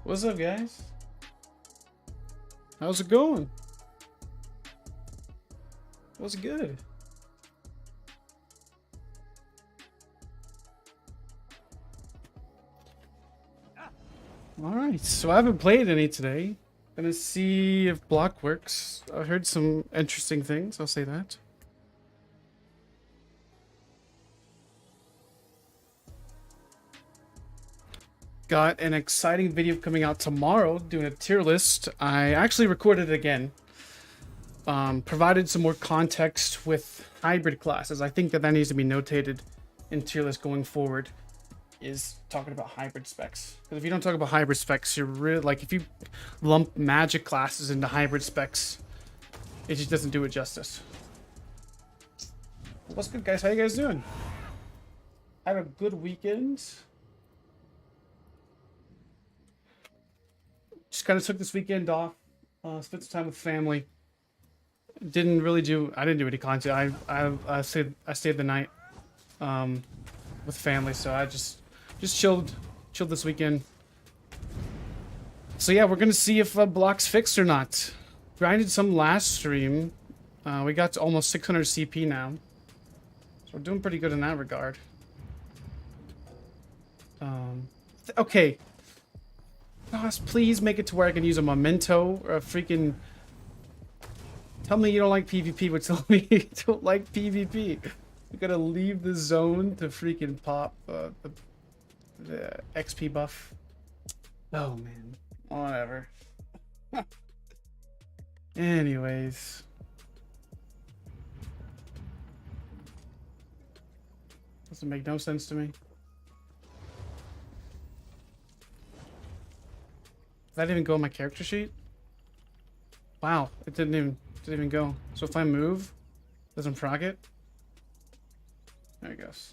What's up, guys? How's it going? What's good? Alright, so I haven't played any today. Gonna see if block works. I heard some interesting things, I'll say that. Got an exciting video coming out tomorrow, doing a tier list. I actually recorded it again. Provided some more context with hybrid classes. I think that needs to be notated in tier list going forward, is talking about hybrid specs. Because if you don't talk about hybrid specs, you're really, like, if you lump magic classes into hybrid specs, it just doesn't do it justice. What's good, guys? How you guys doing? Had a good weekend. Just kind of took this weekend off, spent some time with family. Didn't really do, I didn't do any content. I stayed the night with family, so I just chilled this weekend. So yeah, we're gonna see if block's fixed or not. Grinded some last stream. We got to almost 600 CP now, so we're doing pretty good in that regard. Okay. Gosh, please make it to where I can use a memento or a freaking... Tell me you don't like PvP, but tell me you don't like PvP. You gotta leave the zone to freaking pop the XP buff. Oh, man. Whatever. Anyways. Doesn't make no sense to me. Did that even go on my character sheet? Wow, it didn't even go. So if I move, doesn't proc it? There it goes.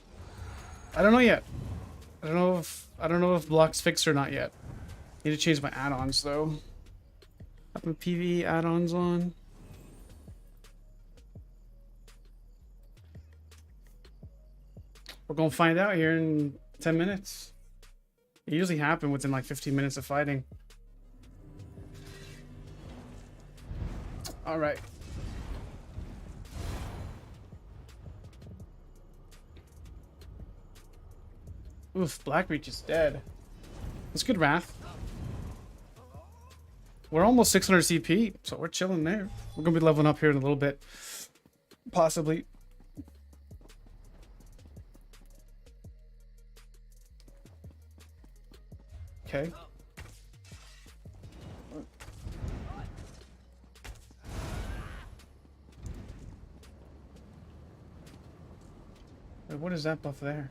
I don't know yet. I don't know if block's fixed or not yet. Need to change my add-ons though. Have my PvE add-ons on. We're gonna find out here in 10 minutes. It usually happens within like 15 minutes of fighting. All right. Oof, Blackreach is dead. That's good, Wrath. We're almost 600 CP, so we're chilling there. We're gonna be leveling up here in a little bit, possibly. Okay. Wait, what is that buff there?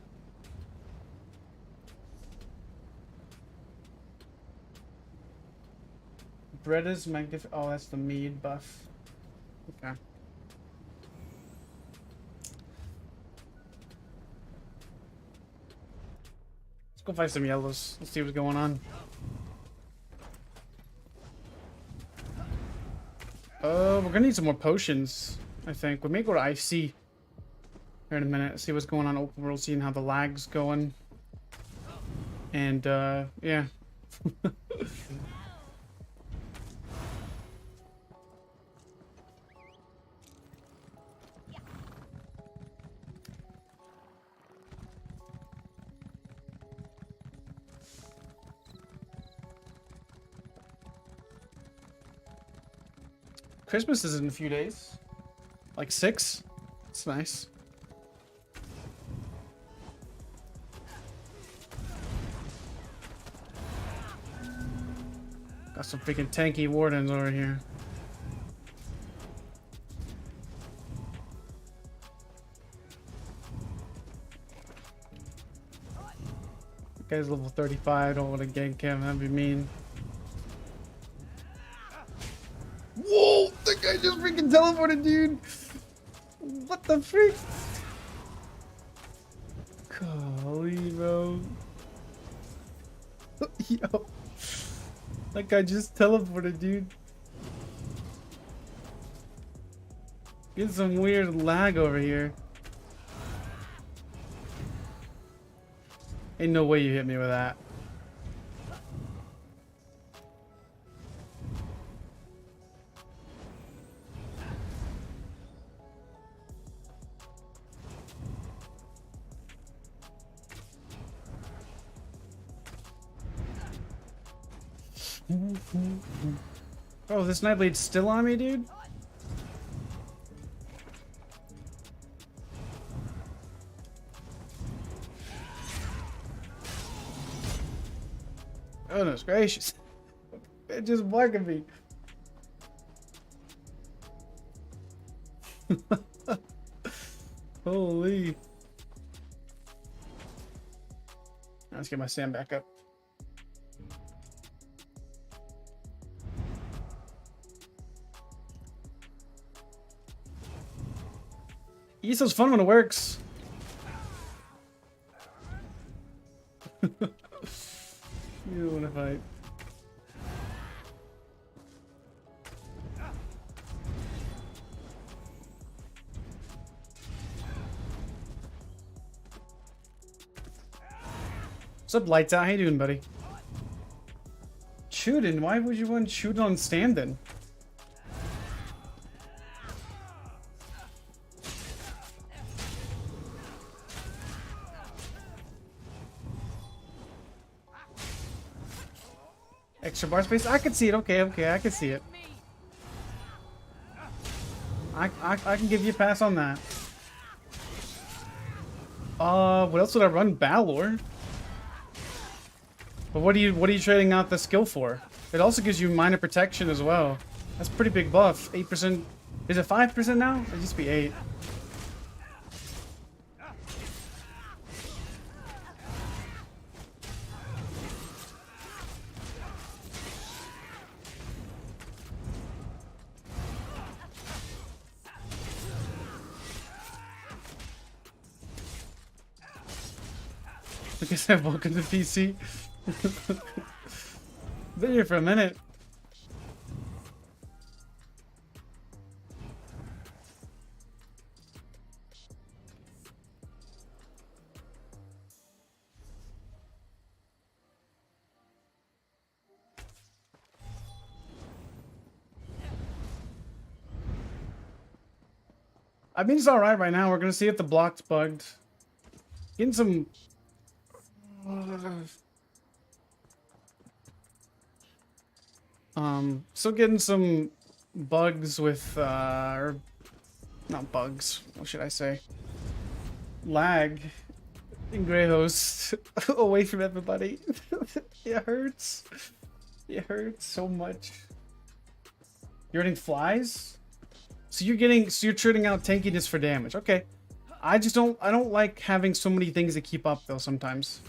Bretta's magnificent. Oh, that's the mead buff. Okay. Let's go find some yellows. Let's see what's going on. We're gonna need some more potions, I think. We may go to IC here in a minute, see what's going on open world, seeing how the lag's going. And, yeah. Christmas is in a few days. Like 6? It's nice. Got some freaking tanky wardens over here. That guy's level 35. Don't want to gank him. That'd be mean. Whoa! That guy just freaking teleported, dude! What the freak? Golly, bro. Yo. That guy just teleported, dude. Get some weird lag over here. Ain't no way you hit me with that. Oh, this Nightblade's still on me, dude? Goodness gracious. It just blocking me. Holy. Let's get my sand back up. ESO's fun when it works. You don't want to fight. What's up, Lights Out? How you doing, buddy? Shooting? Why would you want to shoot on standing? Extra bar space? I can see it. Okay, I can see it. I can give you a pass on that. What else would I run? Balor. But what are you trading out the skill for? It also gives you minor protection as well. That's a pretty big buff. 8%. Is it 5% now? It used to be 8. I guess I welcome to PC. Been here for a minute. I mean, it's alright right now. We're gonna see if the block's bugged. Getting some... still getting some bugs with, or not bugs, what should I say? Lag in Grey Host away from everybody. It hurts. It hurts so much. You're getting flies? So you're trading out tankiness for damage. Okay. I don't like having so many things to keep up though sometimes.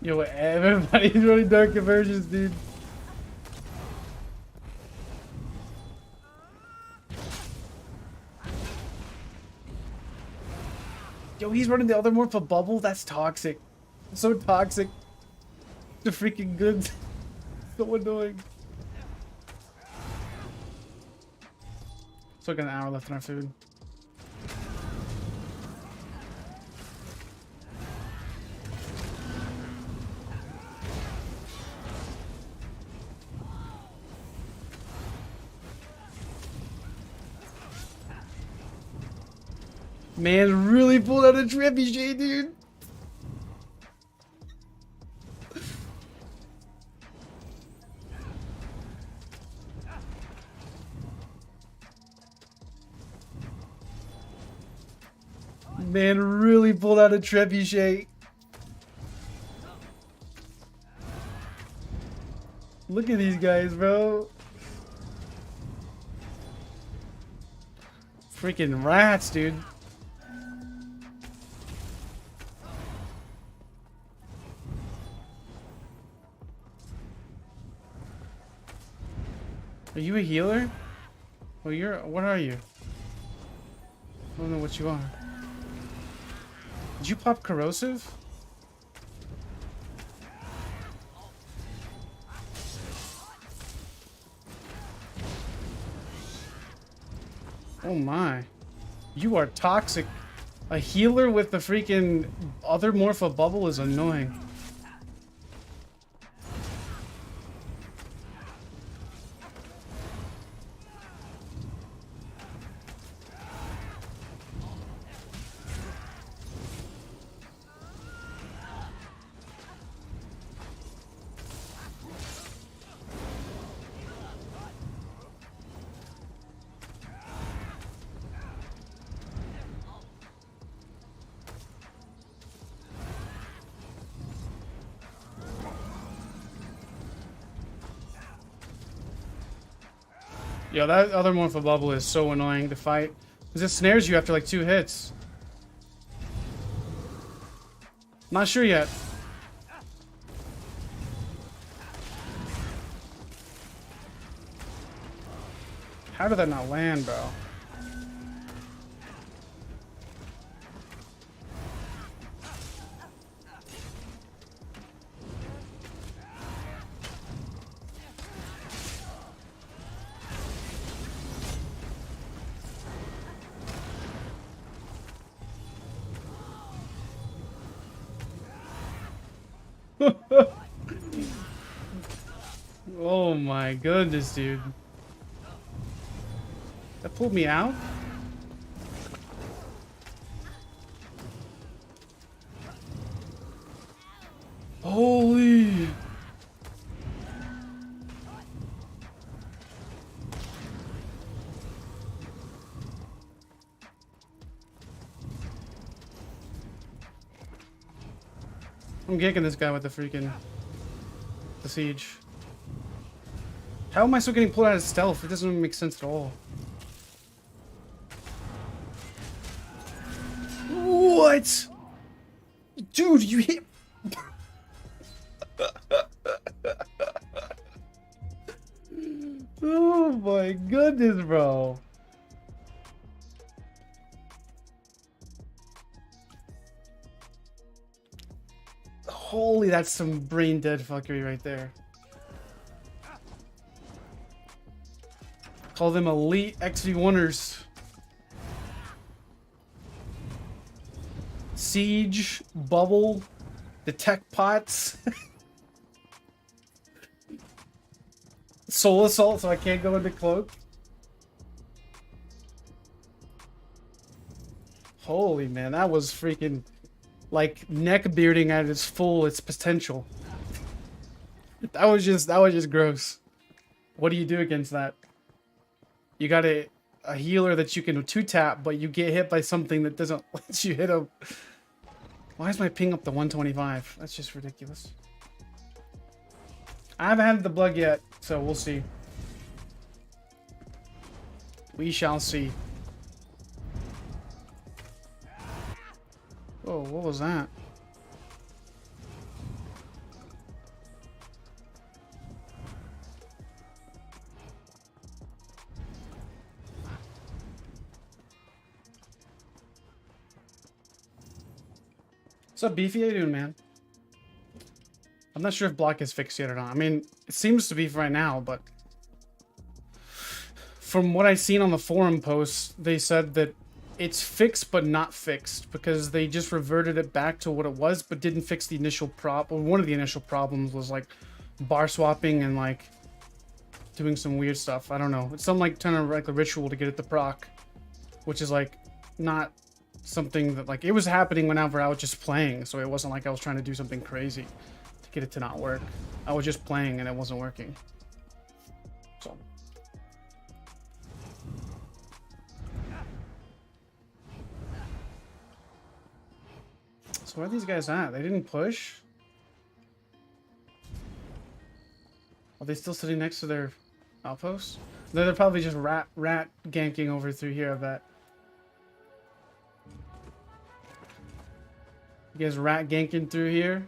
Yo, everybody's running dark conversions, dude. Yo, he's running the other morph a bubble? That's toxic. So toxic. The freaking good. So annoying. Still got an hour left in our food. Man, really pulled out a trebuchet, dude. Man, really pulled out a trebuchet. Look at these guys, bro. Freaking rats, dude. Are you a healer? Well, what are you? I don't know what you are. Did you pop corrosive? Oh my. You are toxic. A healer with the freaking other morph bubble is annoying. Yo, that other morph bubble is so annoying to fight. Because it snares you after like 2 hits. Not sure yet. How did that not land, bro? Oh my goodness, dude. That pulled me out? Holy! I'm ganking this guy with the siege. How am I still getting pulled out of stealth? It doesn't make sense at all. What? Dude, you hit... Oh my goodness, bro. Holy, that's some brain dead fuckery right there. Call them elite XV1ers. Siege, bubble, detect pots. Soul assault, so I can't go into cloak. Holy man, that was freaking like neck bearding at its potential. That was just gross. What do you do against that? You got a healer that you can 2-tap, but you get hit by something that doesn't let you hit him. Why is my ping up to 125? That's just ridiculous. I haven't had the blood yet, so we'll see. We shall see. Oh, what was that? What's up, Beefy? How you doing, man? I'm not sure if block is fixed yet or not. I mean, it seems to be for right now, but from what I've seen on the forum posts, they said that it's fixed but not fixed because they just reverted it back to what it was, but didn't fix the initial problem. One of the initial problems was like bar swapping and like doing some weird stuff. I don't know. It's some like kind of like a ritual to get it to proc, which is like not something that like it was happening whenever I was just playing, so it wasn't like I was trying to do something crazy to get it to not work. I was just playing and it wasn't working. So where are these guys at? They didn't push? Are they still sitting next to their outpost? They're probably just rat ganking over through here, I bet. You guys rat ganking through here?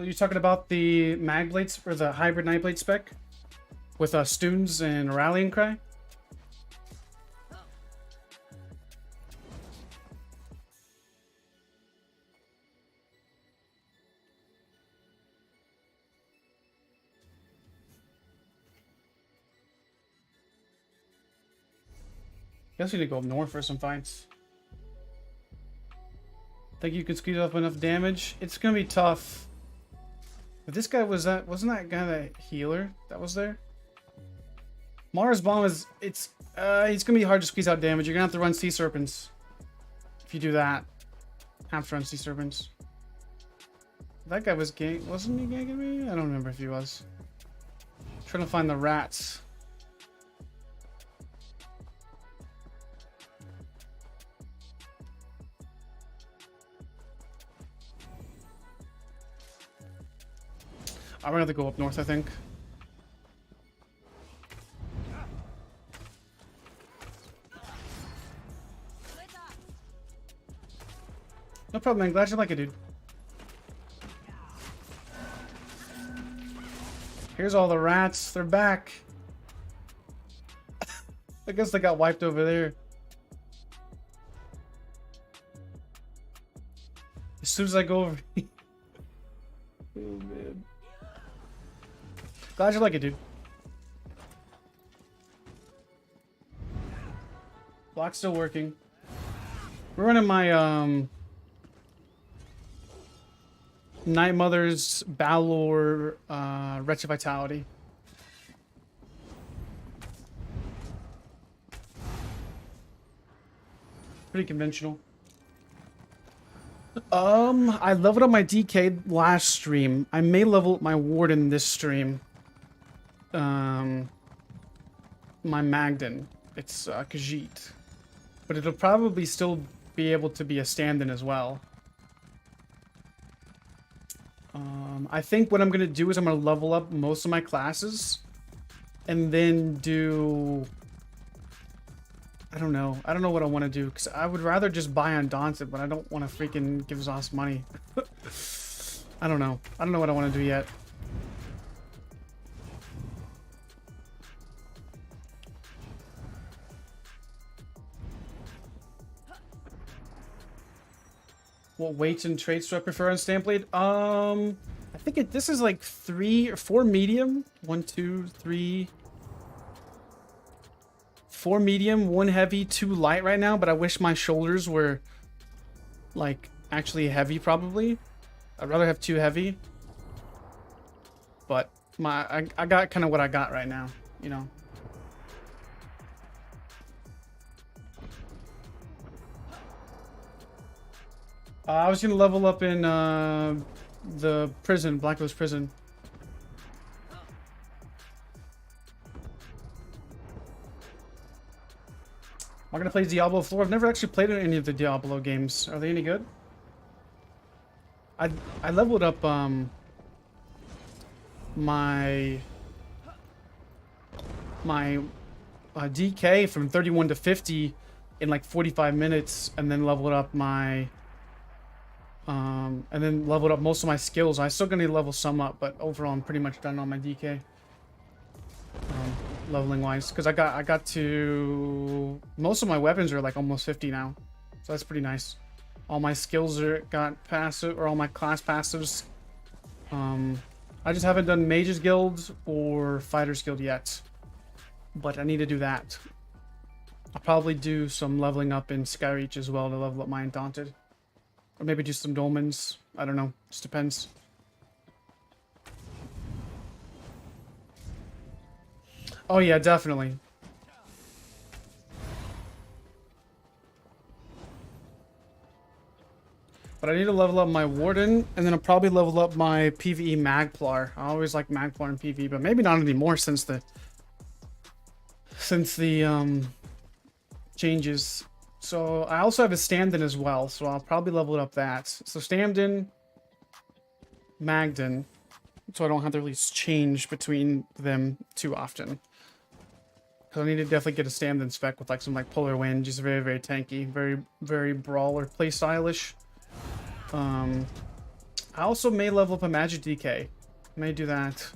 You're talking about the mag blades or the hybrid Nightblade spec with Stuns and Rallying Cry? Guess we need to go up north for some fights. Think you can squeeze up enough damage? It's gonna be tough. But this guy wasn't that guy that healer that was there? Mara's bomb is it's gonna be hard to squeeze out damage. You're gonna have to run sea serpents. If you do that. Have to run sea serpents. That guy was wasn't he ganking me? I don't remember if he was. Trying to find the rats. I'm gonna have to go up north, I think. No problem, man. Glad you like it, dude. Here's all the rats. They're back. I guess they got wiped over there. As soon as I go over... Oh, man. Glad you like it, dude. Block's still working. We're running my Night Mother's Balor Wretched Vitality. Pretty conventional. I leveled up my DK last stream. I may level up my Warden this stream. My Magden. It's Khajiit. But it'll probably still be able to be a stand-in as well. I think what I'm going to do is I'm going to level up most of my classes. And then do... I don't know. I don't know what I want to do. Because I would rather just buy Undaunted, but I don't want to freaking give Zos money. I don't know. I don't know what I want to do yet. What weights and traits do I prefer on Stampblade? I think this is like 3 or 4 medium. 1, 2, 3... 4 medium, 1 heavy, 2 light right now, but I wish my shoulders were like actually heavy probably. I'd rather have 2 heavy. But I got kind of what I got right now, you know. I was gonna level up in the prison, Blacklist prison. I'm gonna play Diablo 4. I've never actually played any of the Diablo games. Are they any good? I leveled up my DK from 31 to 50 in like 45 minutes, and then leveled up my And then leveled up most of my skills. I still gonna need to level some up, but overall I'm pretty much done on my DK. Leveling wise, because I got to most of my weapons are like almost 50 now, so that's pretty nice. All my skills got passive, or all my class passives. I just haven't done Mage's Guild or Fighter's Guild yet, but I need to do that. I'll probably do some leveling up in Skyreach as well to level up my Undaunted. Or maybe do some Dolmens. I don't know. Just depends. Oh yeah, definitely. But I need to level up my Warden, and then I'll probably level up my PvE Magplar. I always like Magplar in PvE, but maybe not anymore since the changes. So I also have a Stand-in as well, so I'll probably level up that. So Stand-in, Magden, so I don't have to really change between them too often. Because I need to definitely get a Stand-in spec with like some like Polar Wind, just very, very tanky, very, very brawler play stylish. I also may level up a Magic DK. May do that.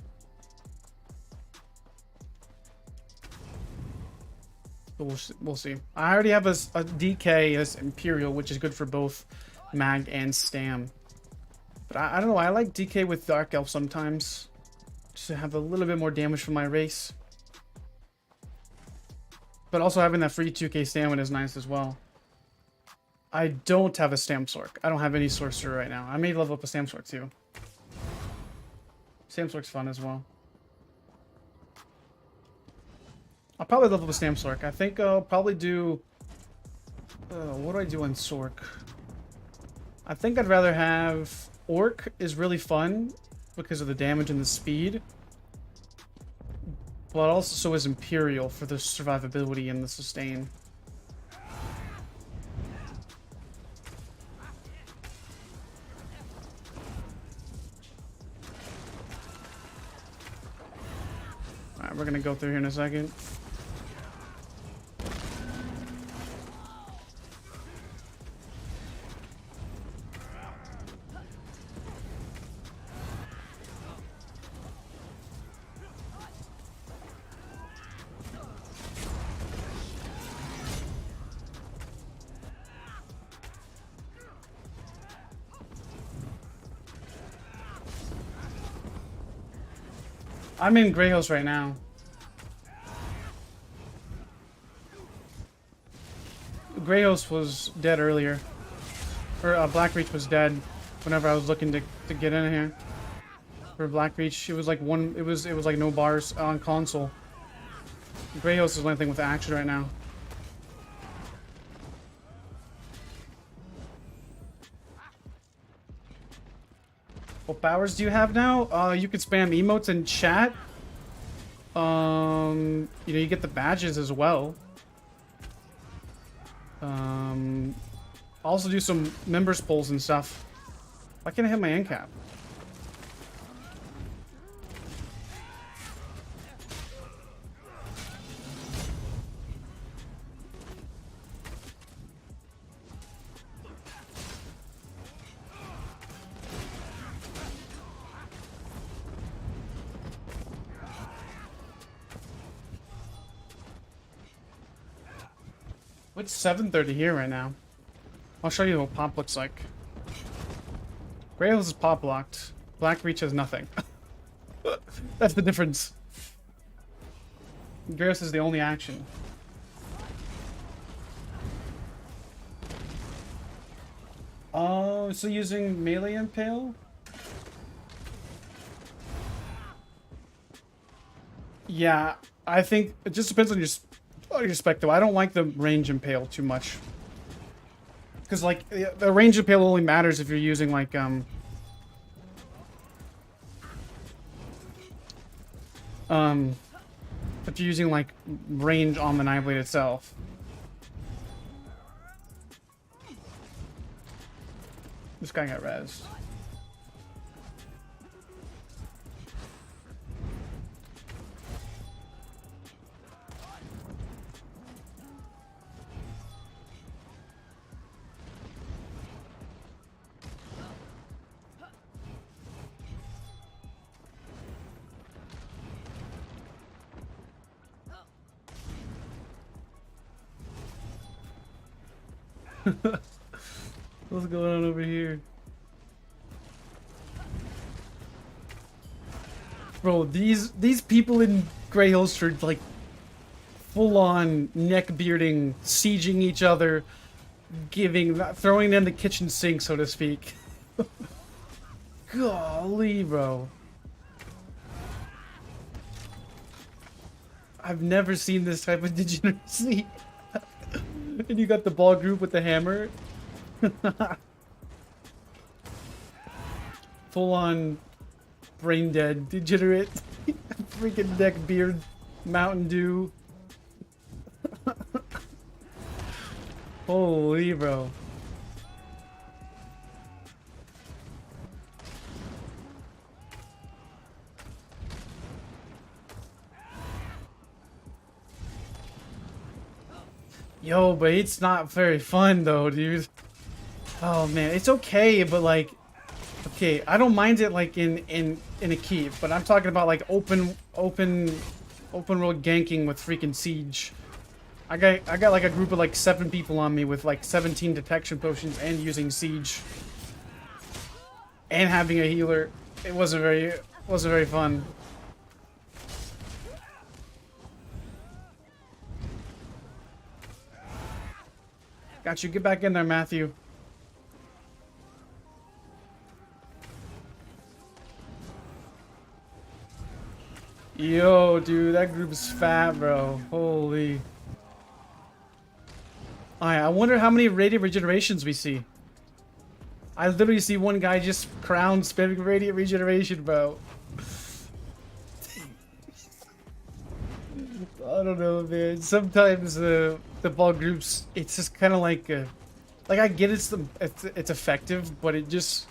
But we'll see. I already have a DK as Imperial, which is good for both Mag and Stam. But I don't know, I like DK with Dark Elf sometimes. Just to have a little bit more damage from my race. But also having that free 2k stamina is nice as well. I don't have a Stamsork. I don't have any Sorcerer right now. I may level up a Stamsork too. Stamsork's fun as well. I'll probably level up a Stamsork. I think I'll probably do... what do I do on Sork? I think I'd rather have... Orc is really fun because of the damage and the speed. But also so is Imperial for the survivability and the sustain. Alright, we're gonna go through here in a second. I'm in Greyhouse right now. Greyhouse was dead earlier. Or Blackreach was dead whenever I was looking to get in here. For Blackreach, it was like it was like no bars on console. Greyhouse is the only thing with action right now. What powers do you have now? You can spam emotes in chat. You know, you get the badges as well. Also do some members polls and stuff. Why can't I hit my end cap? It's 7:30 here right now. I'll show you what pop looks like. Greyhouse is pop locked. Blackreach has nothing. That's the difference. Greyhouse is the only action. Oh, so using melee impale? Yeah, I think it just depends on your spec though. I don't like the range impale too much. Because like the range impale only matters if you're using like if you're using like range on the Nightblade itself. This guy got rezzed. What's going on over here? Bro, these people in Grey Hills are like full-on neck-bearding, sieging each other, throwing them the kitchen sink, so to speak. Golly, bro. I've never seen this type of degeneracy. And you got the ball group with the hammer. Full-on brain-dead degenerate. Freaking neck beard Mountain Dew. Holy, bro. Yo, but it's not very fun though, dude. Oh man, it's okay, but like, okay, I don't mind it like in a keep, but I'm talking about like open world ganking with freaking siege. I got like a group of like 7 people on me with like 17 detection potions and using siege and having a healer. It wasn't very fun. Got you. Get back in there, Matthew. Yo, dude, that group's fat, bro. Holy. Alright, I wonder how many radiant regenerations we see. I literally see one guy just crown spamming radiant regeneration, bro. I don't know, man. Sometimes the ball groups, it's just kind of like I get it's effective, but it just,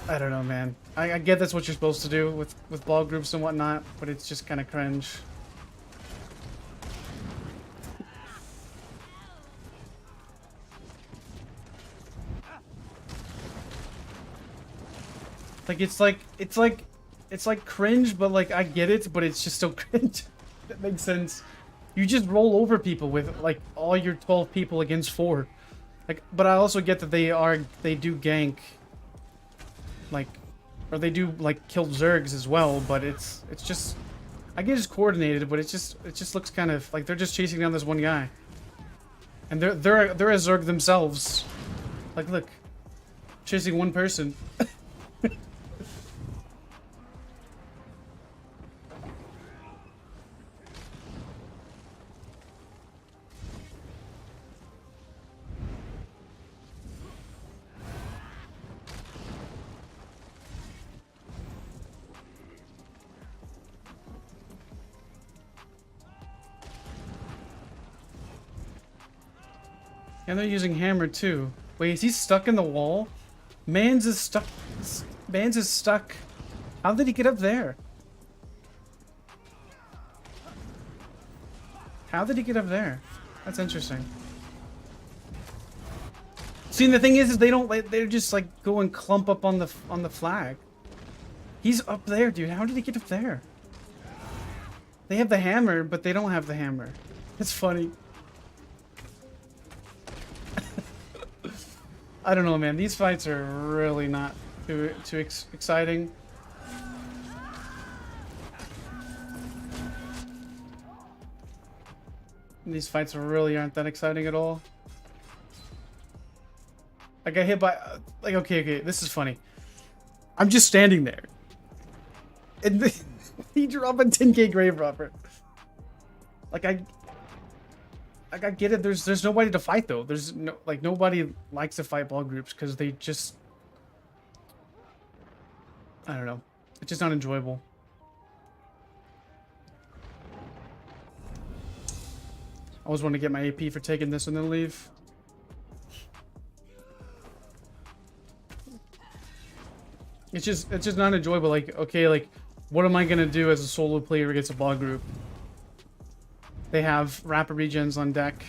I don't know, man. I get that's what you're supposed to do with ball groups and whatnot, but it's just kind of cringe. Like it's like cringe, but like I get it, but it's just so cringe. That makes sense. You just roll over people with like all your 12 people against 4. Like, but I also get that they do gank, like, or they do like kill Zergs as well. But it's just, I get it's coordinated, but it just looks kind of like they're just chasing down this one guy, and they're a Zerg themselves. Like, look, chasing one person. And they're using hammer too. Wait, is he stuck in the wall? Mans is stuck. Mans is stuck. How did he get up there? How did he get up there? That's interesting. See, and the thing is they don't like, they're just like go and clump up on the flag. He's up there, dude. How did he get up there? They have the hammer, but they don't have the hammer. It's funny. I don't know, man. These fights are really not too exciting. These fights really aren't that exciting at all. I got hit by, like, okay, this is funny. I'm just standing there, and he dropped a 10k grave robber. Like I get it. There's nobody to fight though. There's no, like, nobody likes to fight ball groups because they just, I don't know. It's just not enjoyable. I always want to get my AP for taking this and then leave. It's just not enjoyable. Like, okay, like, what am I gonna do as a solo player against a ball group? They have rapid regens on deck.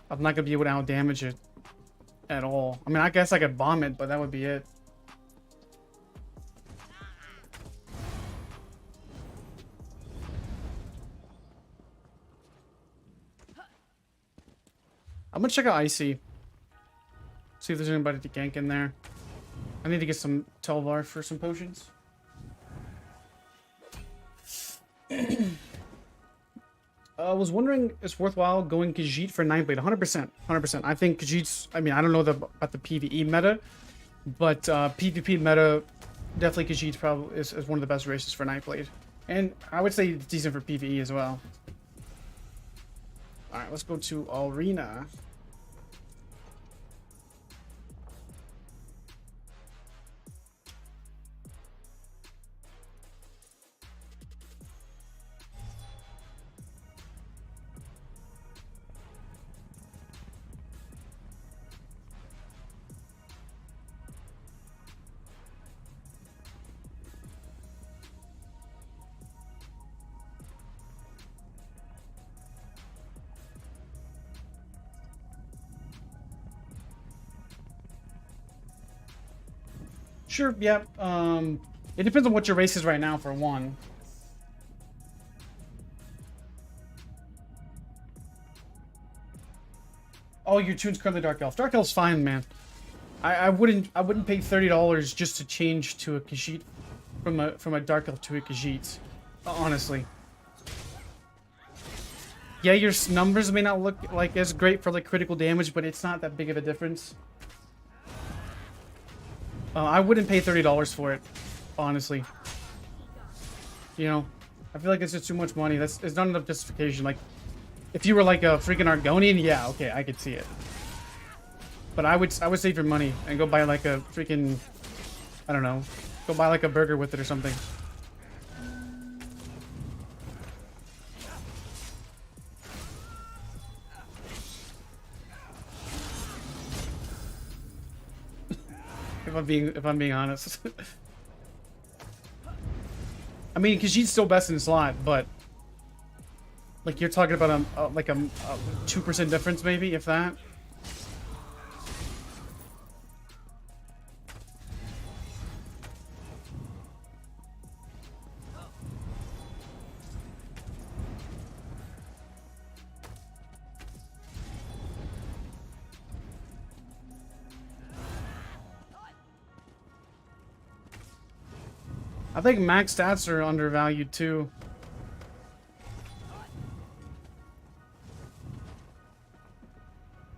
I'm not gonna be able to out damage it at all. I mean, I guess I could bomb it, but that would be it. I'm gonna check out Icy. See if there's anybody to gank in there. I need to get some Telvar for some potions. I was wondering, it's worthwhile going Khajiit for Nightblade. 100%. 100%. I think Khajiit's... I mean, I don't know about the PvE meta, but PvP meta, definitely Khajiit's probably is one of the best races for Nightblade. And I would say it's decent for PvE as well. Alright, let's go to Arena. Sure, yeah. It depends on what your race is right now, for one. Oh, your tune's currently Dark Elf. Dark Elf's fine, man. I wouldn't pay $30 just to change to a Khajiit from a Dark Elf to a Khajiit. Honestly. Yeah, your numbers may not look like as great for like critical damage, but it's not that big of a difference. I wouldn't pay $30 for it, honestly. You know, I feel like it's just too much money. It's not enough justification. Like, if you were like a freaking Argonian, yeah, okay, I could see it. But I would save your money and go buy like a freaking, I don't know, go buy like a burger with it or something. If I'm being honest. I mean, because she's still best in the slot, but like you're talking about like a 2% difference, maybe, if that. I think max stats are undervalued too.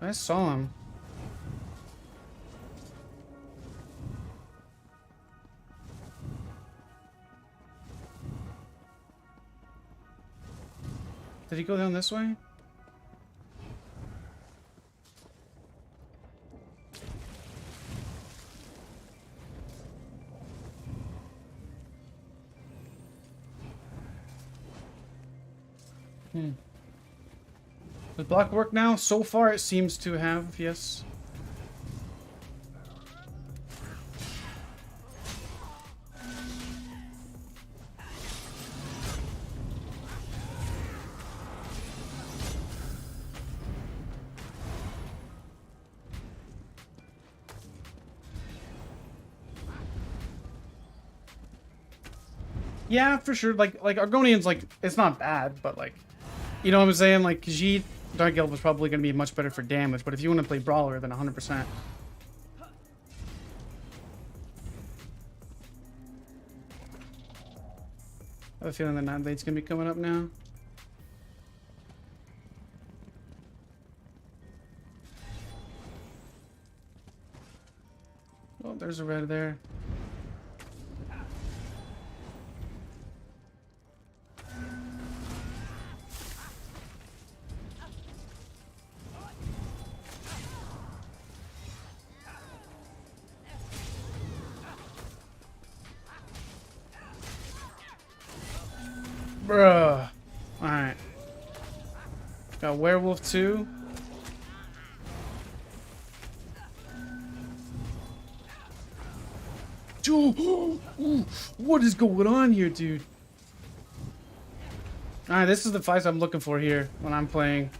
I saw him. Did he go down this way? Does block work now? So far it seems to have, yes. Yeah, for sure. Like Argonian's like, it's not bad, but like, you know what I'm saying? Like, Khajiit, Dark Elf was probably going to be much better for damage, but if you want to play Brawler, then 100%. I have a feeling the Nightblade's going to be coming up now. Oh, there's a red there. Bruh. Alright. Got Werewolf too. Dude, what is going on here, dude? Alright, this is the fights I'm looking for here when I'm playing.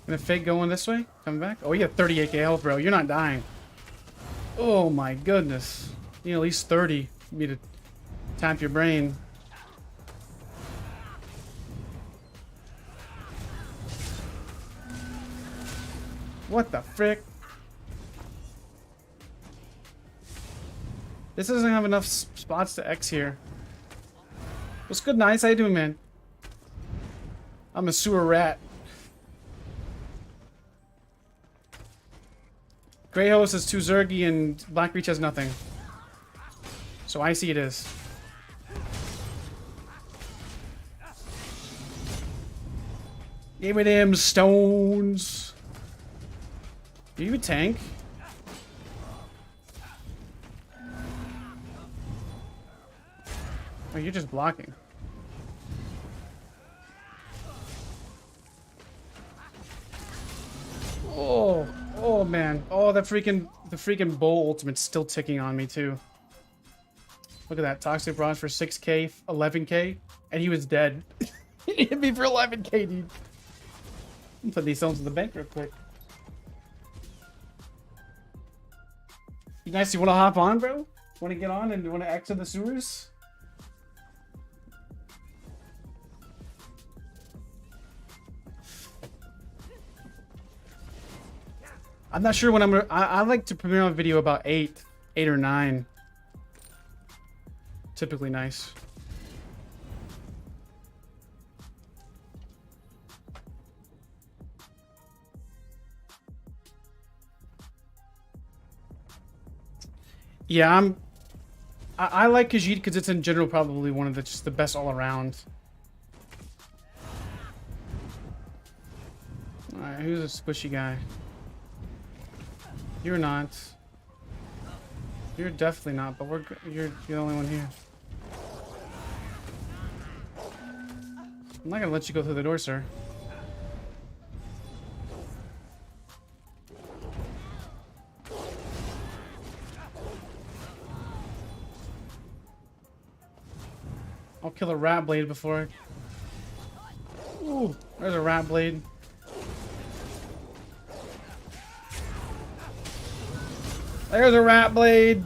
Gonna fake going this way? Coming back? Oh, you have 38k health, bro. You're not dying. Oh my goodness. You need at least 30 for me to tap your brain. What the frick? This doesn't have enough spots to X here. What's good, Nice? How you doing, man? I'm a sewer rat. Grey Host has 2 Zergy and Blackreach has nothing. So I see it is. Give me them stones. Are you a tank? Oh, you're just blocking. Oh, oh man. Oh, the freaking bowl ultimate's still ticking on me too. Look at that. Toxic bronze for 6k, 11k, and he was dead. He hit me for 11k, dude. Put these stones in the bank real quick. You guys, you want to hop on, bro? Want to get on and want to exit the sewers? I'm not sure when I'm gonna. I like to premiere a video about 8 or 9. Typically nice. Yeah, I like Khajiit because it's in general probably one of just the best all around. Alright, who's a squishy guy? You're not. You're definitely not, but you're the only one here. I'm not gonna let you go through the door, sir. I'll kill a rat blade before. Ooh, there's a rat blade. There's a rat blade.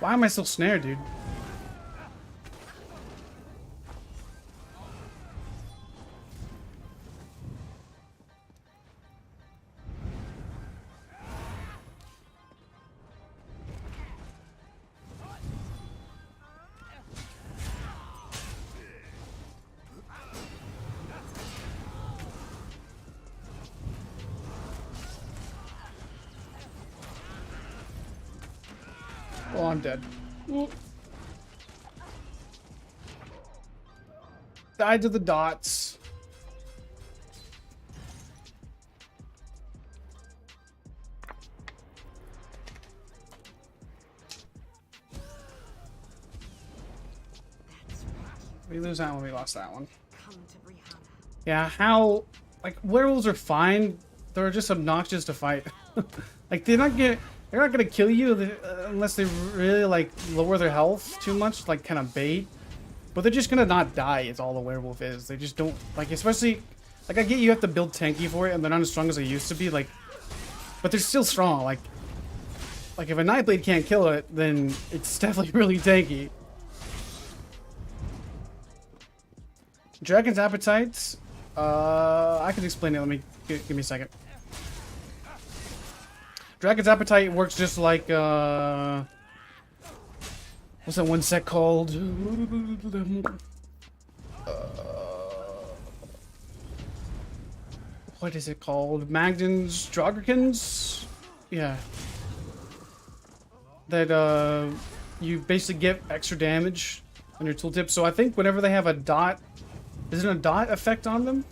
Why am I still snared, dude? Oh, I'm dead. Ooh. Died to the dots. We lose that one, we lost that one. Yeah, how... Like, werewolves are fine. They're just obnoxious to fight. Like, they're not gonna kill you unless they really, like, lower their health too much, like, kind of bait. But they're just gonna not die, is all the werewolf is. They just don't... Like, especially... Like, I get you have to build tanky for it, and they're not as strong as they used to be, like... But they're still strong, like... Like, if a Nightblade can't kill it, then it's definitely really tanky. Dragon's Appetites... I can explain it. Let me... Give me a second. Dragon's Appetite works just like, what's that one set called? What is it called? Magden's Drogerkins? Yeah. That, you basically get extra damage on your tooltip. So I think whenever they have a dot... Is it a dot effect on them?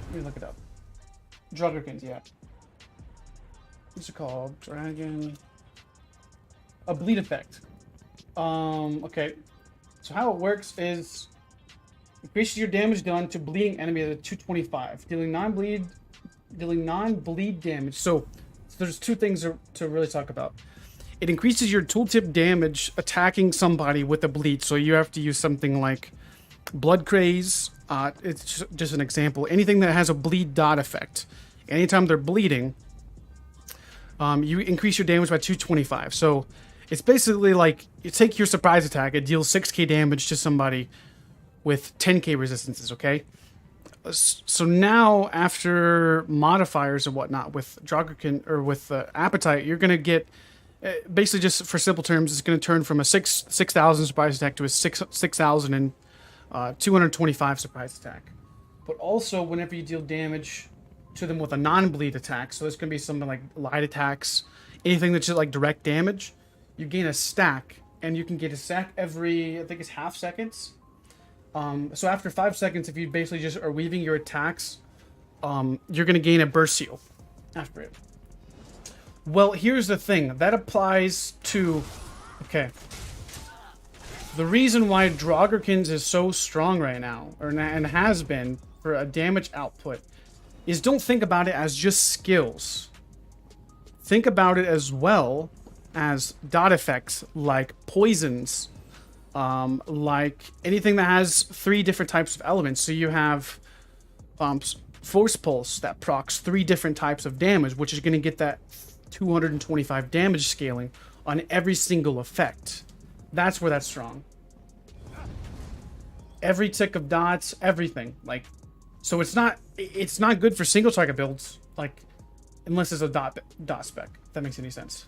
Let me look it up. Draugr, yeah. What's it called? Dragon. A bleed effect. Okay. So how it works is increases your damage done to bleeding enemy at 225, dealing non-bleed damage. So there's two things to really talk about. It increases your tooltip damage attacking somebody with a bleed. So you have to use something like Blood Craze. It's just an example. Anything that has a bleed dot effect. Anytime they're bleeding, you increase your damage by 225. So it's basically like you take your surprise attack. It deals 6k damage to somebody with 10k resistances, okay? So now, after modifiers and whatnot with Draugr or with Appetite, you're going to get, basically just for simple terms, it's going to turn from a 6,000 surprise attack to a 6,225 surprise attack. But also, whenever you deal damage to them with a non-bleed attack, so it's going to be something like light attacks, anything that's just like direct damage, you gain a stack, and you can get a stack every, I think it's half seconds. So after 5 seconds, if you basically just are weaving your attacks, you're going to gain a burst seal after it. Well, here's the thing. That applies to... Okay. The reason why Draugr is so strong right now, and has been for a damage output, is don't think about it as just skills. Think about it as well as dot effects like poisons, like anything that has 3 different types of elements. So you have Force Pulse that procs 3 different types of damage, which is going to get that 225 damage scaling on every single effect. That's where that's strong. Every tick of dots, everything. Like, so it's not good for single target builds, like, unless it's a dot spec, if that makes any sense.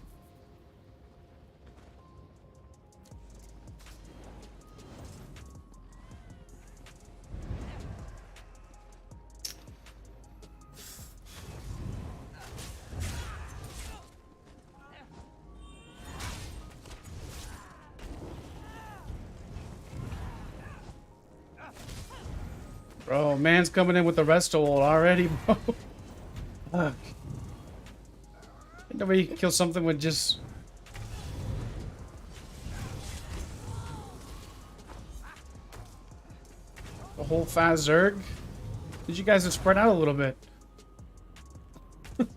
Bro, man's coming in with the resto ult already, bro. Fuck. Nobody can kill something with just... the whole fast Zerg? Did you guys have spread out a little bit? Fear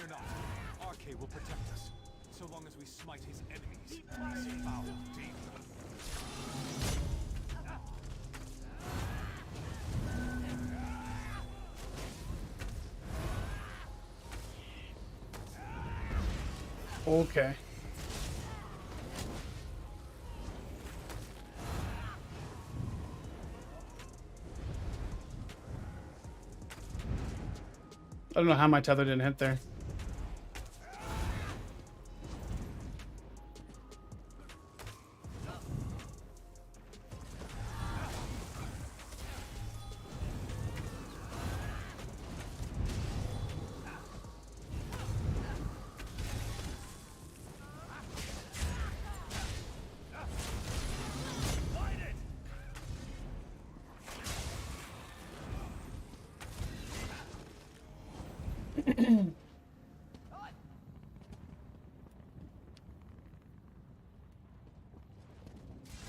not. RK will protect us, so long as we smite his enemies. His foul demon. Okay. I don't know how my tether didn't hit there.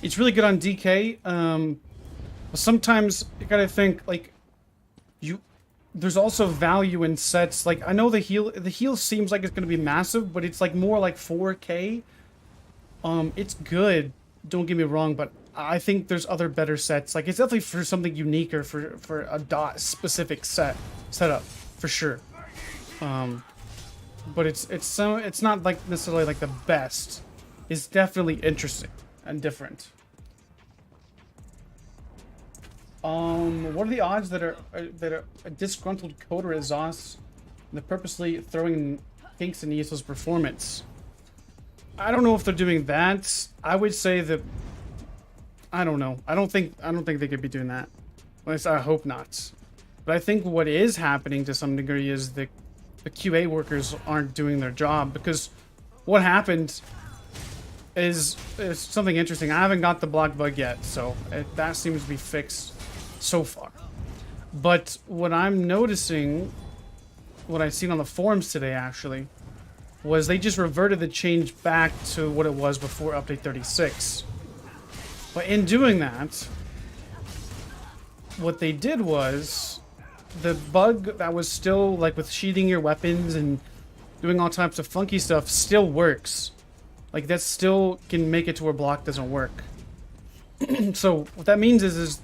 It's really good on DK. But sometimes you gotta think like there's also value in sets. Like I know the heal seems like it's gonna be massive, but it's like more like 4K. It's good. Don't get me wrong, but I think there's other better sets. Like it's definitely for something unique or for a dot specific setup for sure. But it's not like necessarily like the best. It's definitely interesting and different. What are the odds that a disgruntled coder is Zos and they're purposely throwing kinks in ESO's performance? I don't know if they're doing that. I would say that I don't know. I don't think they could be doing that. At least I hope not. But I think what is happening to some degree is the QA workers aren't doing their job, because what happened is something interesting. I haven't got the block bug yet, so that seems to be fixed so far. But what I'm noticing, what I've seen on the forums today actually, was they just reverted the change back to what it was before update 36. But in doing that, what they did was the bug that was still like with sheathing your weapons and doing all types of funky stuff still works. Like that still can make it to where block doesn't work. So what that means is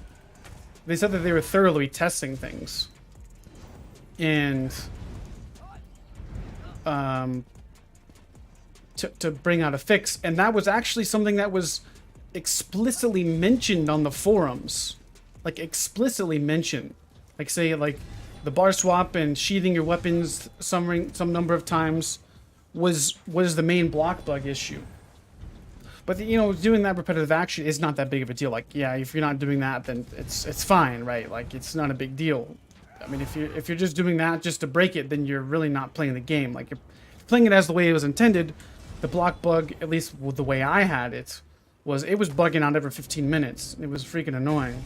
they said that they were thoroughly testing things. And to bring out a fix, and that was actually something that was explicitly mentioned on the forums. Like explicitly mentioned. Like say like the bar swap and sheathing your weapons some number of times was the main block bug issue. But you know, doing that repetitive action is not that big of a deal. Like, yeah, if you're not doing that, then it's fine, right? Like, it's not a big deal. I mean, if you're just doing that just to break it, then you're really not playing the game. Like, you're playing it as the way it was intended. The block bug, at least the way I had it, was bugging out every 15 minutes. It was freaking annoying.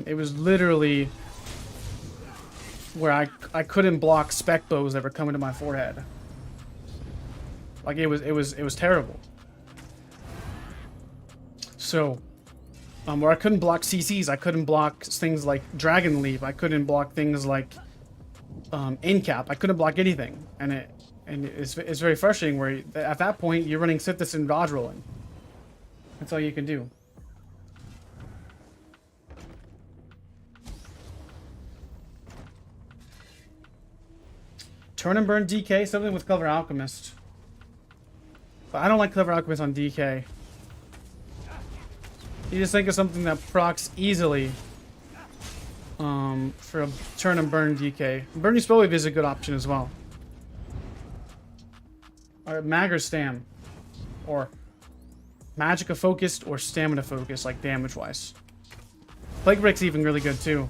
It was literally where I couldn't block spec bows that were coming to my forehead. Like it was terrible. So, where I couldn't block CCs, I couldn't block things like Dragon Leap, I couldn't block things like Incap, I couldn't block anything, and it's very frustrating. Where at that point you're running Sithis and dodge rolling. That's all you can do. Turn and burn DK, something with Clever Alchemist. But I don't like Clever Alchemist on DK. You just think of something that procs easily for a turn and burn DK. Burning Spellwave is a good option as well. Or Mag or Stam. Or Magicka focused or Stamina focused, like damage wise. Plague Break's even really good too.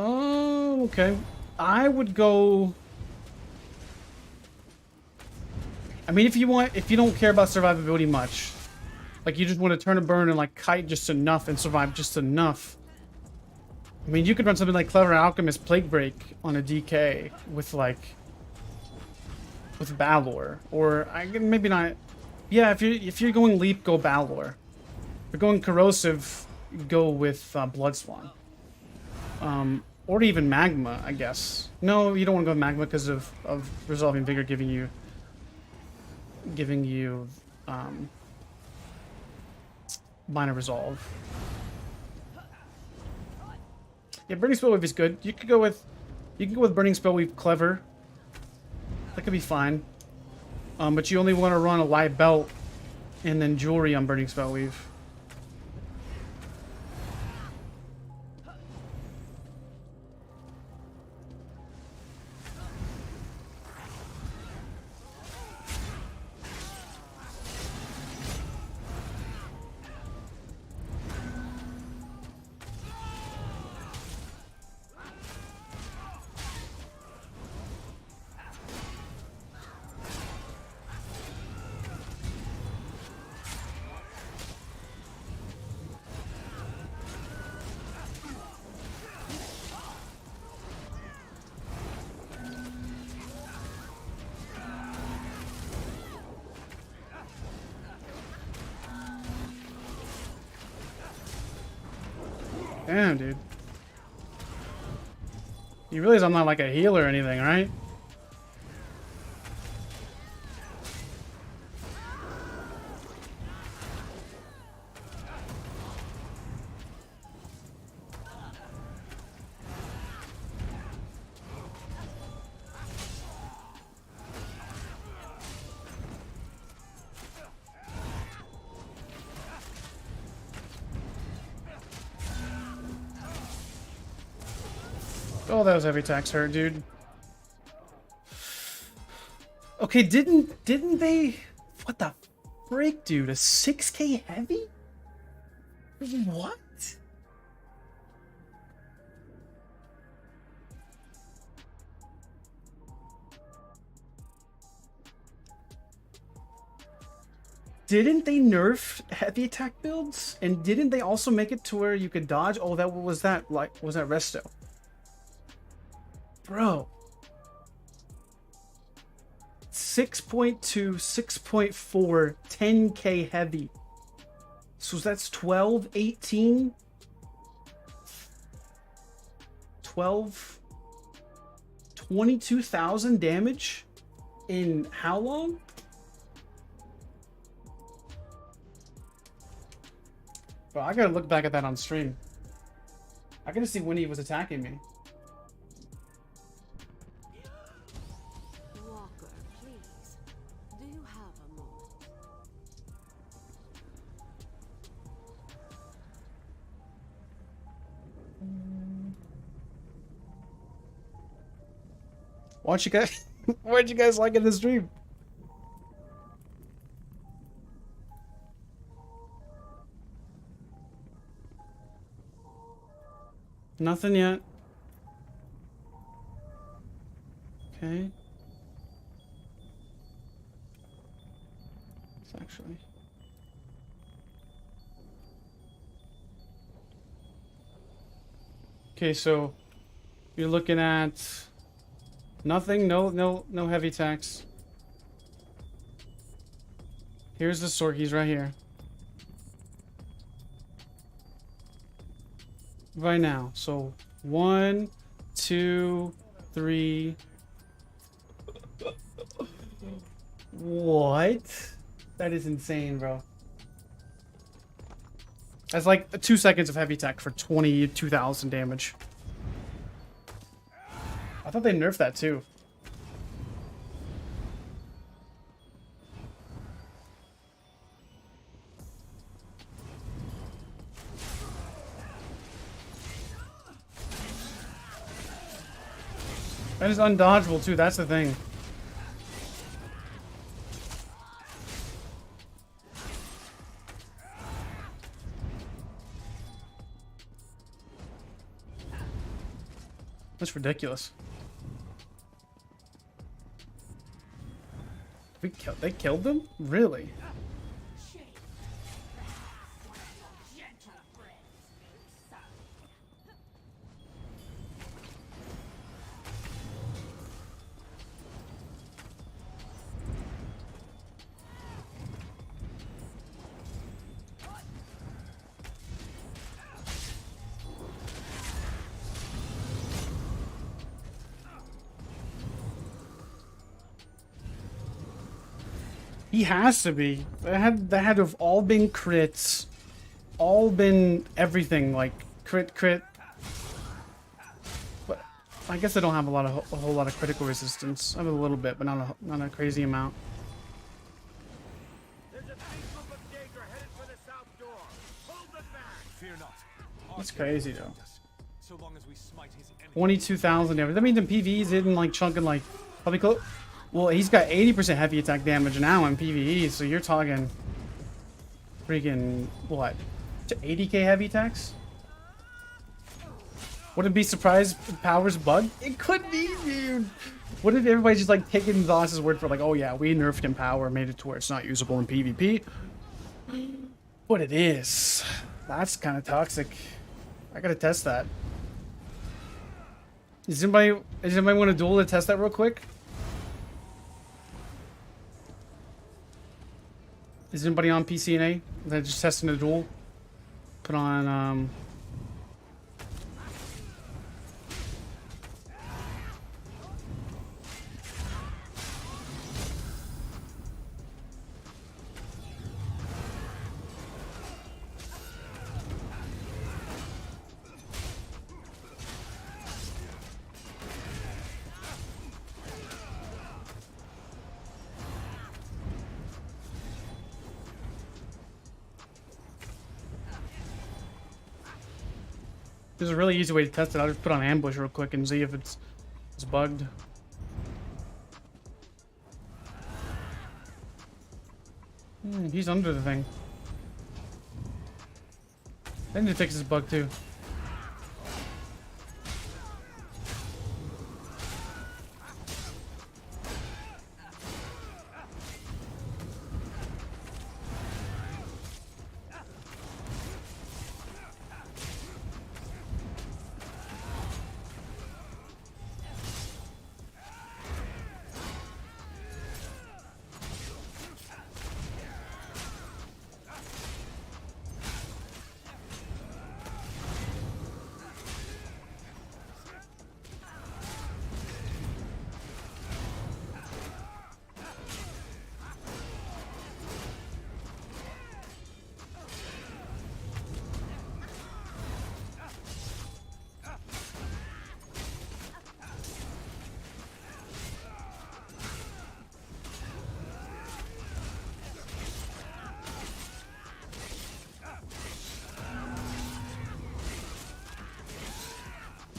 Oh, okay. I would go. I mean, if you don't care about survivability much, like you just want to turn and burn and like kite just enough and survive just enough. I mean, you could run something like Clever Alchemist Plague Break on a DK with Balor, or maybe not. Yeah, if you're going Leap, go Balor. If you're going Corrosive, go with Bloodswan. Or even Magma, I guess. No, you don't want to go with Magma because of Resolving Vigor giving you minor resolve. Yeah, Burning Spellweave is good. You can go with Burning Spellweave Clever. That could be fine. But you only want to run a light belt and then jewelry on Burning Spellweave. Damn, dude. You realize I'm not like a healer or anything, right? Oh, that was heavy attacks hurt, dude. Okay, didn't they? What the frick, dude? A 6K heavy? What? Didn't they nerf heavy attack builds? And didn't they also make it to where you could dodge? Oh, that was that like was that resto? Bro. 6.2, 6.4, 10K heavy. So that's 12, 18, 12, 22,000 damage in how long? Bro, I gotta look back at that on stream. I gotta see when he was attacking me. Walker, please. Do you have a moment? Why'd you guys why'd you guys like it in the stream? Nothing yet. Okay. It's actually. Okay, so you're looking at nothing, no heavy attacks. Here's the Sorkies right here. Right now. So 1, 2, 3. What? That is insane, bro. That's like 2 seconds of heavy attack for 22,000 damage. I thought they nerfed that too. That is undodgeable too, that's the thing. That's ridiculous. They killed them? Really? He has to be. That had to have all been crits. All been everything, like crit. But I guess I don't have a whole lot of critical resistance. I have a little bit, but not a crazy amount. There's a big group of Jaeger headed for the south door. Hold them back. Fear not. That's Arty crazy will though. protect us, so long as we smite his enemies. 22,000 damage. That means in PvE he's hitting like chunking like probably close. Well, he's got 80% heavy attack damage now in PvE, so you're talking freaking what? To 80k heavy attacks? Wouldn't be surprised if powers bug? It could be, dude. What if everybody's just like taking Voss's word for like, oh yeah, we nerfed in power, made it to where it's not usable in PvP? But it is. That's kind of toxic. I gotta test that. Does anybody want to duel to test that real quick? Is anybody on PCNA? They're just testing the duel. Put on There's a really easy way to test it. I'll just put on ambush real quick and see if it's bugged. He's under the thing. I need to fix this bug too.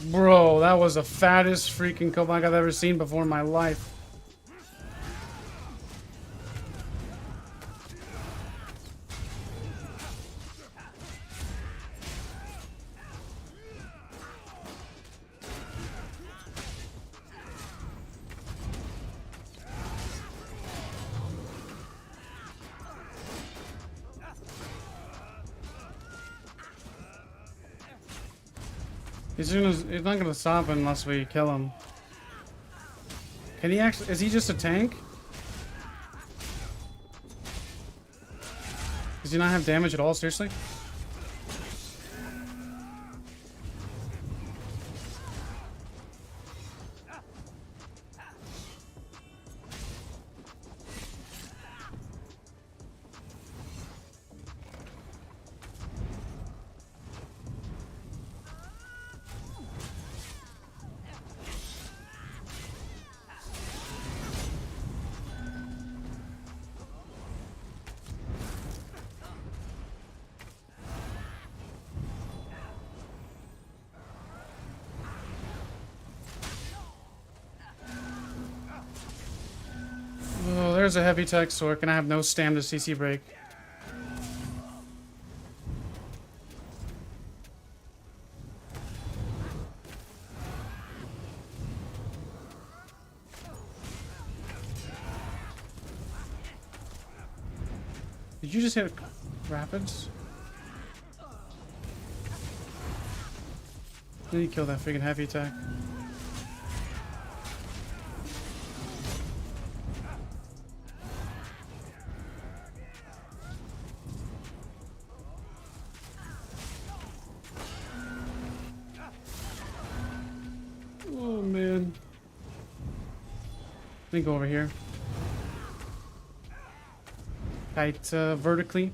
Bro, that was the fattest freaking Kobank I've ever seen before in my life. He's not gonna stop unless we kill him. Can he actually? Is he just a tank? Does he not have damage at all? Seriously? Oh, there's a heavy tech sword. Can I have no stam to CC break? Did you just hit rapids? Then you kill that freaking heavy tech. Oh man. Let me go over here. Kite vertically.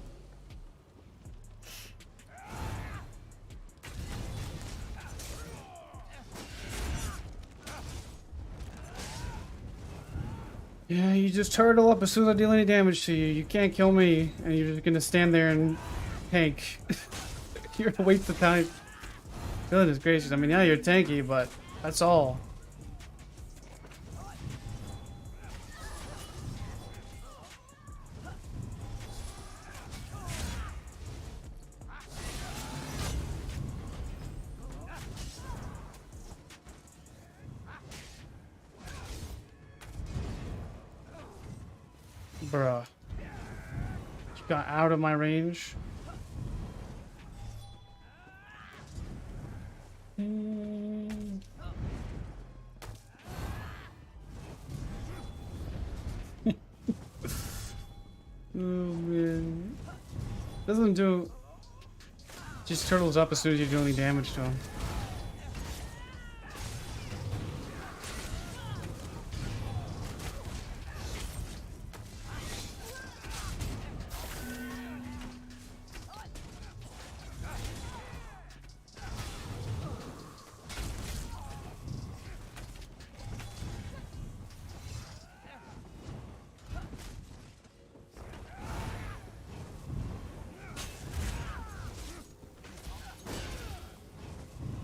Yeah, you just turtle up as soon as I deal any damage to you. You can't kill me, and you're just gonna stand there and tank. You're a waste of time. Goodness gracious, I mean, yeah, you're tanky, but that's all. Bruh. You got out of my range. Oh man. Doesn't do. Just turtles up as soon as you do any damage to him.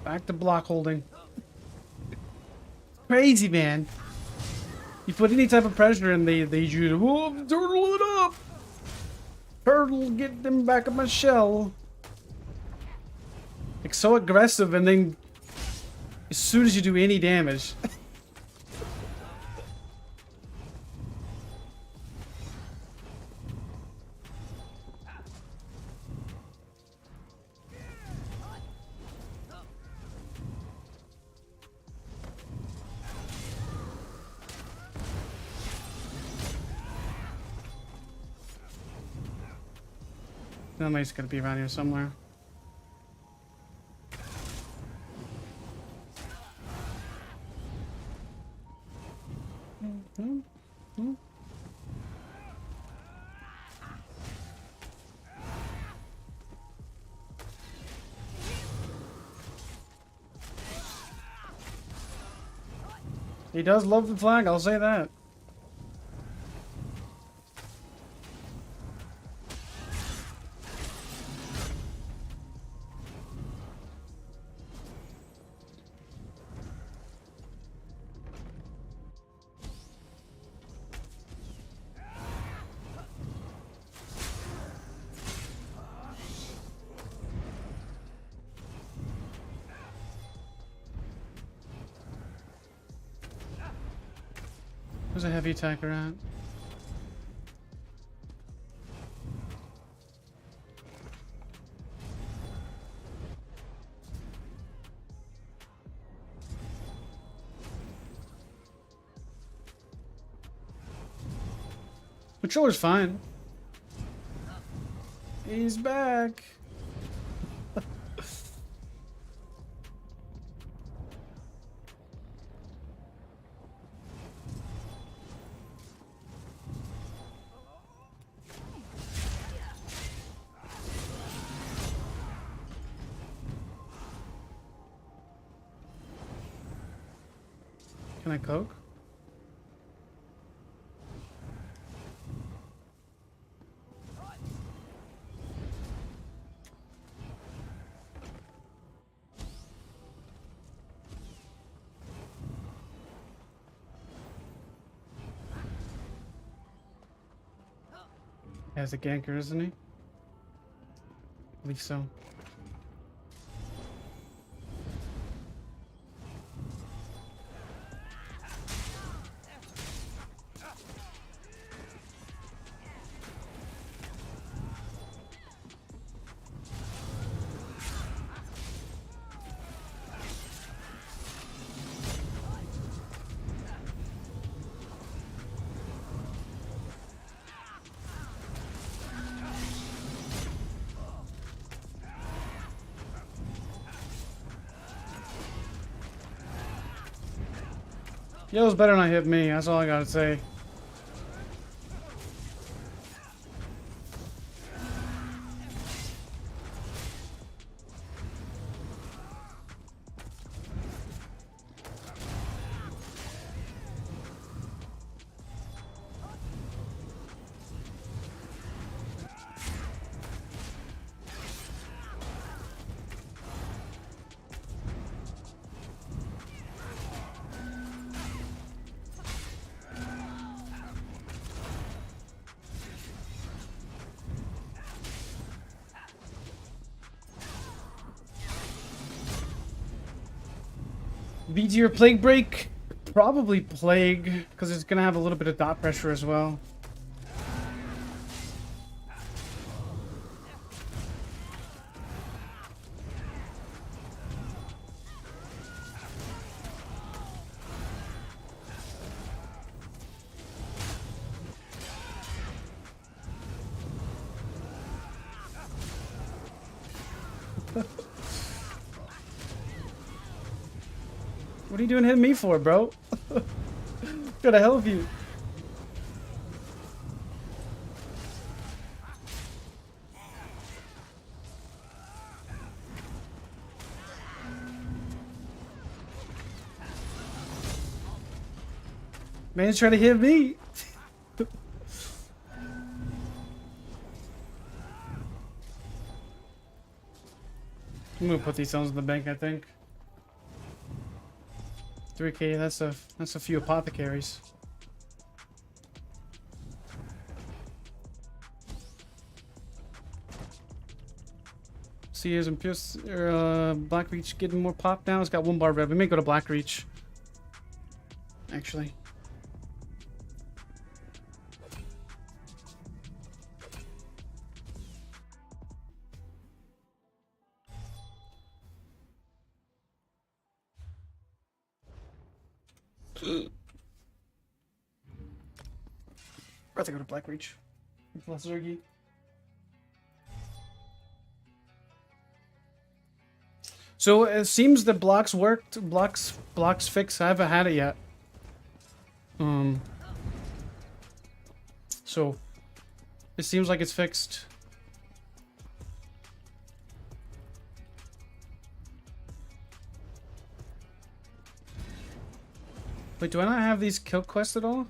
Back to block holding. Crazy, man. You put any type of pressure and they you to turtle it up. Turtle, get them back in my shell. Like so aggressive, and then as soon as you do any damage. Somebody's gonna be around here somewhere. He does love the flag, I'll say that. Where's a heavy attacker at? Controller's fine. He's back. Can I coke? He has a ganker, isn't he? I believe so. Yo's better not hit me, that's all I gotta say. BG or Plague Break? Probably Plague, because it's going to have a little bit of dot pressure as well. What are you doing hitting me for, bro? Gotta help you. Man's trying to hit me. I'm gonna put these stones in the bank, I think. 3k, that's a few apothecaries. See, here's Imperial Black Reach getting more pop now. It's got 1 bar red. We may go to Black Reach. Actually. I'd rather go to Black Reach. Plus Zergy. So it seems that blocks worked. Blocks fixed. I haven't had it yet. So it seems like it's fixed. Wait, do I not have these kill quests at all?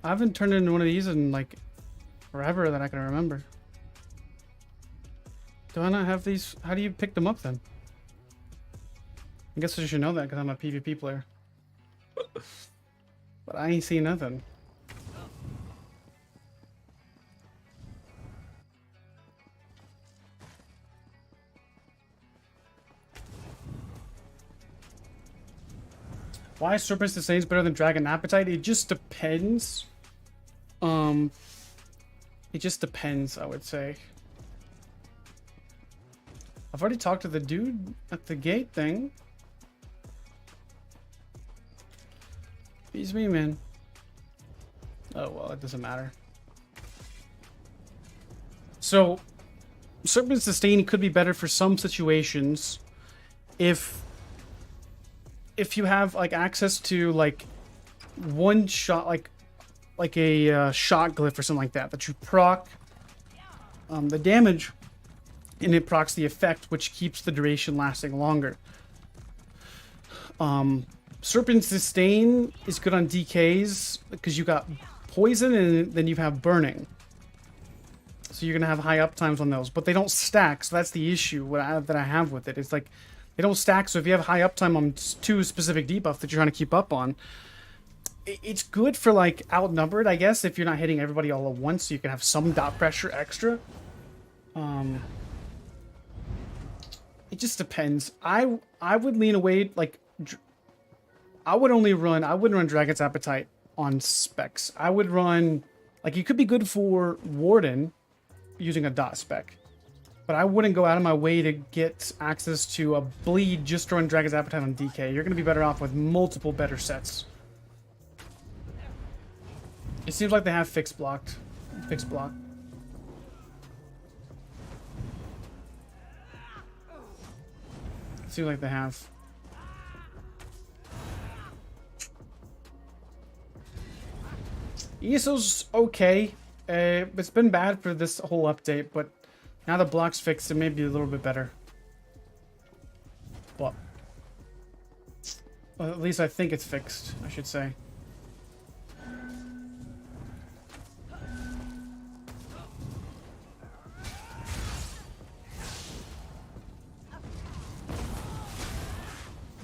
I haven't turned into one of these in like forever that I can remember. Do I not have these? How do you pick them up then? I guess I should know that because I'm a PvP player. But I ain't seen nothing. Why is Serpent's Disdain better than Dragon Appetite? It just depends. It just depends, I would say. I've already talked to the dude at the gate thing. Beats me, man. Oh, well, it doesn't matter. So, Serpent's Disdain could be better for some situations if you have like access to like one shot, like a shot glyph or something like that you proc the damage and it procs the effect, which keeps the duration lasting longer. Serpent's Disdain is good on DKs because you got poison and then you have burning, so you're gonna have high uptimes on those, but they don't stack. So that's the issue that I have with it. It's like they don't stack. So if you have high uptime on 2 specific debuff that you're trying to keep up on, it's good for like outnumbered, I guess, if you're not hitting everybody all at once, so you can have some dot pressure extra. It just depends. I would lean away, like I wouldn't run Dragon's Appetite on specs. I would run, like, you could be good for Warden using a dot spec, but I wouldn't go out of my way to get access to a bleed just to run Dragon's Appetite on DK. You're going to be better off with multiple better sets. It seems like they have fixed block. It seems like they have. ESO's okay. It's been bad for this whole update, but now the block's fixed, it may be a little bit better. Well, at least I think it's fixed, I should say.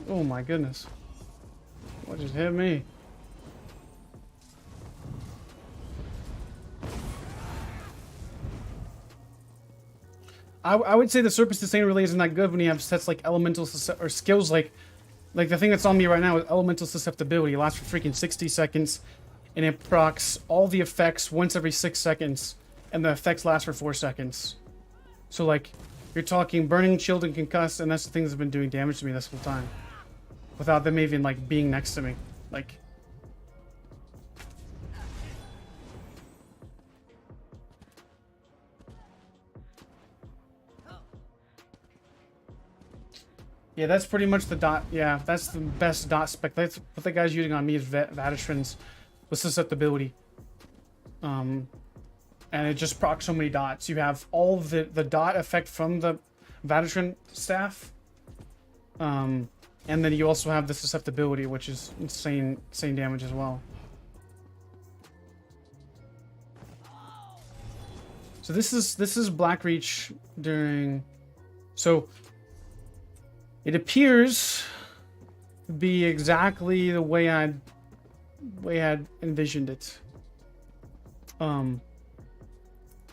Oh my goodness. What just hit me? I would say the Serpent's Disdain really isn't that good when you have sets like elemental or skills like the thing that's on me right now is elemental susceptibility. It lasts for freaking 60 seconds and it procs all the effects once every 6 seconds and the effects last for 4 seconds. So like you're talking burning, chilled, and concussed, and that's the things that have been doing damage to me this whole time without them even like being next to me. Like, yeah, that's pretty much the dot. Yeah, that's the best dot spec. That's what the guy's using on me is Vadishrin's with susceptibility. And it just procs so many dots. You have all the dot effect from the Vadishrin staff. And then you also have the susceptibility, which is insane damage as well. So this is Black Reach during. So It appears to be exactly the way I had envisioned it.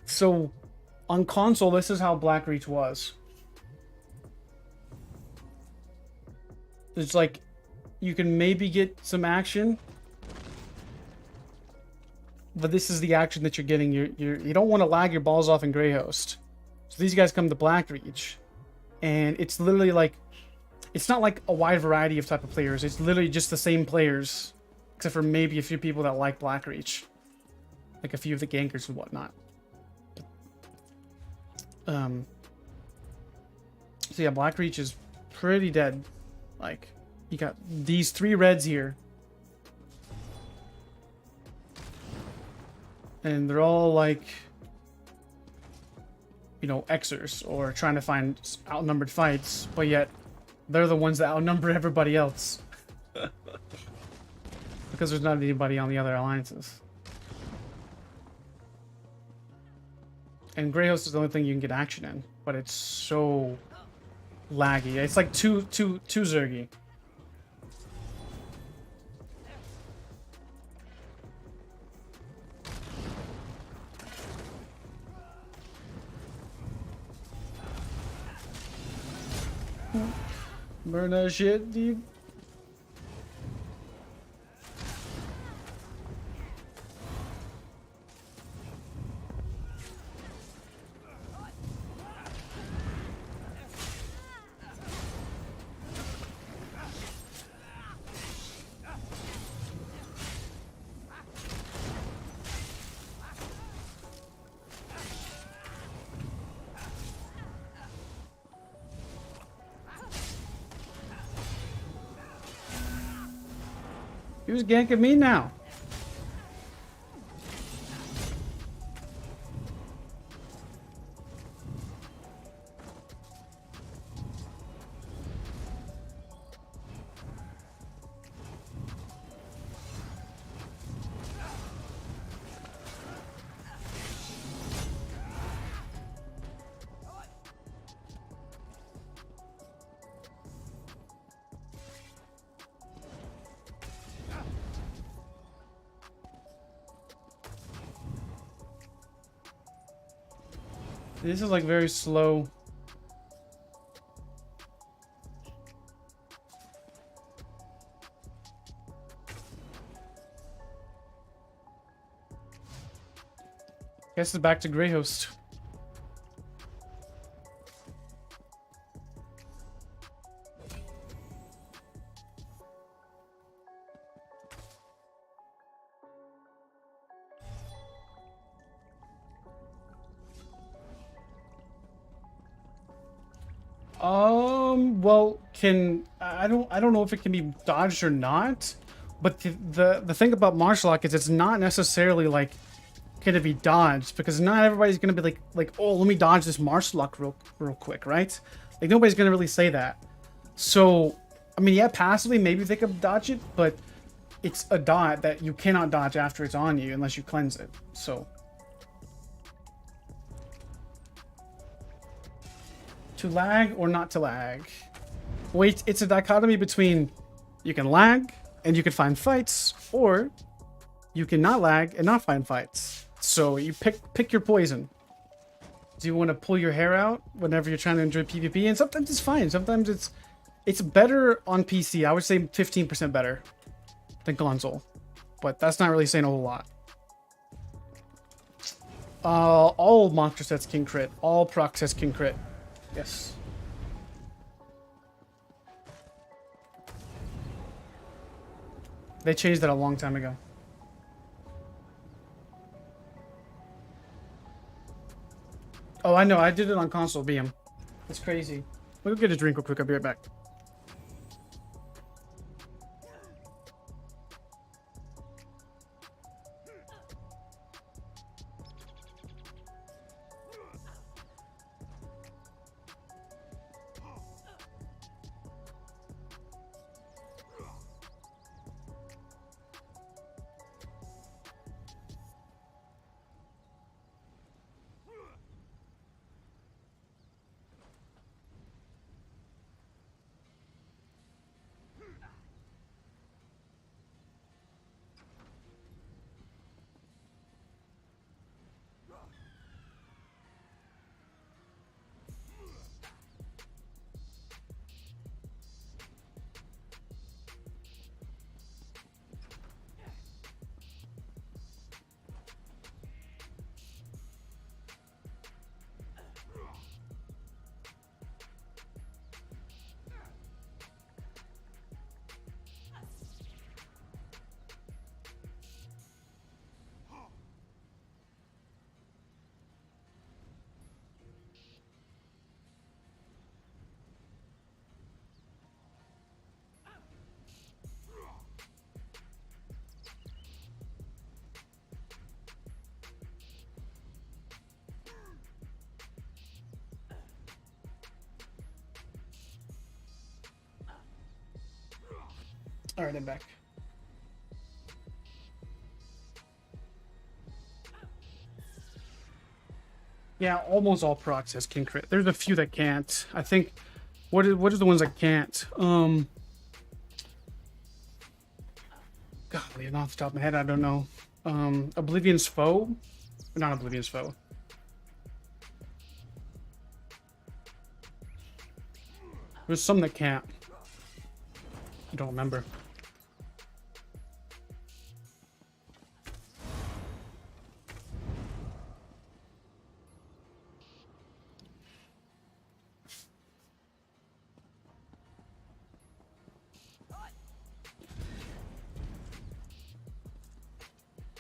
So on console, this is how Blackreach was. It's like you can maybe get some action, but this is the action that you're getting. You don't want to lag your balls off in Grey Host. So these guys come to Blackreach, and it's literally like, it's not like a wide variety of type of players. It's literally just the same players, except for maybe a few people that like Blackreach, like a few of the gankers and whatnot. So yeah, Blackreach is pretty dead. Like, you got these 3 reds here, and they're all like, you know, Xers or trying to find outnumbered fights, but yet they're the ones that outnumber everybody else because there's not anybody on the other alliances. And Grey Host is the only thing you can get action in, but it's so laggy. It's like too zergy. Burn that shit, dude. Who's ganking me now? This is like very slow. Guess it's back to Grey Host. Well, I don't know if it can be dodged or not, but the thing about martial lock is it's not necessarily like gonna be dodged, because not everybody's gonna be like, oh, let me dodge this martial lock real quick, right? Like, nobody's gonna really say that. So, I mean, yeah, passively maybe they could dodge it, but it's a dot that you cannot dodge after it's on you unless you cleanse it. So, to lag or not to lag? Wait, it's a dichotomy between you can lag and you can find fights, or you can not lag and not find fights. So you pick your poison. Do you want to pull your hair out whenever you're trying to enjoy PvP? And sometimes it's fine. Sometimes it's better on PC. I would say 15% better than console, but that's not really saying a whole lot. All monster sets can crit. All proc sets can crit. Yes. They changed that a long time ago. Oh, I know. I did it on console, BM. It's crazy. We'll get a drink real quick. I'll be right back. All right, I'm back. Yeah, almost all procs has can crit. There's a few that can't. I think. What is the ones that can't? Golly, off the top of my head, I don't know. Oblivion's Foe? Not Oblivion's Foe. There's some that can't. I don't remember.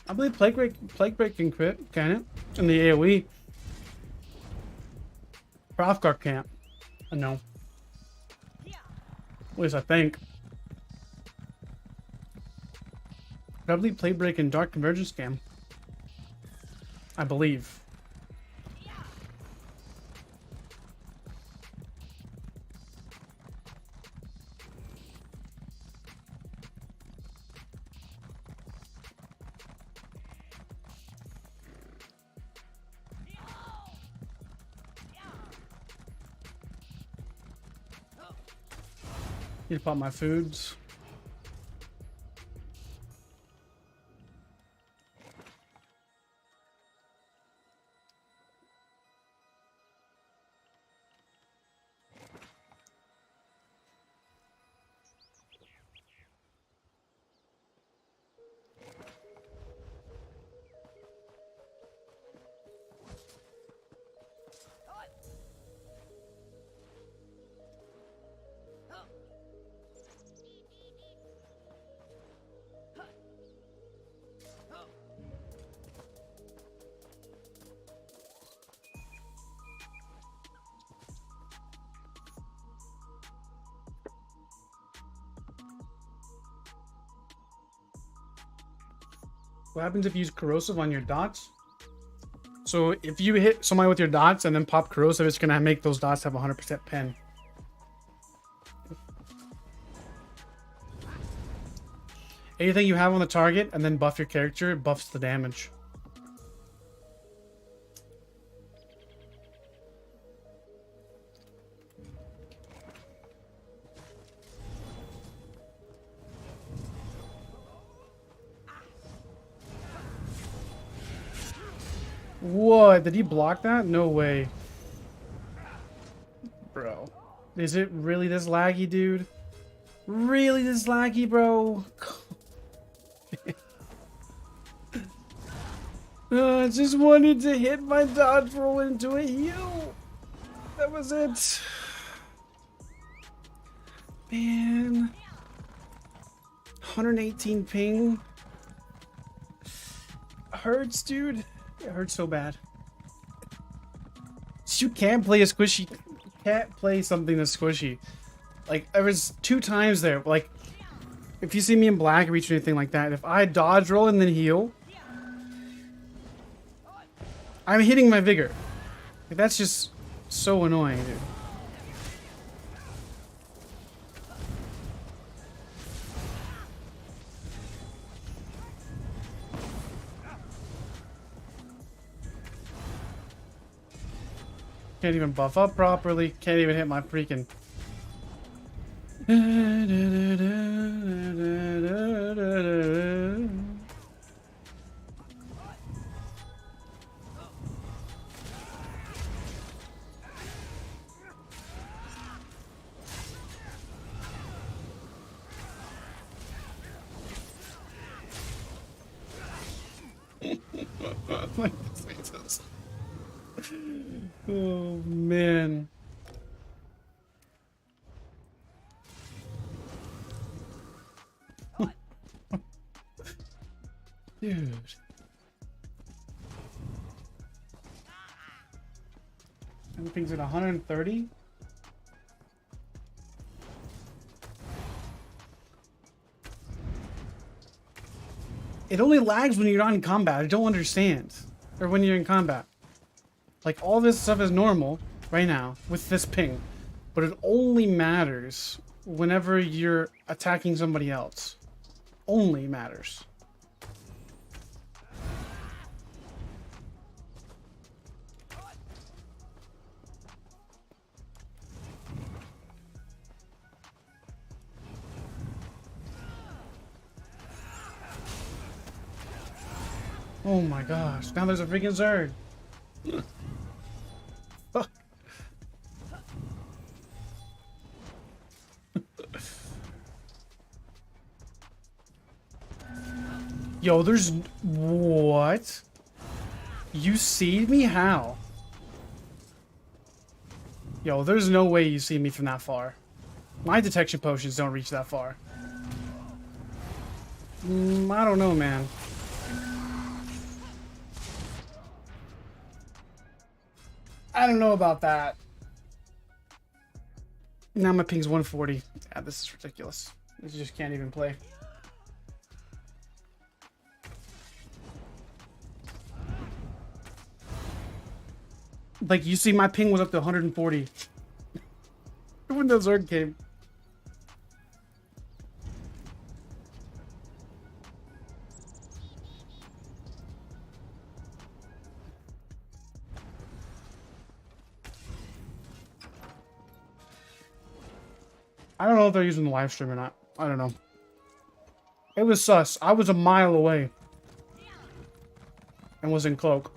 I believe Plague Break can crit, can it? In the AoE. Hrothgar can't. No. At least I think. But I believe Plague Break and Dark Convergence can. I believe. Need to pop my foods. What happens if you use corrosive on your dots? So if you hit somebody with your dots and then pop corrosive, it's gonna make those dots have 100% pen. Anything you have on the target and then buff your character, it buffs the damage. What? Did he block that? No way. Bro. Is it really this laggy, dude? Really this laggy, bro? I just wanted to hit my dodge roll into a heal. That was it. Man. 118 ping. Hurts, dude. It hurts so bad. You can't play a squishy. You can't play something that's squishy. Like, there was 2 times there. Like, if you see me in black reach or anything like that, if I dodge roll and then heal, I'm hitting my vigor. Like, that's just so annoying, dude. Can't even buff up properly. Can't even hit my freaking. Oh man. Dude. Everything's at 130. It only lags when you're not in combat. I don't understand. Or when you're in combat. Like, all this stuff is normal right now with this ping. But it only matters whenever you're attacking somebody else. Only matters. Oh my gosh, now there's a freaking Zerg. Fuck. Yo, there's... What? You see me? How? Yo, there's no way you see me from that far. My detection potions don't reach that far. I don't know, man. I don't know about that. Now my ping's 140. Yeah, this is ridiculous. This just can't even play. Like, you see my ping was up to 140. When the Zerg came. I don't know if they're using the live stream or not. I don't know. It was sus. I was a mile away. And was in cloak.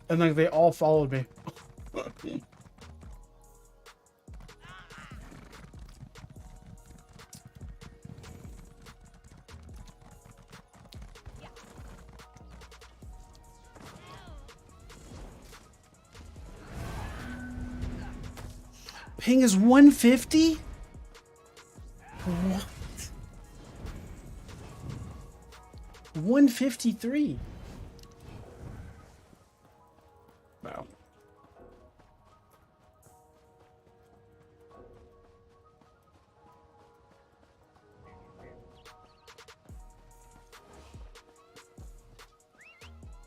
And like they all followed me. Ping is 150? What? 153. Wow.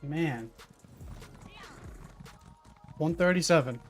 Man. 137.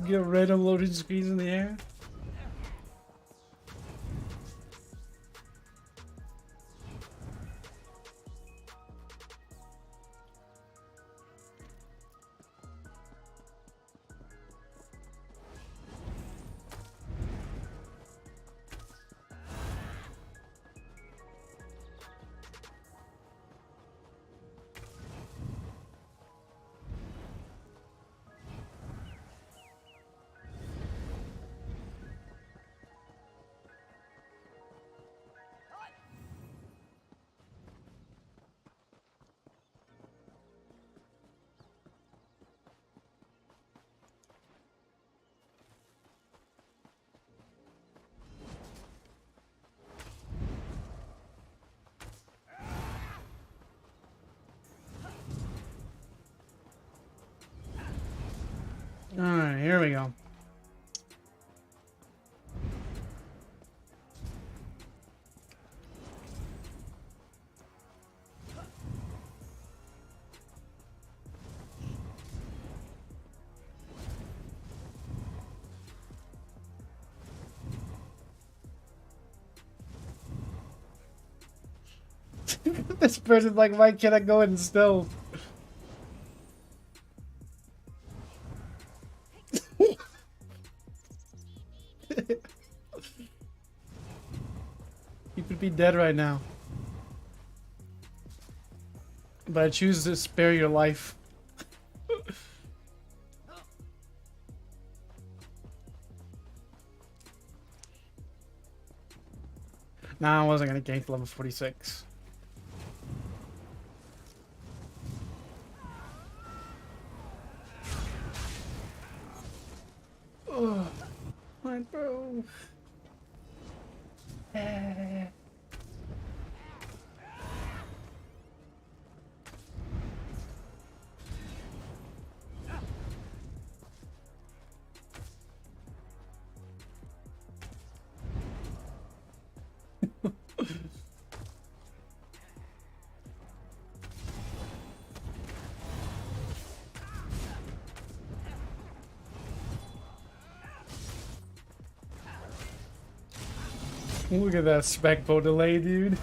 Get random loading screens in the air. Alright, here we go. This person's like, why can't I go in stealth? be dead right now. But I choose to spare your life. Nah, I wasn't gonna gank level 46. Ugh. My bro. Look at that spec bow delay, dude.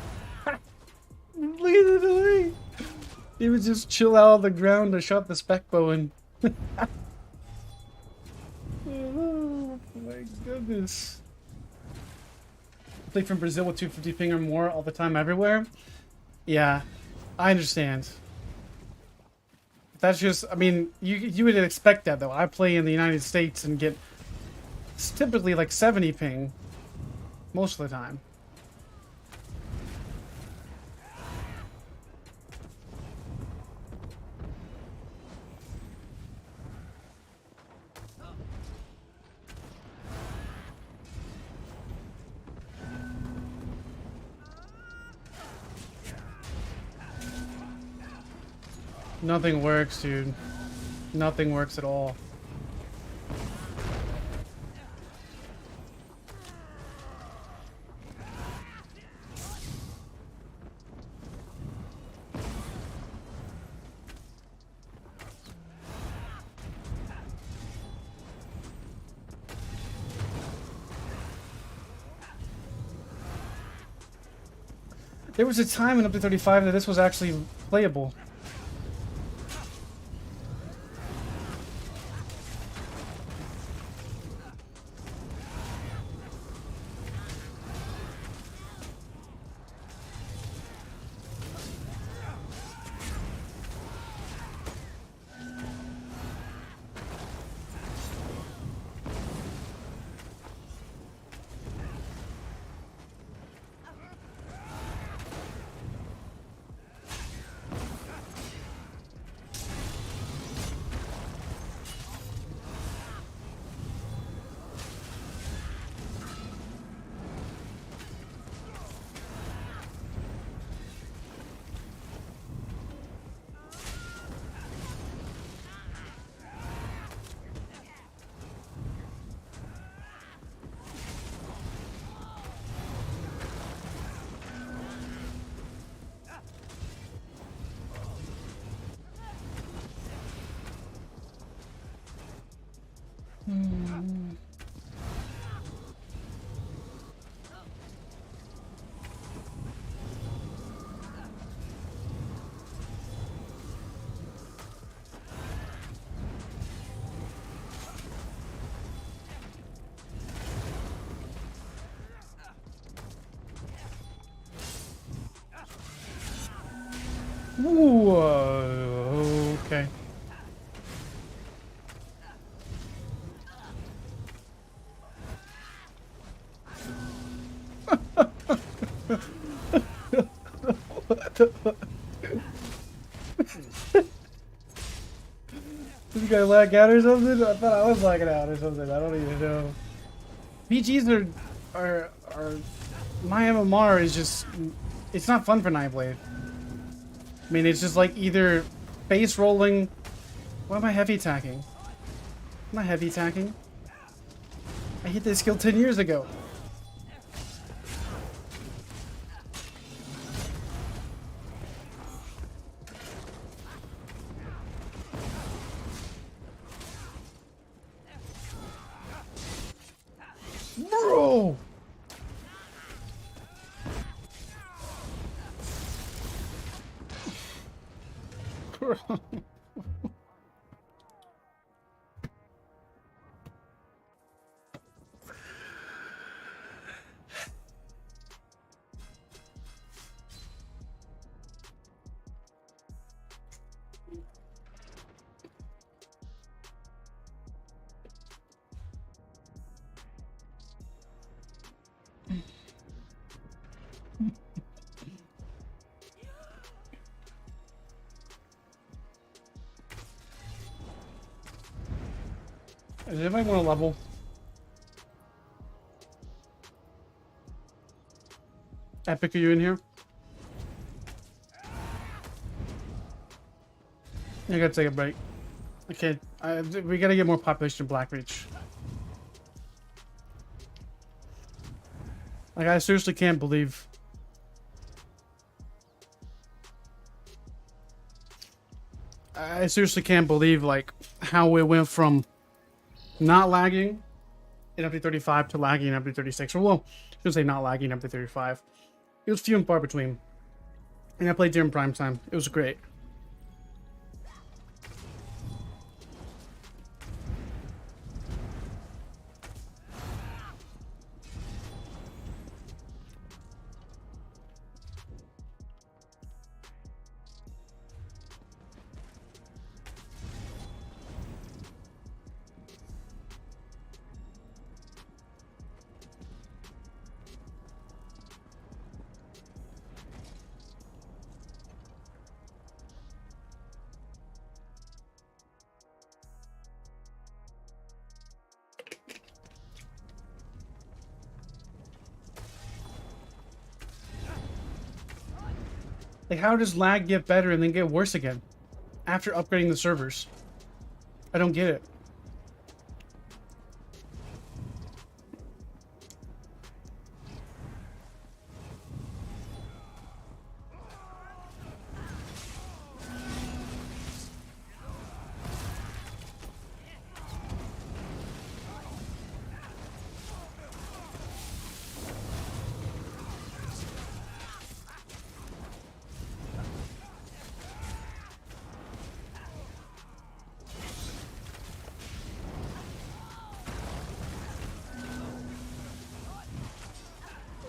Look at the delay. He would just chill out on the ground to shot the spec bow in. Oh my goodness. Play from Brazil with 250 ping or more all the time everywhere? Yeah, I understand. That's just, I mean, you would expect that though. I play in the United States and get, it's typically like 70 ping most of the time. Nothing works, dude. Nothing works at all. There was a time in up to 35 that this was actually playable. Ooh, okay. This guy lag out or something? I thought I was lagging out or something. I don't even know. PGs are my MMR is just, it's not fun for Nightblade. I mean, it's just like either base rolling. Why am I heavy attacking? I'm not heavy attacking. I hit this skill 10 years ago. Bro! Does anybody want to level? Epic, are you in here? I gotta take a break. Okay, we gotta get more population in Blackreach. Like, I seriously can't believe. I seriously can't believe, like, how it went from not lagging in FD35 to lagging in FD36. Or, well, I shouldn't say not lagging in FD35. It was few and far between. And I played during prime time. It was great. Like, how does lag get better and then get worse again after upgrading the servers? I don't get it.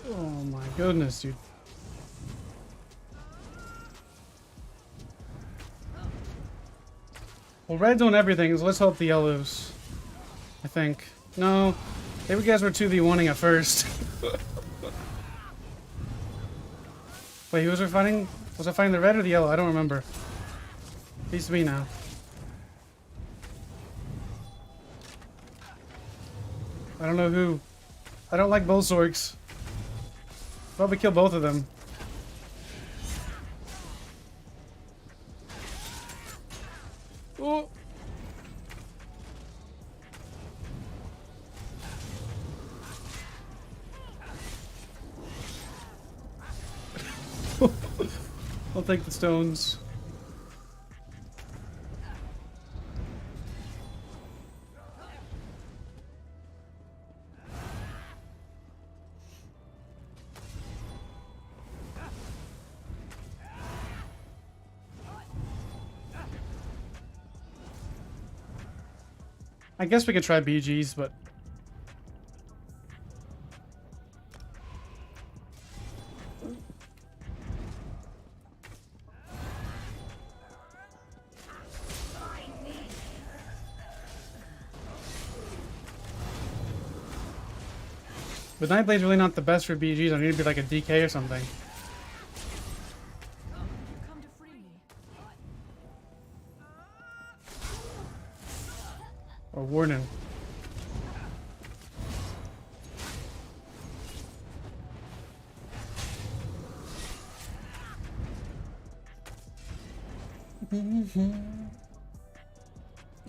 Oh my goodness, dude. Well, red's on everything, so let's hope the yellows. I think. No, maybe you guys were 2v1ing at first. Wait, who was I fighting? Was I fighting the red or the yellow? I don't remember. Beats me now. I don't know who. I don't like both orcs. Probably kill both of them. Oh. I'll take the stones. I guess we could try BGs, but Nightblade's really not the best for BGs. I need to be like a DK or something. Come to free me. Or Warden.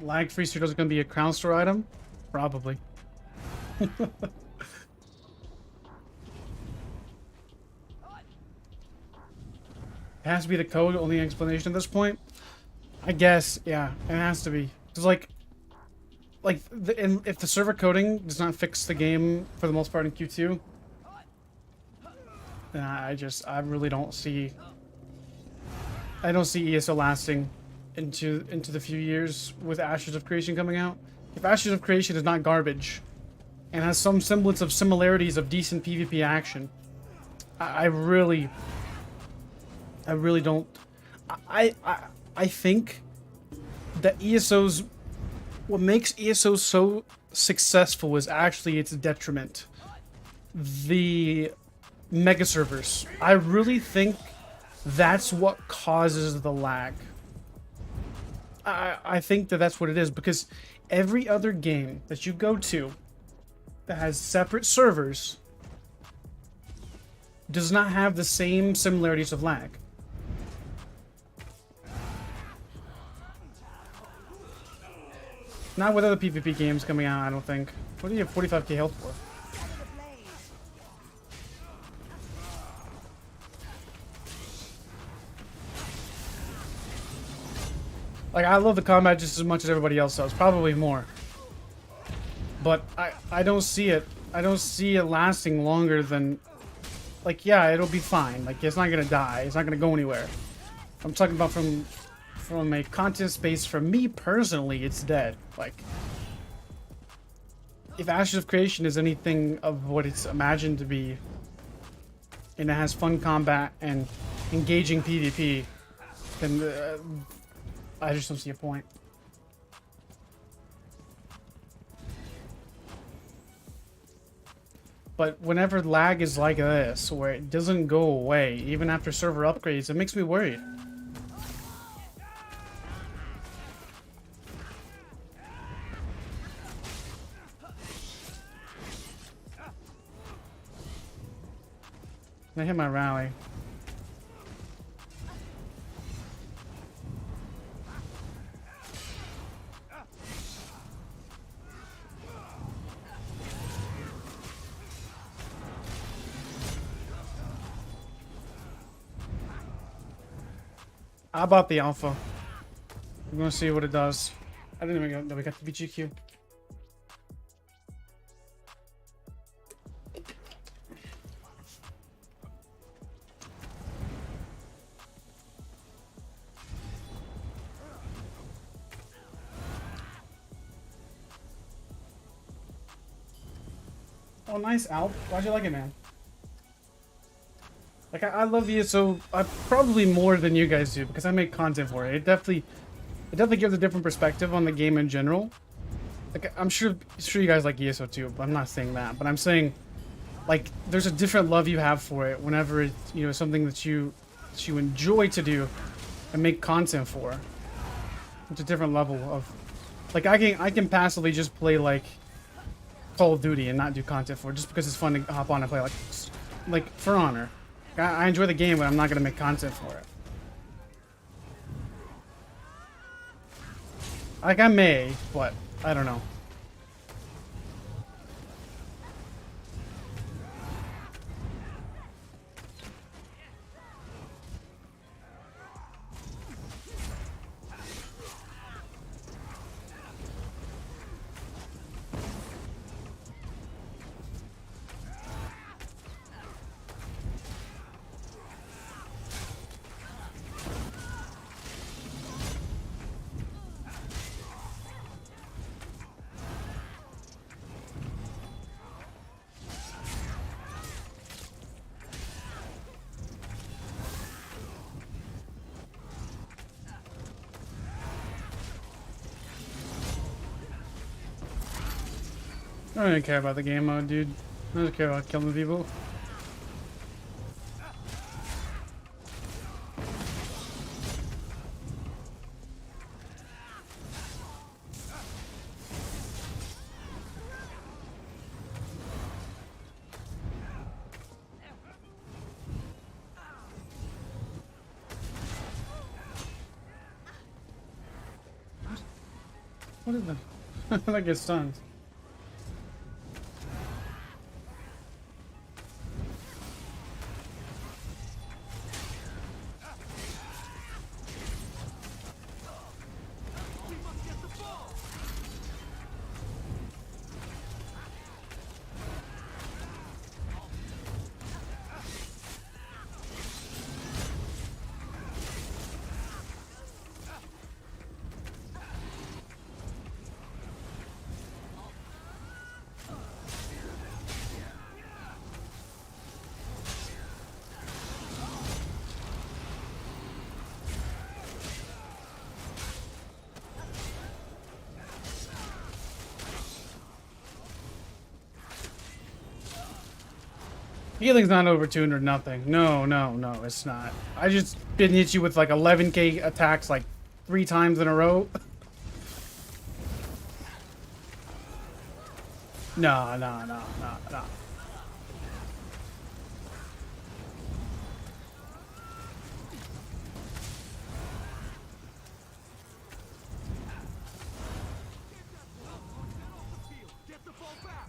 Lag free circle is going to be a crown store item? Probably. It has to be the code, only explanation at this point. I guess, yeah, it has to be. Because, like if the server coding does not fix the game for the most part in Q2, then I really don't see. I don't see ESO lasting into the few years with Ashes of Creation coming out. If Ashes of Creation is not garbage and has some semblance of similarities of decent PvP action, I really don't. I think that ESO's, what makes ESO so successful is actually its detriment. The mega servers. I really think that's what causes the lag. I think that that's what it is, because every other game that you go to that has separate servers does not have the same similarities of lag. Not with other PvP games coming out, I don't think. What do you have 45k health for? Like, I love the combat just as much as everybody else does, probably more. But I don't see it. I don't see it lasting longer than, like, yeah, it'll be fine. Like, it's not gonna die. It's not gonna go anywhere. I'm talking about from a content space. For me personally, it's dead. Like, if Ashes of Creation is anything of what it's imagined to be, and it has fun combat and engaging PvP, then I just don't see a point. But whenever lag is like this, where it doesn't go away, even after server upgrades, it makes me worried. I hit my rally. I bought the alpha. I'm gonna see what it does. I didn't even know we got the BGQ. Oh, nice, Alp. Why'd you like it, man? Like, I love ESO probably more than you guys do, because I make content for it. It definitely gives a different perspective on the game in general. Like, I'm sure you guys like ESO too, but I'm not saying that. But I'm saying, like, there's a different love you have for it whenever it's, you know, something that you enjoy to do and make content for. It's a different level of, like, I can passively just play like Call of Duty and not do content for it just because it's fun to hop on and play, like For Honor. I enjoy the game, but I'm not gonna make content for it. Like, I may, but I don't know. I don't even care about the game mode, dude. I don't care about killing people. What is that? I get stunned. Healing's not overtuned or nothing. No, it's not. I just didn't hit you with like 11k attacks like 3 times in a row. No, no, no, no, no. Get the ball back!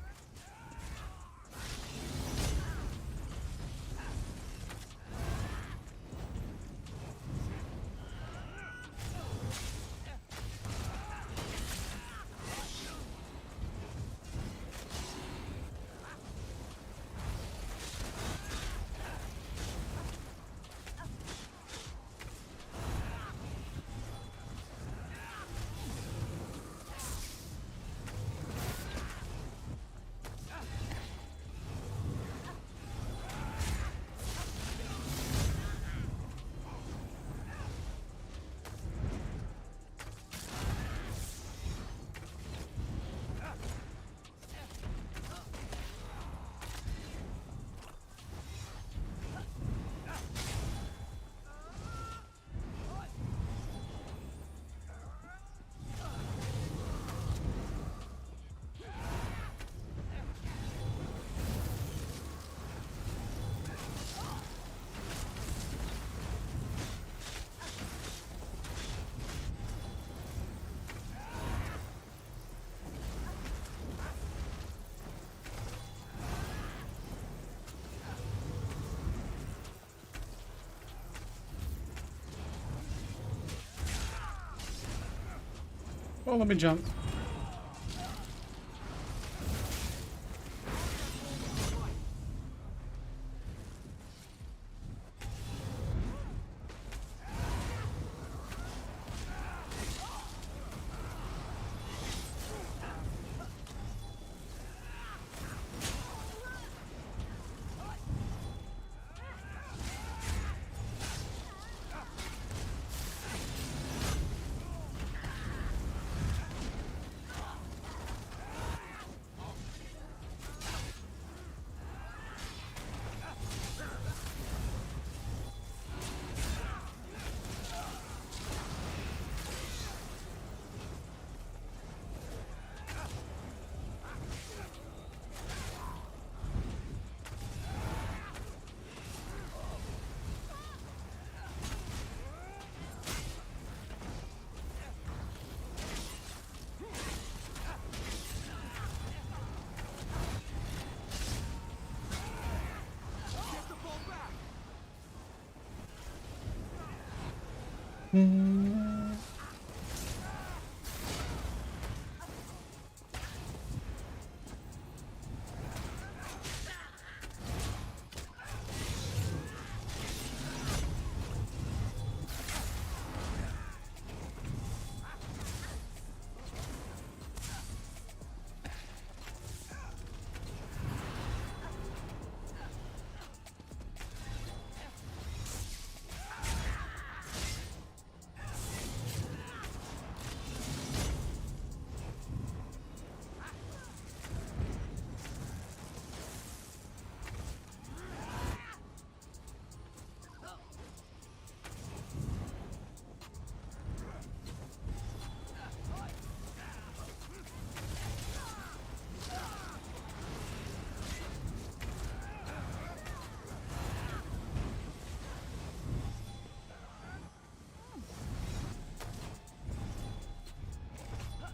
Oh, let me jump.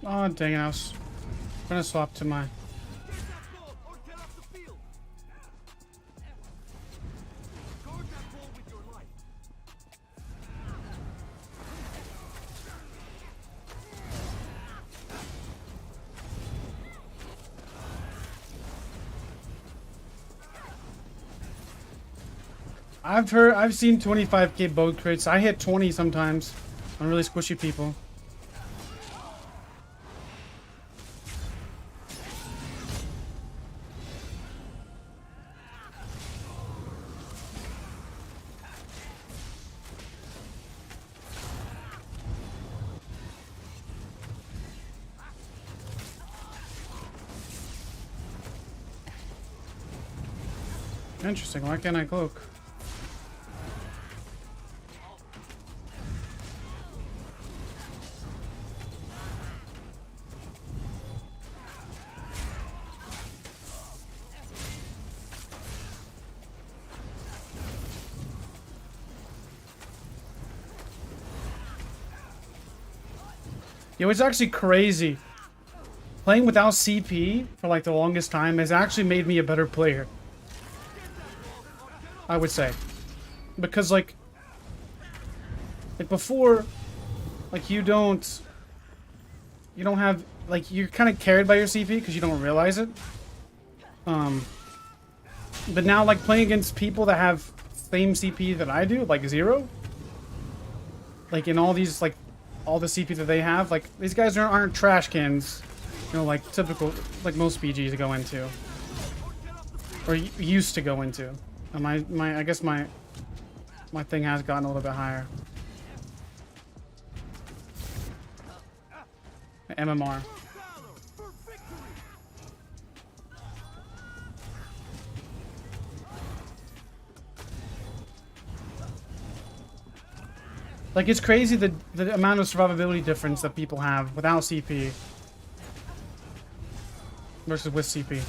Oh, dang it, I was gonna swap to my... Get that ball or get off the field! Guard that ball with your life! I've seen 25k bow crits. I hit 20 sometimes on really squishy people. Interesting, why can't I cloak? It was actually crazy. Playing without CP for like the longest time has actually made me a better player. I would say. Because like before, like you don't have, like, you're kind of carried by your CP because you don't realize it. But now, like, playing against people that have same CP that I do, like Zero, like in all these, like, all the CP that they have, like, these guys aren't trash cans, you know, like typical, like most BGs go into, or used to go into. And I guess my thing has gotten a little bit higher. MMR. Like, it's crazy the amount of survivability difference that people have without CP versus with CP.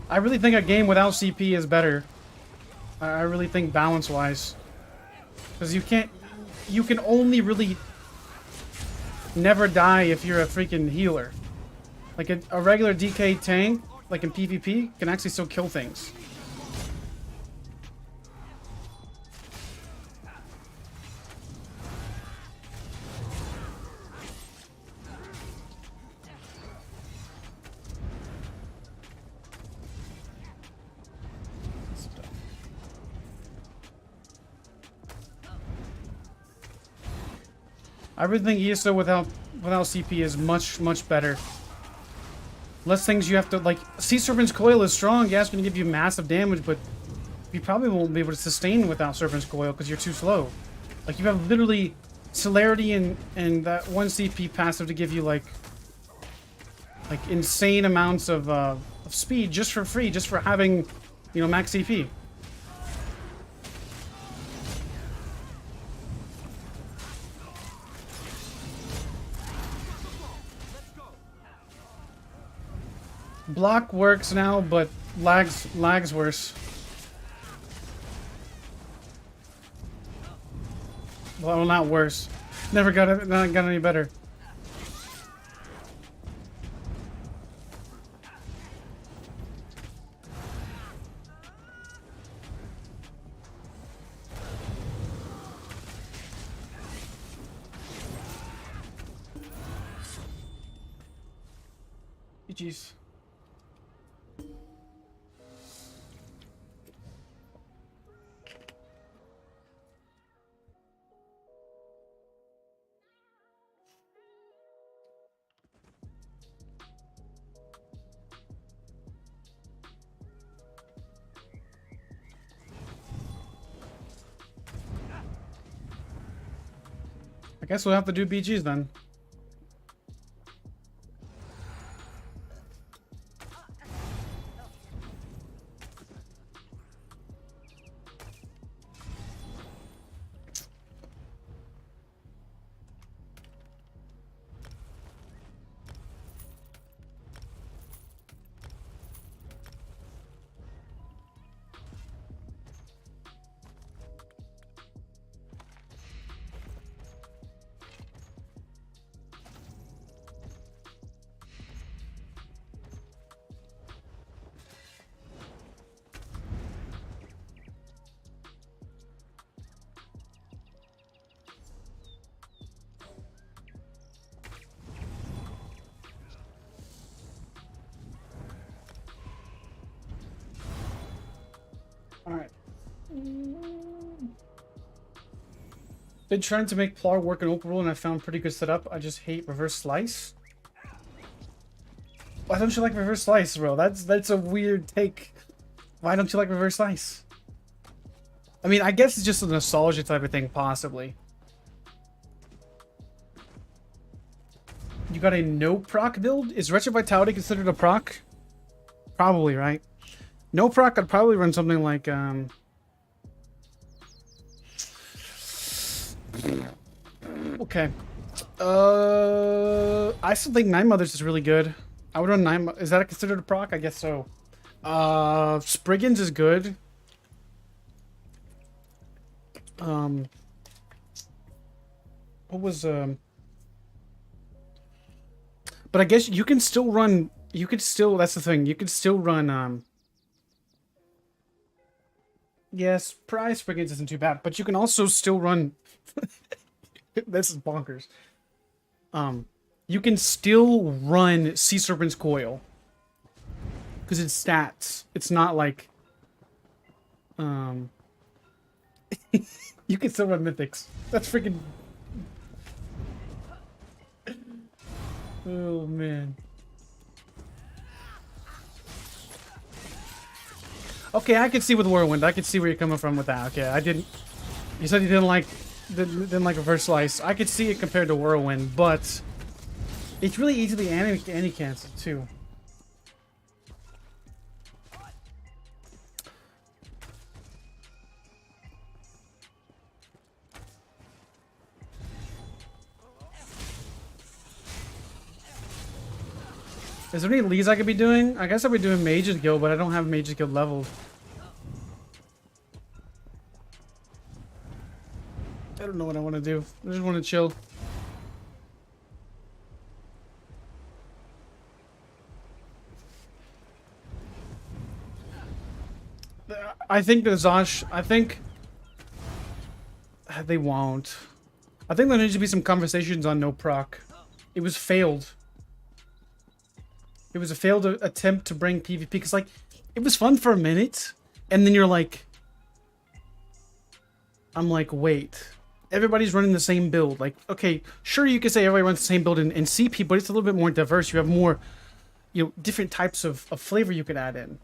I really think a game without CP is better. I really think balance-wise. Because you can only really never die if you're a freaking healer. Like a regular DK tank, like in PvP, can actually still kill things. I really think ESO without CP is much better. Less things you have to, like, Sea Serpent's Coil is strong, yeah, it's gonna give you massive damage, but you probably won't be able to sustain without Serpent's Coil because you're too slow. Like, you have literally celerity and that one CP passive to give you like insane amounts of speed just for free, just for having, you know, max CP. Block works now, but lags worse. Well, not worse. Never got any better. GG's. I guess we'll have to do BGs then. Alright. Been trying to make Plar work in open rule and I found pretty good setup. I just hate reverse slice. Why don't you like reverse slice, bro? That's a weird take. Why don't you like reverse slice? I mean, I guess it's just a nostalgia type of thing, possibly. You got a no-proc build? Is Retro Vitality considered a proc? Probably, right? No-proc, I'd probably run something like, okay. I still think Nine Mothers is really good. I would run is that considered a proc? I guess so. Spriggans is good. What was but I guess you can still run, you could still, that's the thing, you could still run yes, prize brigands isn't too bad, but you can also still run this is bonkers. You can still run Sea Serpent's Coil because it's stats. It's not like you can still run mythics. That's freaking. Oh man. Okay, I can see with Whirlwind. I can see where you're coming from with that. Okay, I didn't. You said you didn't like Reverse Slice. I could see it compared to Whirlwind, but it's really easily anti-cancel too. Is there any leads I could be doing? I guess I'll be doing Mage's Guild, but I don't have Mage's Guild leveled. I don't know what I want to do. I just want to chill. I think the Zosh, I think they won't. I think there needs to be some conversations on No-proc. It was failed. It was a failed attempt to bring PvP because, like, it was fun for a minute, and then you're like, I'm like, wait, everybody's running the same build. Like, okay, sure, you could say everybody runs the same build in CP, but it's a little bit more diverse. You have more, you know, different types of flavor you could add in.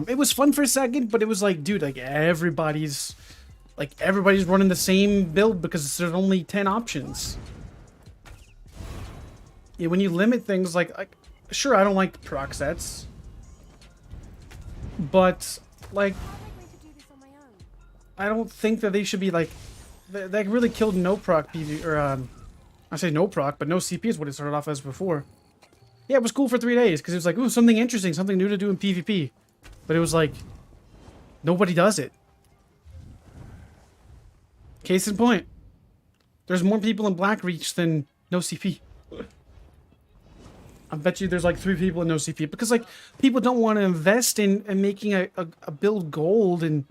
It was fun for a second, but it was like, dude, like everybody's running the same build because there's only 10 options. Yeah, when you limit things like sure, I don't like proc sets, but like, I don't think that they should be like, they really killed no-proc PV, or I say no-proc, but no CP is what it started off as before. Yeah, it was cool for 3 days because it was like, ooh, something interesting, something new to do in PvP, but it was like, nobody does it. Case in point, there's more people in Blackreach than no CP. I bet you there's like 3 people in no CP because like people don't want to invest in making a build gold and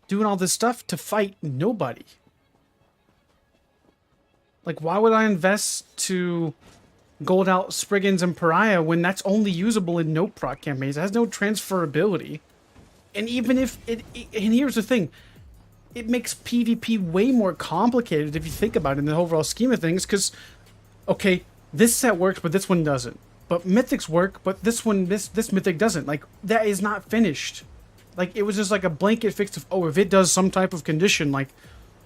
doing all this stuff to fight nobody. Like, why would I invest to gold out Spriggans and Pariah when that's only usable in no-proc campaigns? It has no transferability. And even if and here's the thing, it makes PvP way more complicated if you think about it in the overall scheme of things, because okay, this set works, but this one doesn't. But mythics work, but this one, this mythic doesn't. Like, that is not finished. Like, it was just like a blanket fix of, oh, if it does some type of condition, like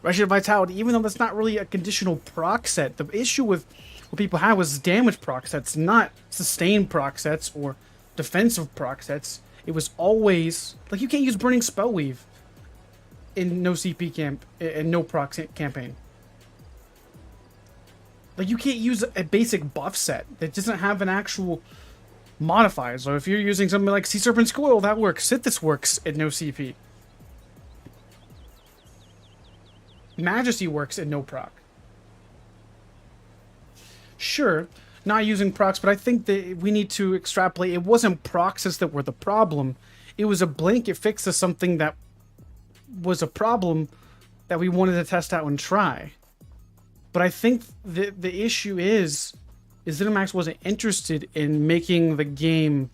Rush of Vitality, even though that's not really a conditional proc set. The issue with what people had was damage proc sets, not sustained proc sets or defensive proc sets. It was always, like, you can't use Burning Spellweave in no CP camp, and no proc campaign. Like, you can't use a basic buff set that doesn't have an actual modifier. So if you're using something like Sea Serpent's Coil, that works. Sithis works at no CP. Majesty works at no proc. Sure, not using procs, but I think that we need to extrapolate. It wasn't proxies that were the problem. It was a blanket fix to something that was a problem that we wanted to test out and try. But I think the issue is ZeniMax wasn't interested in making the game.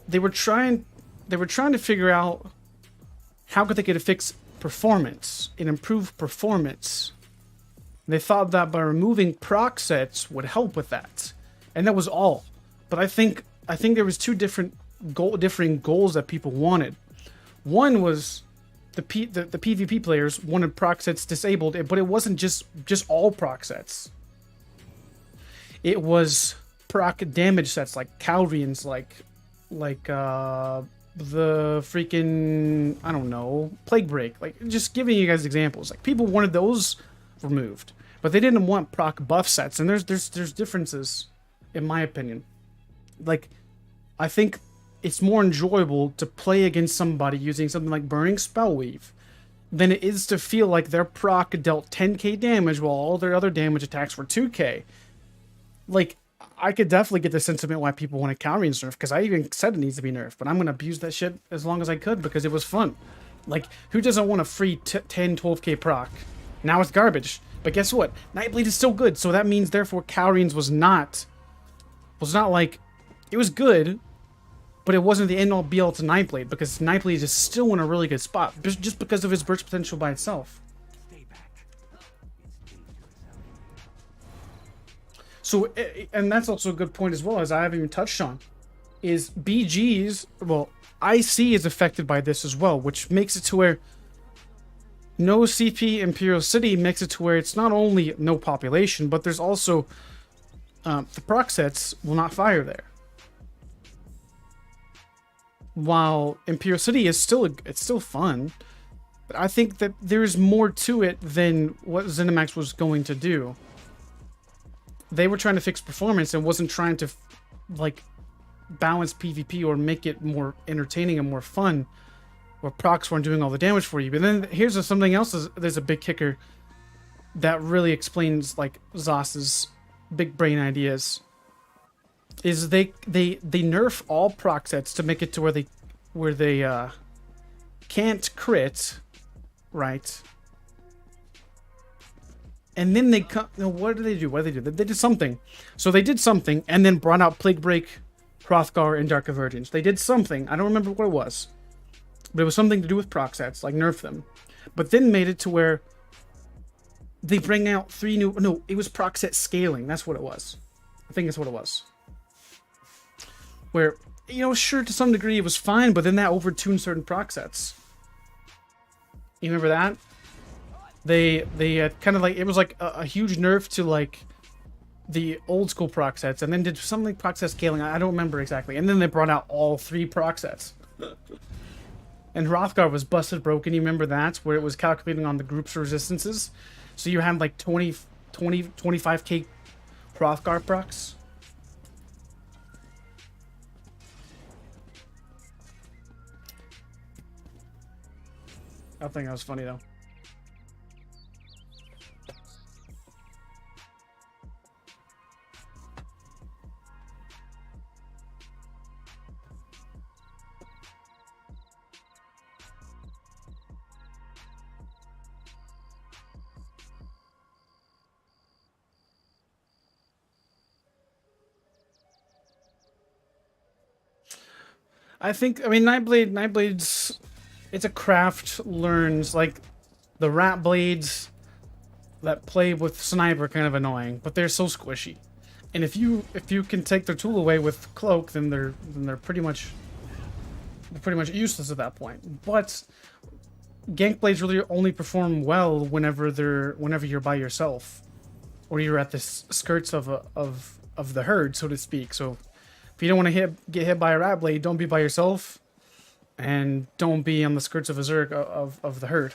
They were trying to figure out how could they get to fix performance and improve performance. They thought that by removing proc sets would help with that, and that was all. But I think there was two different differing goals that people wanted. One was the PvP players wanted proc sets disabled, but it wasn't just all proc sets. It was proc damage sets like Calrians, like the freaking, I don't know, Plague Break. Like, just giving you guys examples. Like, people wanted those removed, but they didn't want proc buff sets, and there's differences, in my opinion. Like, I think it's more enjoyable to play against somebody using something like Burning Spellweave than it is to feel like their proc dealt 10k damage while all their other damage attacks were 2k. Like, I could definitely get the sentiment why people want to counter nerf, because I even said it needs to be nerfed, but I'm going to abuse that shit as long as I could because it was fun. Like, who doesn't want a free 10, 12k proc? Now it's garbage. But guess what? Nightblade is still good, so that means therefore Cowreen's was not like, it was good, but it wasn't the end-all be-all to Nightblade, because Nightblade is still in a really good spot, just because of his burst potential by itself. So, and that's also a good point as well, as I haven't even touched on, is BG's, well, IC is affected by this as well, which makes it to where no CP Imperial City makes it to where it's not only no population, but there's also the proc sets will not fire there. While Imperial City is still it's still fun, but I think that there's more to it than what ZeniMax was going to do. They were trying to fix performance and wasn't trying to like balance PvP or make it more entertaining and more fun, where procs weren't doing all the damage for you. But then here's something else. There's a big kicker that really explains like Zos's big brain ideas. Is they nerf all proc sets to make it to where they can't crit, right? And then they come. What did they do? What did they do? They did something. So they did something, and then brought out Plague Break, Hrothgar, and Dark Convergence. They did something. I don't remember what it was, but it was something to do with proc sets, like nerf them. But then made it to where they bring out 3 new. No, it was proc set scaling. That's what it was. I think that's what it was. Where, you know, sure, to some degree it was fine, but then that overtuned certain proc sets. You remember that? They kind of like, it was like a huge nerf to like the old school proc sets, and then did something like proc set scaling. I don't remember exactly. And then they brought out all 3 proc sets. And Hrothgar was busted broken. You remember that? Where it was calculating on the group's resistances. So you had like 25k Hrothgar procs. I think that was funny though. I mean, Nightblade's, it's a craft, learns, like, the rat blades that play with sniper are kind of annoying, but they're so squishy. And if you can take their tool away with cloak, then they're pretty much useless at that point. But gank blades really only perform well whenever you're by yourself, or you're at the skirts of the herd, so to speak. So if you don't want to get hit by a rat blade, don't be by yourself, and don't be on the skirts of a Zerg of the herd.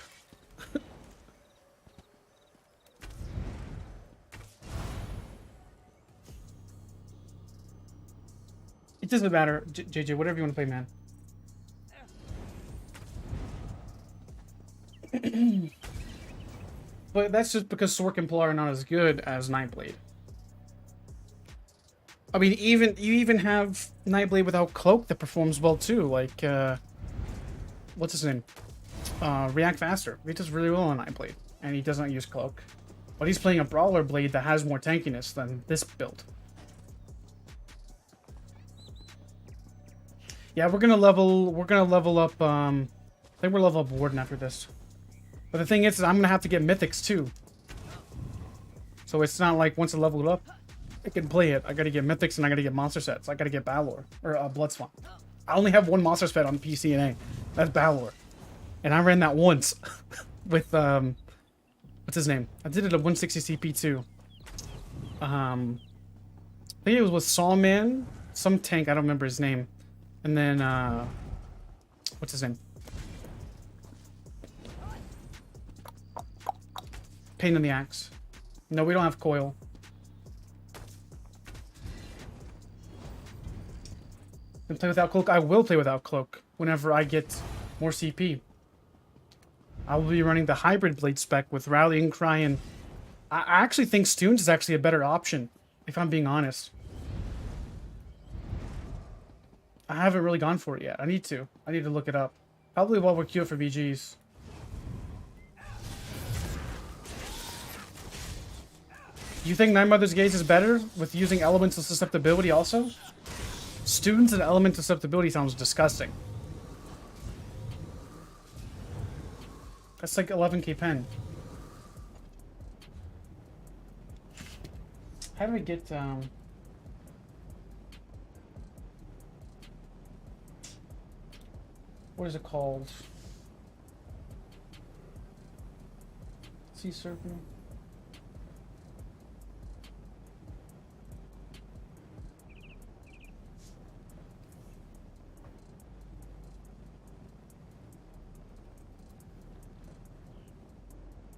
It doesn't matter, JJ. Whatever you want to play, man. But that's just because Sork and Pilar are not as good as Nightblade. I mean, you even have Nightblade without cloak that performs well too. Like, what's his name? React Faster. He does really well on Nightblade, and he doesn't use cloak. But he's playing a brawler blade that has more tankiness than this build. Yeah, we're gonna level up. I think we'll level up Warden after this. But the thing is I'm gonna have to get mythics too. So it's not like once I level it up, I can play it. I gotta get mythics and I gotta get monster sets. I gotta get Balor or Bloodswan. I only have 1 monster set on PC and A. That's Balor, and I ran that once with what's his name? I did it at 160 CP too. I think it was with Sawman, some tank. I don't remember his name. And then what's his name? Pain in the axe. No, we don't have coil. Can play without cloak? I will play without cloak whenever I get more CP. I will be running the hybrid blade spec with Rallying Cry, and I actually think Stunes is actually a better option, if I'm being honest. I haven't really gone for it yet. I need to look it up. Probably while we're queuing for BGs. You think Nine Mother's Gaze is better with using elemental susceptibility also? Students and elemental susceptibility sounds disgusting. That's like 11k pen. How do I get what is it called? Sea Serpent?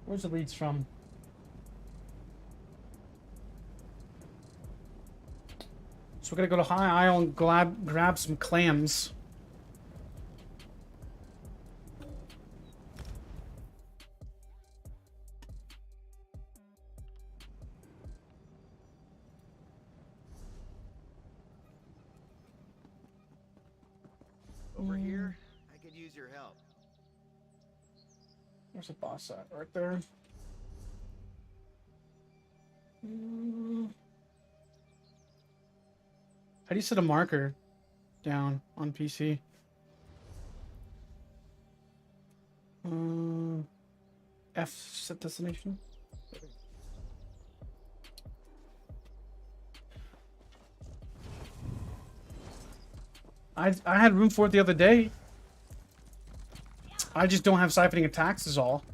Where's the leads from? So we're gonna go to High Isle and grab some clams. Over here, I could use your help. Where's the boss at? Right there. How do you set a marker down on PC? F set destination. I had room for it the other day. I just don't have siphoning attacks is all.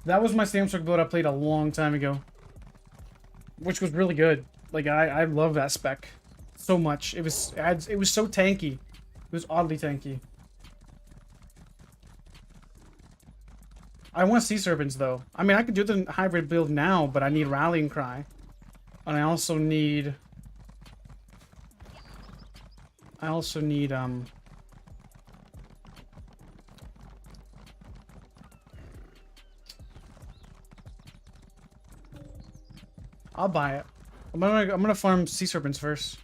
That was my Samsung build I played a long time ago. Which was really good. Like I love that spec so much. It was so tanky. It was oddly tanky. I want Sea Serpents though. I mean I could do the hybrid build now, but I need Rallying Cry. And I also need I'll buy it. I'm gonna farm Sea Serpents first.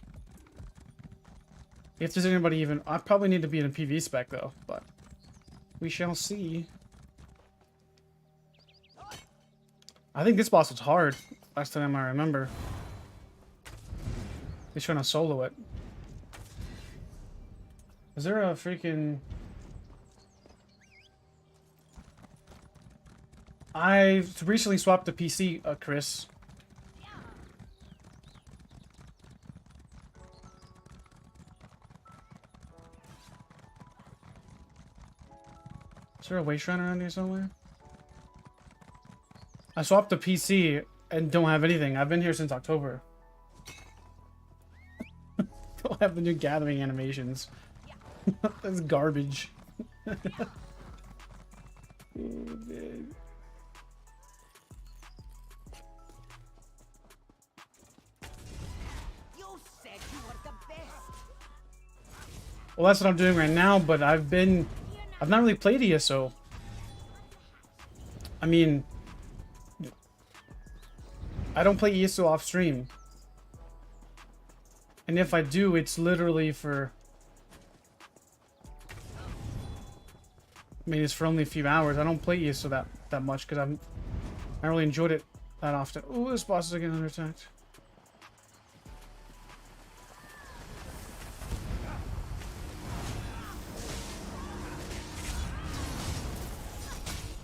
If there's anybody even, I probably need to be in a PV spec though, but we shall see. I think this boss was hard last time I remember. He's trying to solo it. Is there a freaking... I recently swapped the PC, Chris. Is there a waste run around here somewhere? I swapped the PC and don't have anything. I've been here since October. Don't have the new gathering animations. That's garbage. Oh, man. You said you were the best. Well, that's what I'm doing right now, but I've not really played ESO. I mean, I don't play ESO off stream. And if I do, it's literally for... I mean, it's for only a few hours. I don't play ESO that much because I really enjoyed it that often. Oh, this boss is getting under attacked.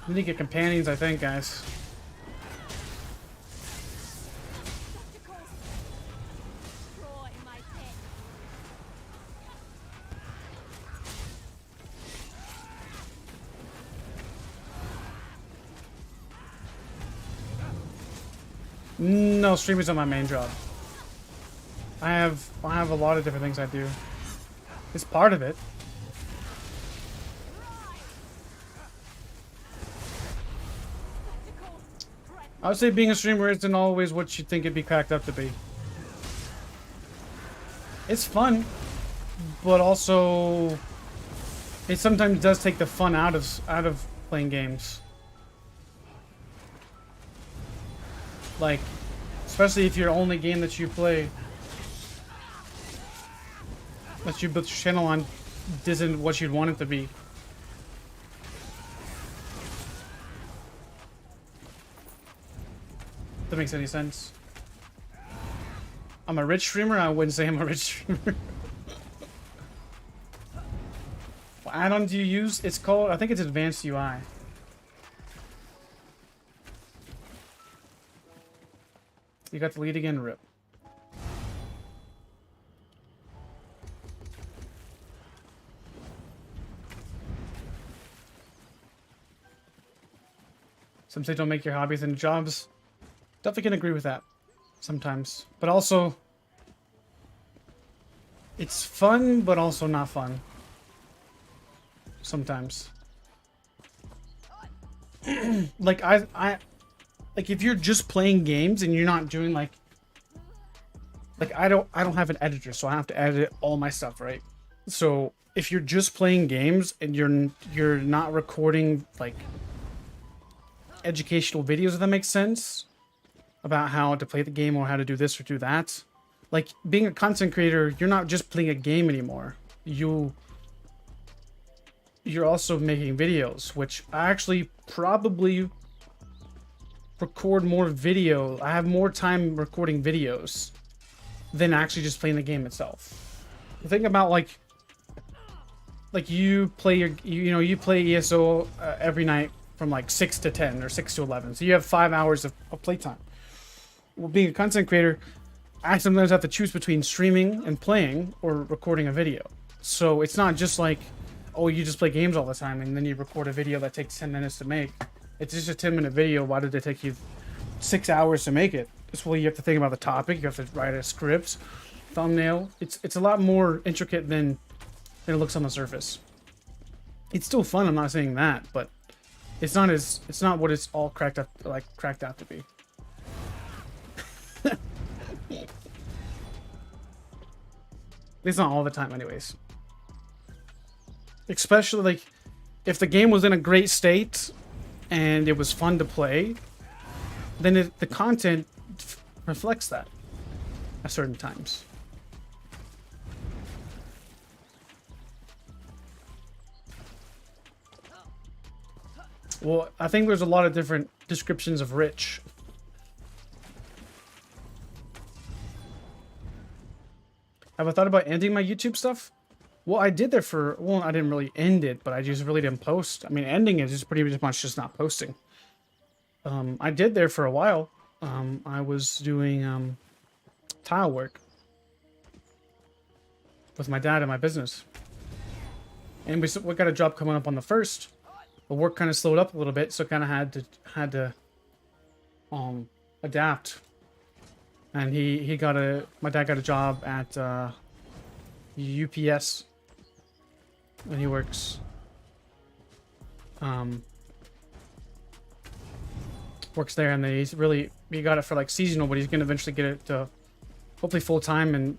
We need to get companions, I think, guys. No, streaming's not my main job. I have a lot of different things I do. It's part of it. I would say being a streamer isn't always what you think it'd be cracked up to be. It's fun, but also It sometimes does take the fun out of playing games. Like, especially if your only game that you play, that you built your channel on, isn't what you'd want it to be. If that makes any sense. I'm a rich streamer? I wouldn't say I'm a rich streamer. What add-on do you use? It's called, I think it's Advanced UI. You got the lead again, rip. Some say don't make your hobbies into jobs. Definitely can agree with that sometimes. But also, it's fun, but also not fun. Sometimes. Like, like if you're just playing games and you're not doing like I don't have an editor, so I have to edit all my stuff, right? So if you're just playing games and you're not recording like educational videos, if that makes sense, about how to play the game or how to do this or do that, like being a content creator, you're not just playing a game anymore. You're also making videos, which I actually probably record more video. I have more time recording videos than actually just playing the game itself. The thing about like you play you play ESO every night from like 6 to 10 or 6 to 11, so you have 5 hours of playtime. Well, being a content creator, I sometimes have to choose between streaming and playing or recording a video. So it's not just like, oh, you just play games all the time and then you record a video that takes 10 minutes to make. It's just a 10-minute video. Why did it take you 6 hours to make it? It's well, you have to think about the topic. You have to write a script, thumbnail. It's a lot more intricate than it looks on the surface. It's still fun. I'm not saying that, but it's not what it's all cracked out to be. It's not all the time, anyways. Especially like if the game was in a great state and it was fun to play, then the content reflects that at certain times. Well, I think there's a lot of different descriptions of rich. Have I thought about ending my YouTube stuff? Well, I did there for, well, I didn't really end it, but I just really didn't post. I mean, ending it is pretty much just not posting. I did there for a while. I was doing tile work with my dad in my business. And we got a job coming up on the 1st. The work kind of slowed up a little bit, so kind of had to adapt. And my dad got a job at UPS, and he works there, and then he got it for like seasonal, but he's gonna eventually get it to hopefully full time in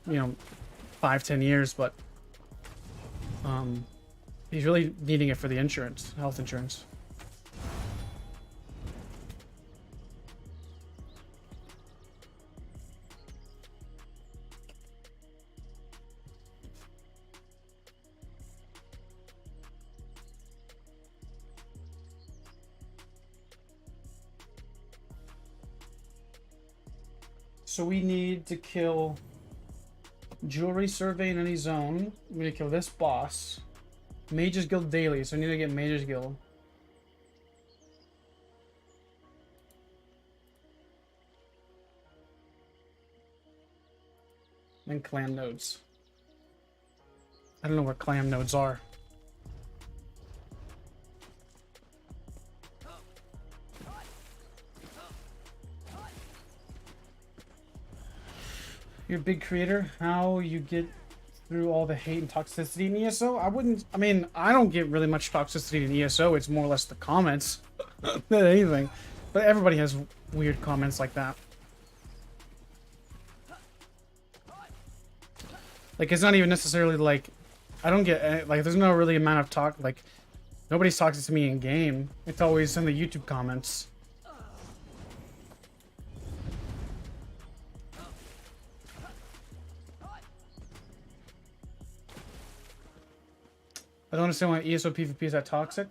5-10 years, but he's really needing it for the insurance, health insurance. So we need to kill Jewelry Survey in any zone. We need to kill this boss. Mages Guild daily, so we need to get Mages Guild. And clam nodes. I don't know where clam nodes are. You're a big creator. How you get through all the hate and toxicity in ESO? I mean, I don't get really much toxicity in ESO. It's more or less the comments than anything. But everybody has weird comments like that. Like, it's not even necessarily like I don't get like there's no really amount of talk. Like nobody's talking to me in game. It's always in the YouTube comments. I don't understand why ESO PVP is that toxic.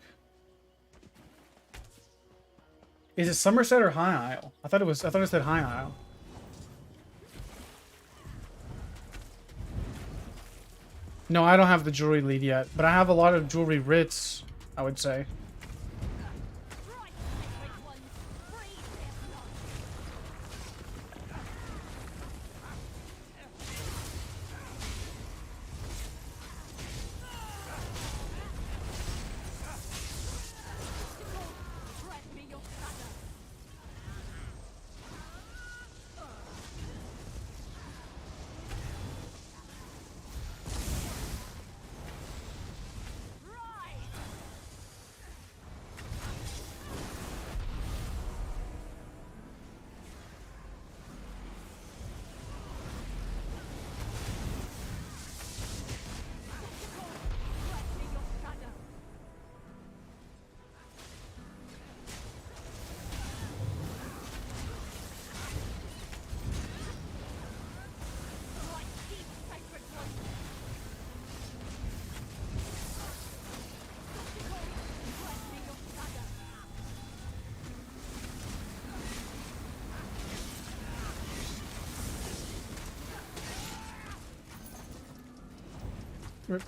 Is it Somerset or High Isle? I thought it said High Isle. No, I don't have the jewelry lead yet, but I have a lot of jewelry writs, I would say. Rip.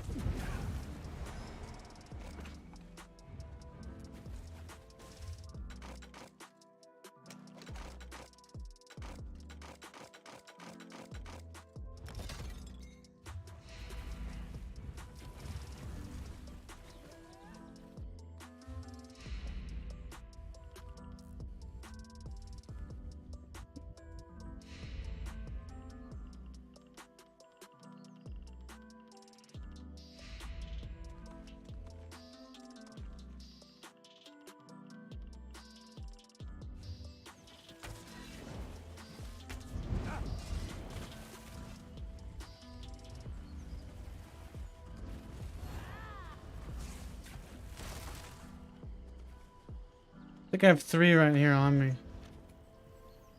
I think I have 3 right here on me.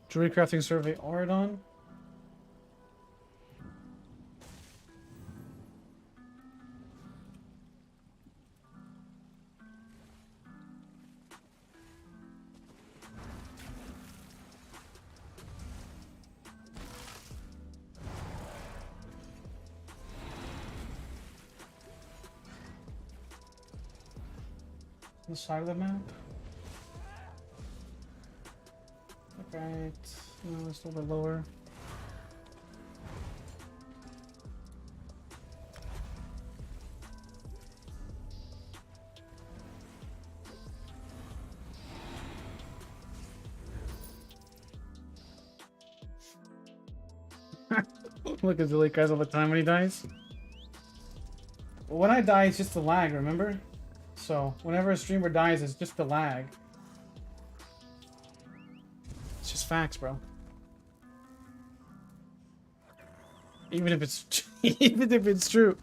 Jewelry crafting survey Arty F. The side of the map. Right, no, it's a little bit lower. Look at Zilly cries all the time when he dies. When I die, it's just the lag, remember? So, whenever a streamer dies, it's just the lag. It's just facts, bro. Even if it's even if it's true.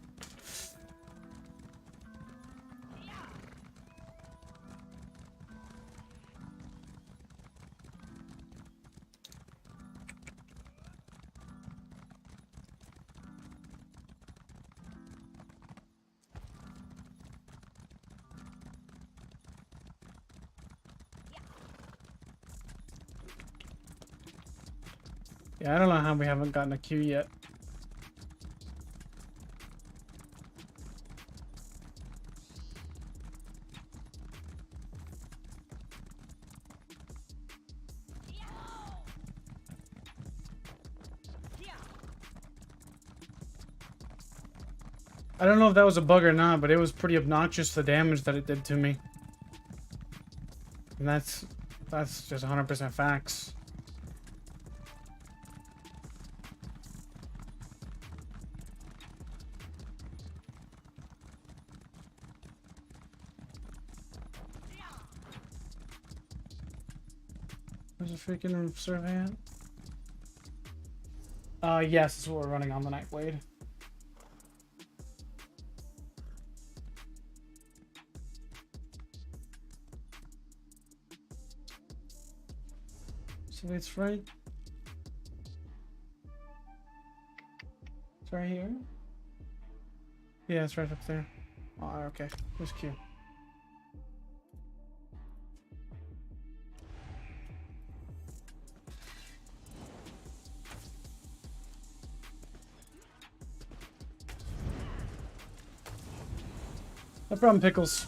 Yeah, I don't know how we haven't gotten a queue yet. I don't know if that was a bug or not, but it was pretty obnoxious, the damage that it did to me. And that's just 100% facts. There's a freaking survey at? Yes, this is what we're running on the Nightblade. So it's right. It's right here. Yeah, it's right up there. Oh, okay. Where's Q? No problem, Pickles.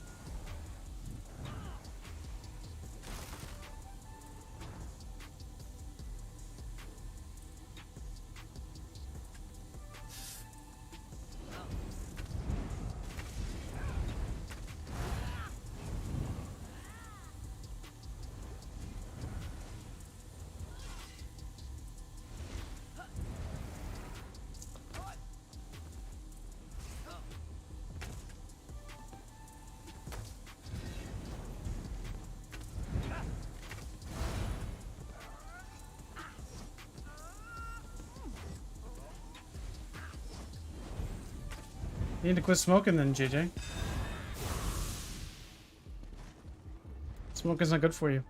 You need to quit smoking then, JJ. Smoking's not good for you.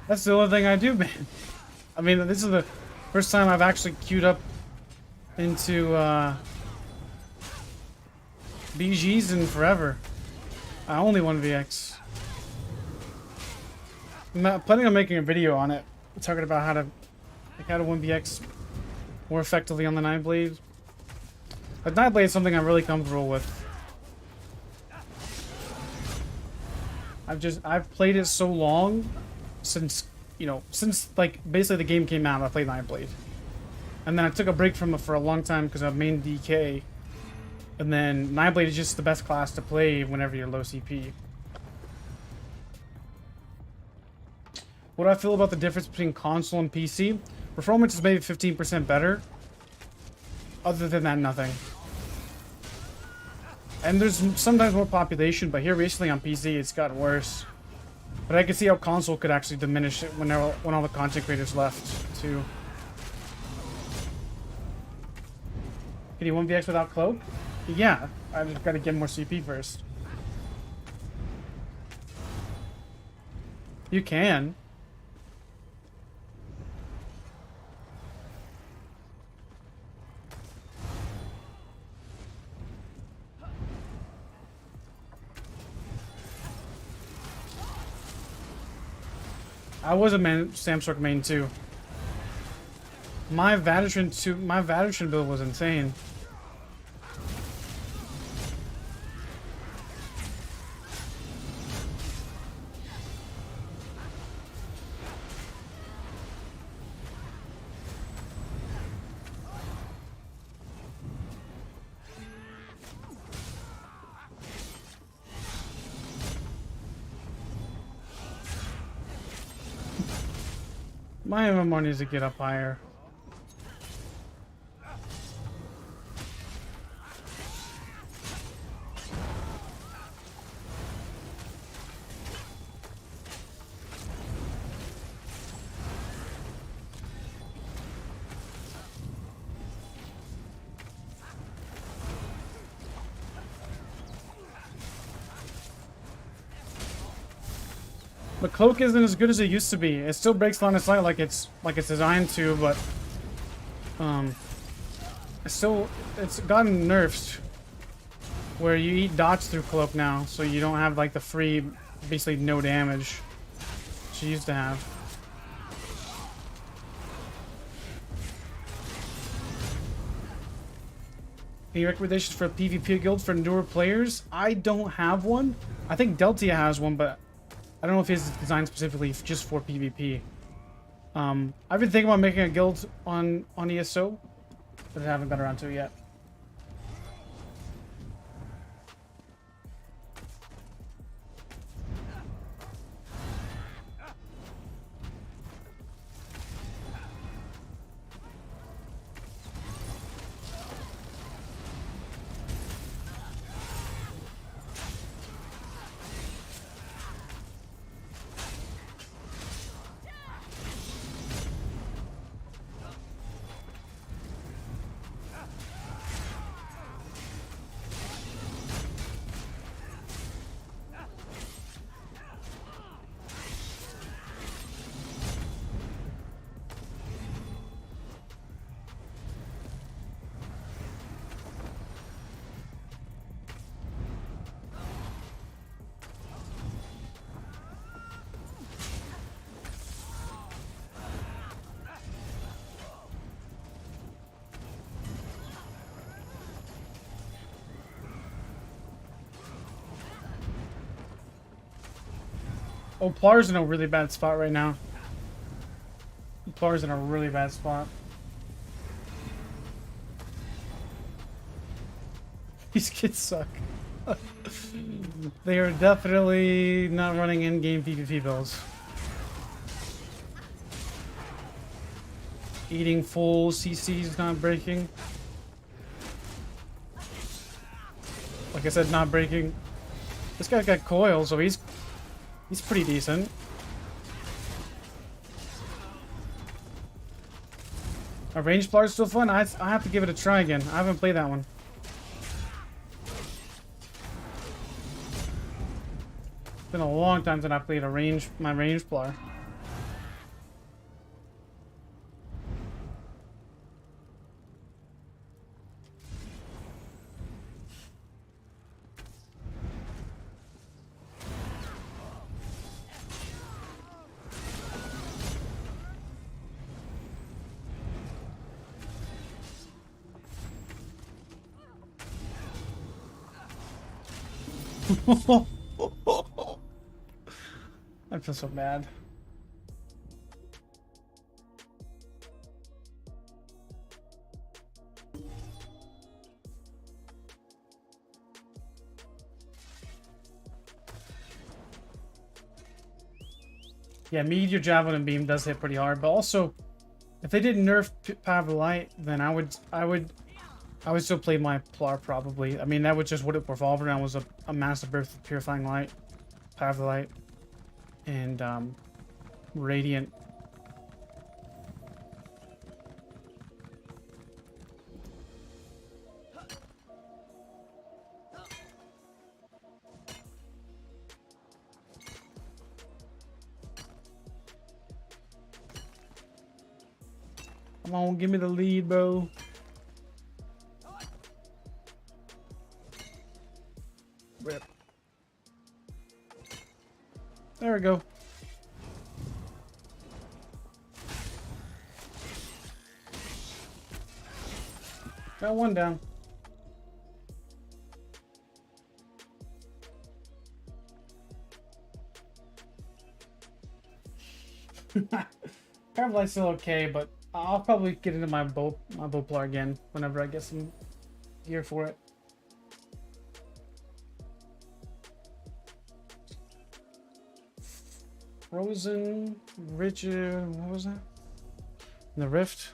That's the only thing I do, man. I mean, this is the first time I've actually queued up into BGs in forever. I only 1vx. I'm planning on making a video on it, talking about how to 1vx more effectively on the Nightblade. But Nightblade is something I'm really comfortable with. I've played it so long. Since like basically the game came out, I played Nightblade, and then I took a break from it for a long time because I've main DK, and then Nightblade is just the best class to play whenever you're low CP. What do I feel about the difference between console and PC? Performance is maybe 15% better. Other than that, nothing. And there's sometimes more population, but here recently on PC it's gotten worse. But I can see how console could actually diminish it when all the content creators left, too. Can you 1vx without cloak? Yeah, I just gotta get more CP first. You can. I was a Samsung main too. My Vadatron build was insane. My MMR needs to get up higher. The cloak isn't as good as it used to be. It still breaks line of sight like it's designed to, but it's gotten nerfed where you eat dots through cloak now, so you don't have like the free, basically no damage she used to have. Any recommendations for a PvP guild for newer players? I don't have one. I think Letï$ has one, but I don't know if it's designed specifically just for PvP. I've been thinking about making a guild on ESO, but I haven't got around to it yet. Oh, Plar's in a really bad spot right now. Plar's in a really bad spot. These kids suck. They are definitely not running in-game PvP builds. Eating full CC's not breaking. Like I said, not breaking. This guy's got coil, so he's pretty decent. A range Plar is still fun. I have to give it a try again. I haven't played that one. It's been a long time since I played my range Plar. I feel so bad. Yeah, Meteor, Javelin, and Beam does hit pretty hard, but also, if they didn't nerf Power of the Light, then I would still play my Plar probably. I mean, that was just what it revolved around, was a massive burst of Purifying Light, Power of the Light, and Radiant. Come on, give me the lead, bro. Rip. There we go. Got one down. Paralyzed still okay, but I'll probably get into my bowplar again whenever I get some gear for it. Frozen, Richard, what was that? The Rift.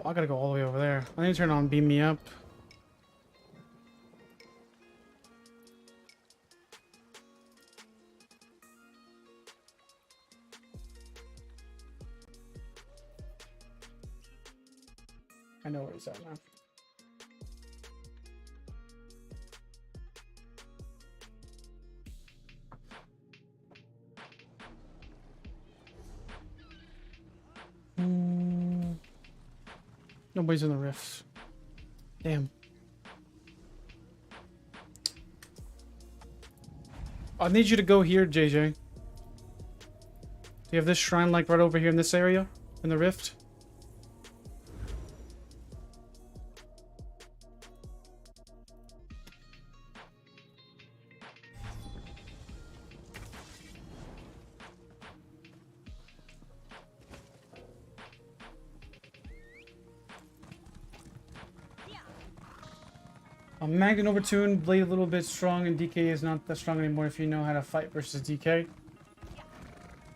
I gotta go all the way over there. I need to turn on Beam Me Up. I know where he's at now. Nobody's in the rifts. Damn. I need you to go here, JJ. Do you have this shrine like right over here in this area? In the rift? Magnet Overtune, Blade a little bit strong, and DK is not that strong anymore if you know how to fight versus DK.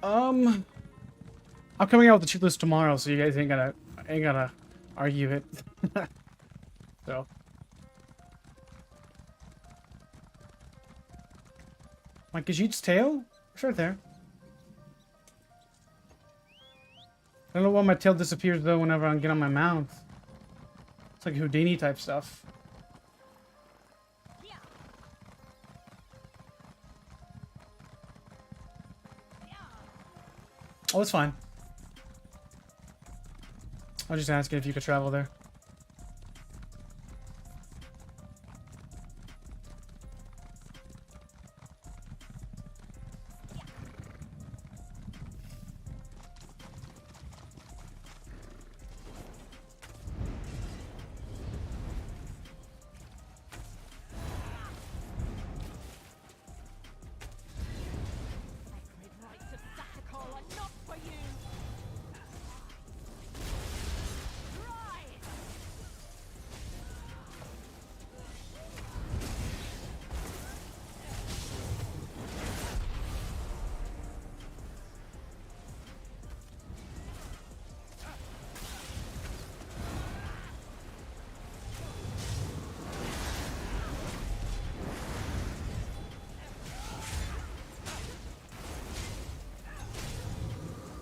I'm coming out with the cheat list tomorrow, so you guys ain't gotta argue it. So. My Khajiit's tail? It's right there. I don't know why my tail disappears though whenever I get on my mouth. It's like Houdini type stuff. Oh, it's fine. I was just asking if you could travel there.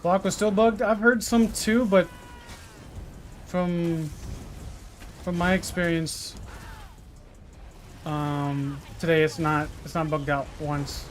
Block was still bugged. I've heard some too, but from my experience, today it's not bugged out once.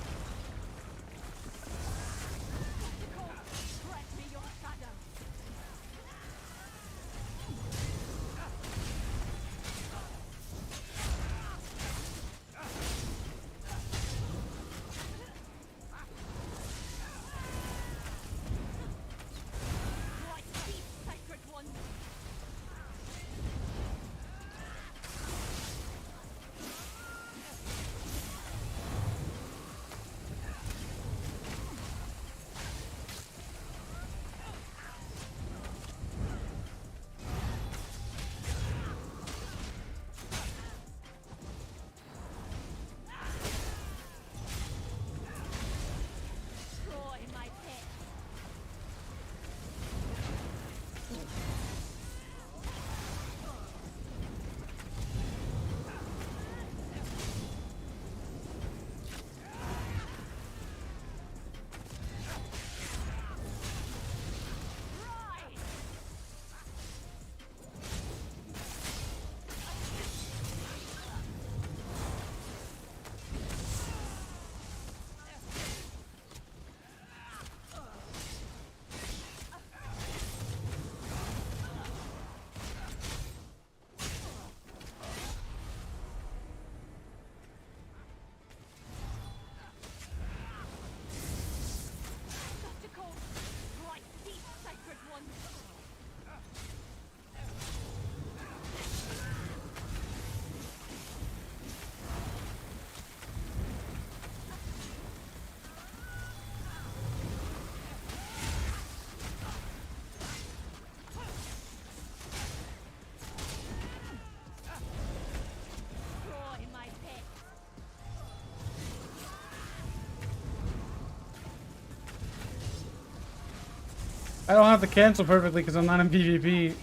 I don't have to cancel perfectly because I'm not in PvP.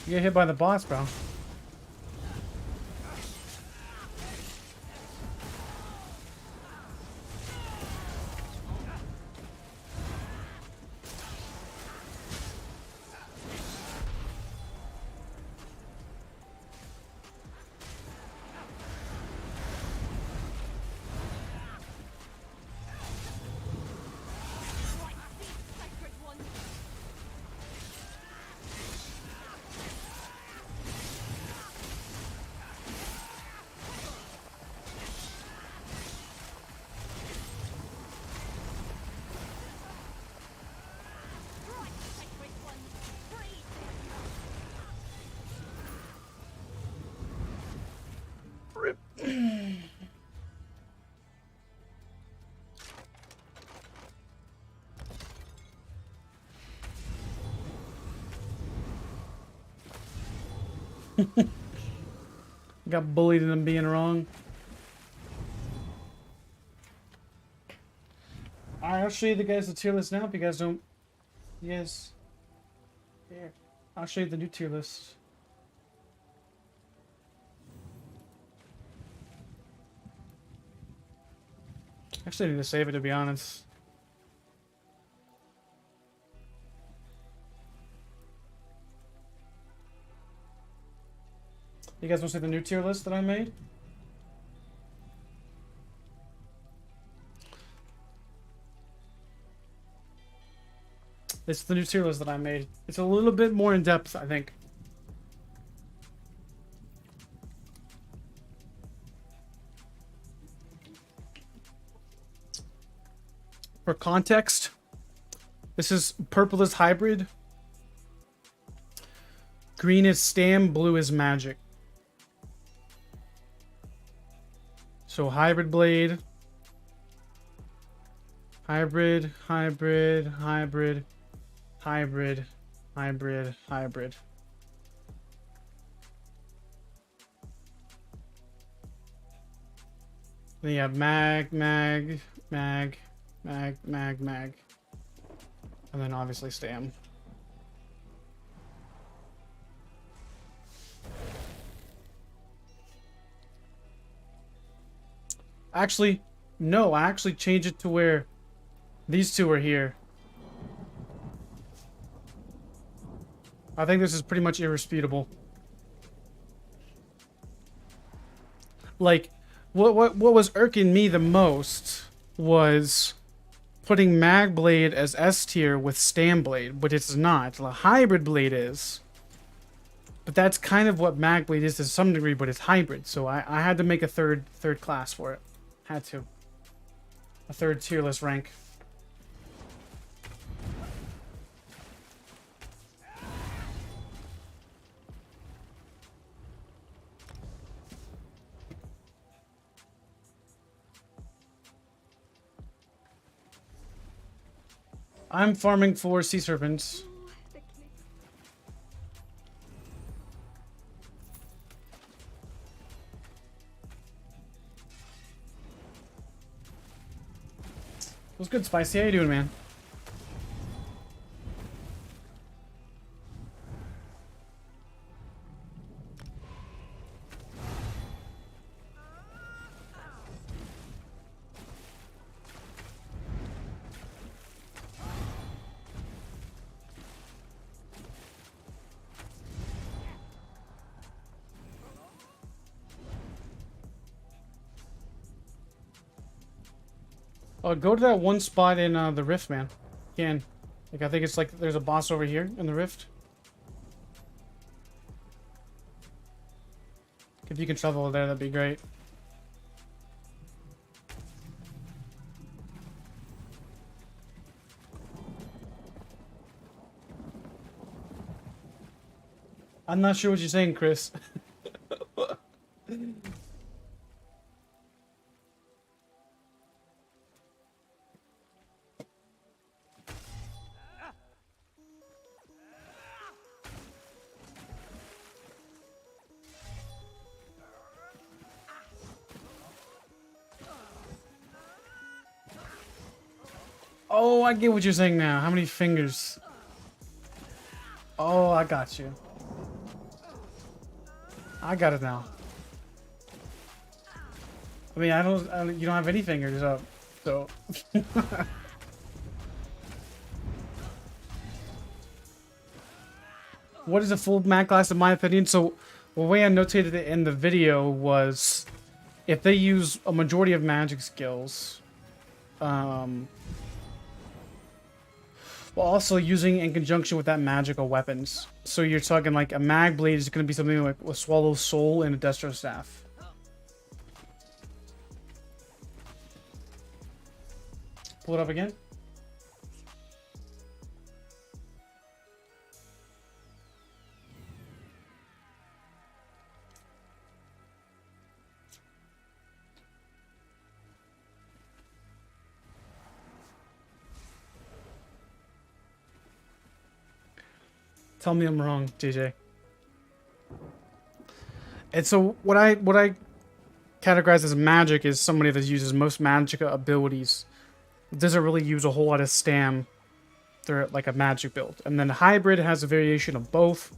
You get hit by the boss, bro. Got bullied into being wrong. Alright, I'll show you the guys the tier list now if you guys don't. Yes. Here. I'll show you the new tier list. Actually, I need to save it, to be honest. You guys want to see the new tier list that I made? It's the new tier list that I made. It's a little bit more in depth, I think. For context, this is purple is hybrid, green is stam, blue is magic. So hybrid blade, Hybrid, hybrid, hybrid, hybrid, hybrid, hybrid. Then you have mag, mag, mag, mag, mag, mag. And then obviously stam. Actually, no, I actually changed it to where these two are here. I think this is pretty much irresputable. Like, what was irking me the most was putting Mag Blade as S tier with Stam Blade, but it's not. The Hybrid Blade is. But that's kind of what Mag Blade is to some degree, but it's hybrid. So I had to make a third class for it. Had to. A third tier list rank. I'm farming for sea serpents. What's good, Spicy? How you doing, man? Oh, go to that one spot in the rift, man. You can. Like, I think it's like there's a boss over here in the rift. If you can travel over there, that'd be great. I'm not sure what you're saying, Chris. Oh, I get what you're saying now. How many fingers? Oh, I got you. I got it now. I mean, you don't have any fingers up, so. What is a full mag class in my opinion? So, the way I notated it in the video was, if they use a majority of magic skills, while also using in conjunction with that magical weapons. So you're talking like a mag blade is going to be something like a swallow soul and a destro staff. Pull it up again. Tell me I'm wrong, JJ. And so what I categorize as magic is somebody that uses most magic abilities. Doesn't really use a whole lot of stam. They're like a magic build. And then hybrid has a variation of both.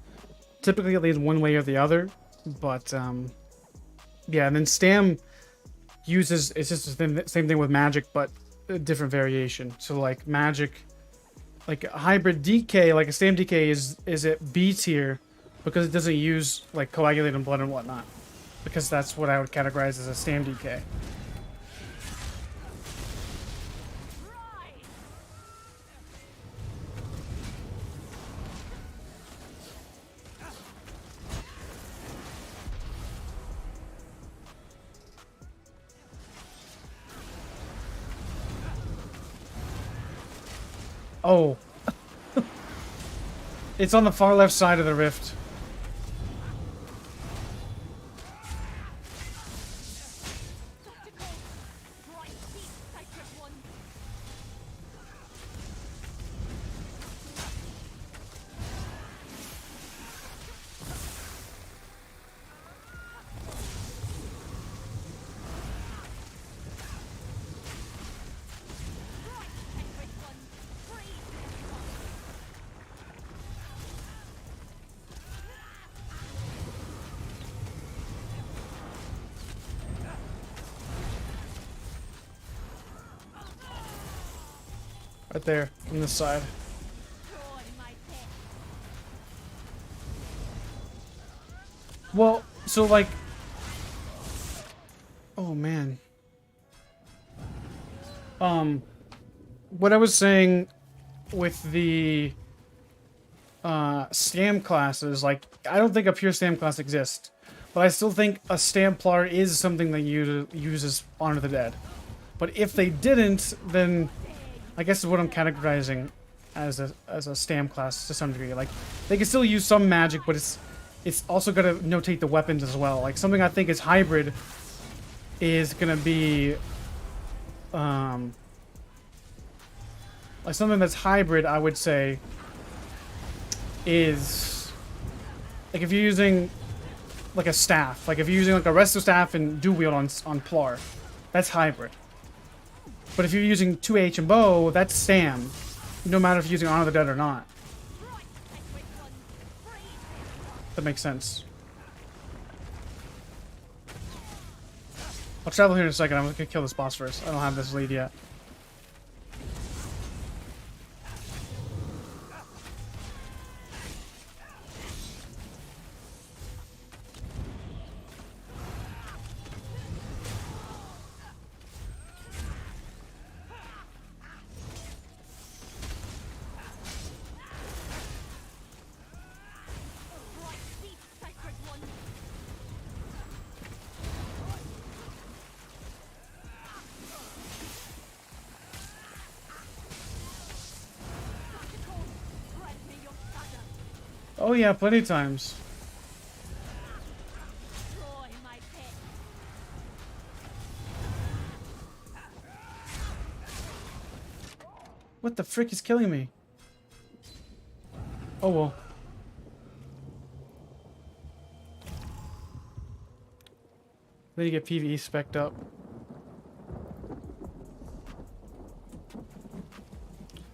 Typically it leans one way or the other. But yeah, and then stam uses, it's just the same thing with magic, but a different variation. So like magic, like a hybrid DK, like a stam DK is at B tier because it doesn't use like coagulated blood and whatnot. Because that's what I would categorize as a stam DK. Oh. It's on the far left side of the rift. Right there, on this side. Well, so like... Oh, man. What I was saying with the stam classes, like, I don't think a pure stam class exists, but I still think a Stamplar is something that uses Honor of the Dead. But if they didn't, then I guess is what I'm categorizing as a stam class to some degree. Like, they can still use some magic, but it's also gonna notate the weapons as well. Like, something I think is hybrid is gonna be like something that's hybrid, I would say, is like if you're using like a staff, like if you're using like a resto staff and dual wield on Plar, that's hybrid. But if you're using 2H and bow, that's stam, no matter if you're using Honor of the Dead or not. That makes sense. I'll travel here in a second. I'm gonna kill this boss first. I don't have this lead yet. Oh yeah, plenty of times. What the frick is killing me? Oh well. Then you get PvE spec'd up.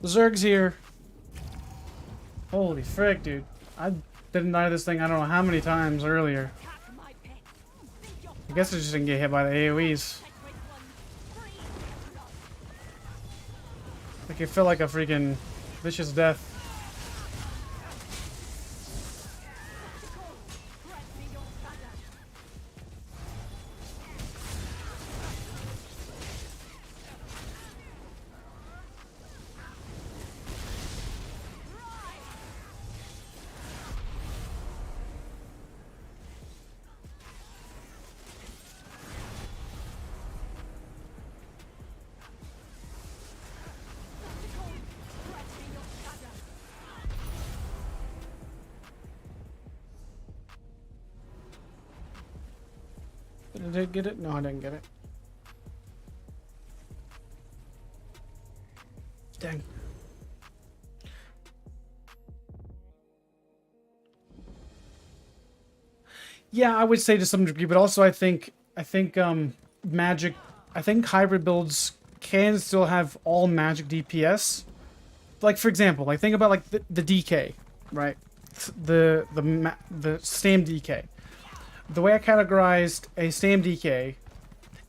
Zerg's here. Holy frick, dude. I didn't die this thing I don't know how many times earlier. I guess I just didn't get hit by the AoEs. Like it felt like a freaking vicious death. Did I get it? No, I didn't get it. Dang. Yeah, I would say to some degree, but also I think magic, I think hybrid builds can still have all magic DPS. Like for example, like think about like the DK, right? The stam DK. The way I categorized a stam DK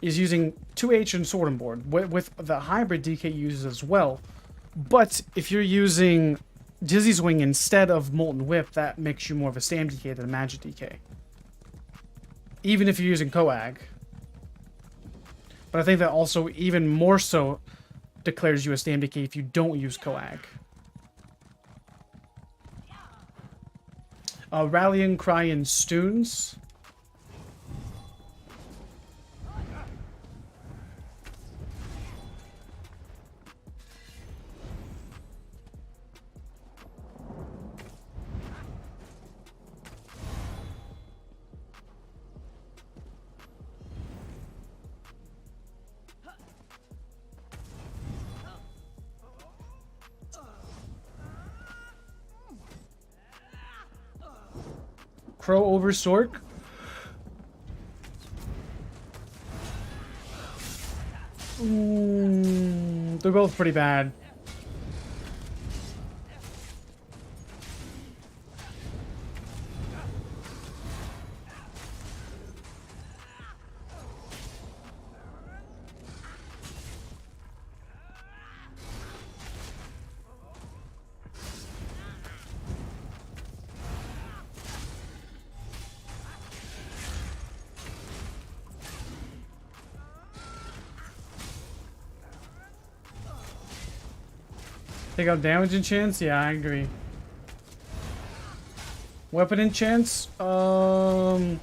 is using 2H and Sword and Board with the hybrid DK uses as well. But if you're using Dizzy's Wing instead of Molten Whip, that makes you more of a stam DK than a magic DK. Even if you're using Coag. But I think that also even more so declares you a stam DK if you don't use Coag. Rallying Cry and Stoons. Crow over Stork. They're both pretty bad. Take out damage enchants? Yeah, I agree. Weapon enchants? I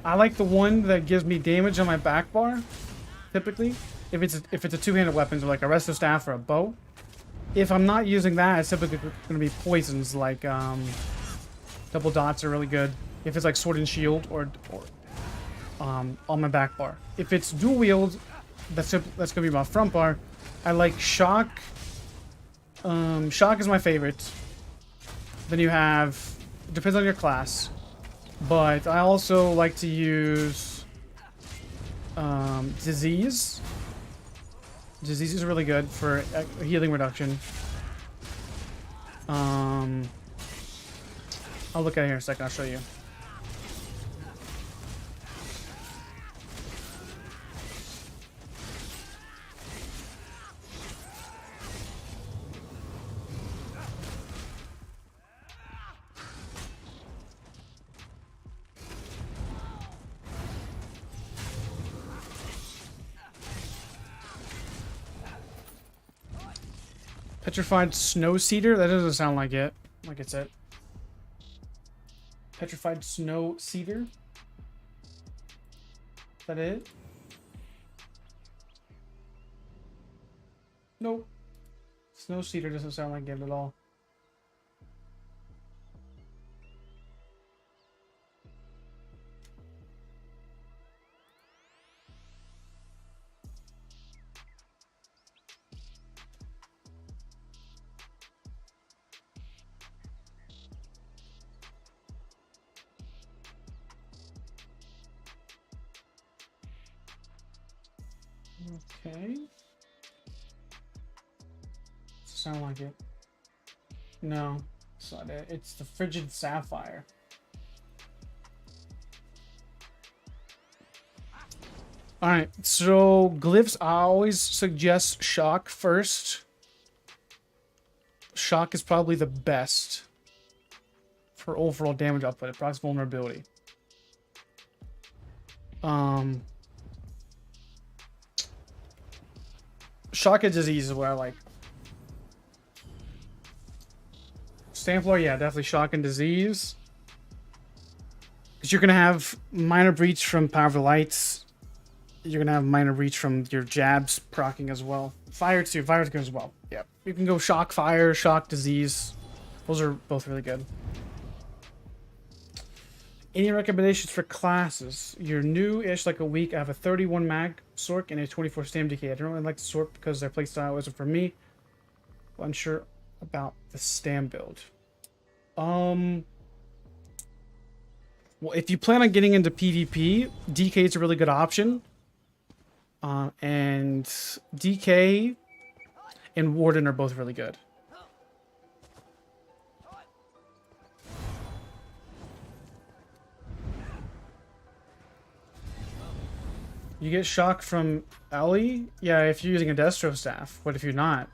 like the one that gives me damage on my back bar, typically. If it's a two-handed weapon, so like a resto staff or a bow. If I'm not using that, it's typically going to be poisons, like double dots are really good. If it's like sword and shield or on my back bar. If it's dual wield, that's going to be my front bar. I like shock. Shock is my favorite. Then you have, depends on your class, but I also like to use disease. Disease is really good for healing reduction. I'll look at it here in a second. I'll show you. Petrified Snow Cedar? That doesn't sound like it. Like it's it. Petrified Snow Cedar? Is that it? Nope. Snow Cedar doesn't sound like it at all. Okay. Sound like it. No, it's not it. It's the Frigid Sapphire. Alright, so glyphs, I always suggest shock first. Shock is probably the best for overall damage output. It procs vulnerability. Shock and disease is what I like. Stand floor, yeah, definitely shock and disease. Because you're gonna have minor breach from powerful lights. You're gonna have minor breach from your jabs proccing as well. Fire too, fire's good as well. Yeah, you can go shock, fire, shock, disease. Those are both really good. Any recommendations for classes? You're new-ish, like a week. I have a 31 mag Sork and a 24 stam DK. I don't really like the Sork because their playstyle isn't for me. Unsure about the stam build. Well, if you plan on getting into PvP, DK is a really good option. And DK and Warden are both really good. You get shock from Ellie? Yeah, if you're using a Destro staff. What if you're not?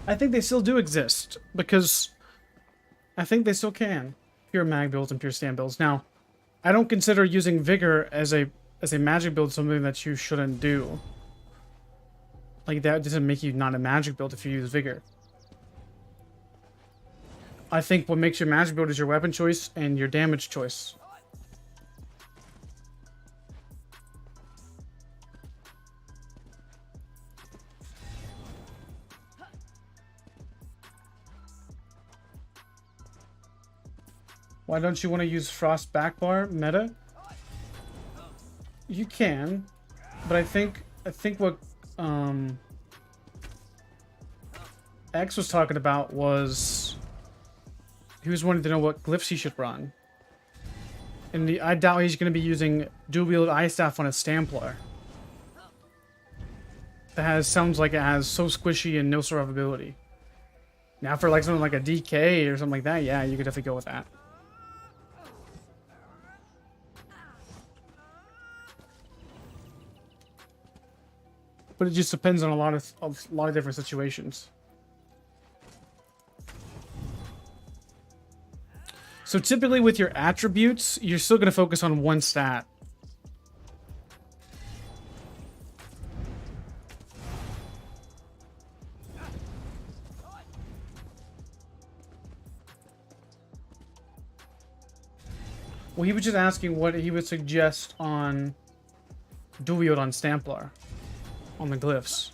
I think they still do exist, because I think they still can. Pure mag builds and pure stand builds. Now, I don't consider using Vigor as a magic build something that you shouldn't do. Like, that doesn't make you not a magic build if you use Vigor. I think what makes your magic build is your weapon choice and your damage choice. Why don't you want to use Frost Backbar meta? You can, but I think what X was talking about was he was wanting to know what glyphs he should run, and I doubt he's going to be using dual wield eye staff on a Stamplar. That sounds like it has so squishy and no survivability. Now for like something like a DK or something like that, yeah, you could definitely go with that. But it just depends on a lot of different situations. So typically with your attributes, you're still going to focus on one stat. Well, he was just asking what he would suggest on dual wield on Stamplar, on the glyphs.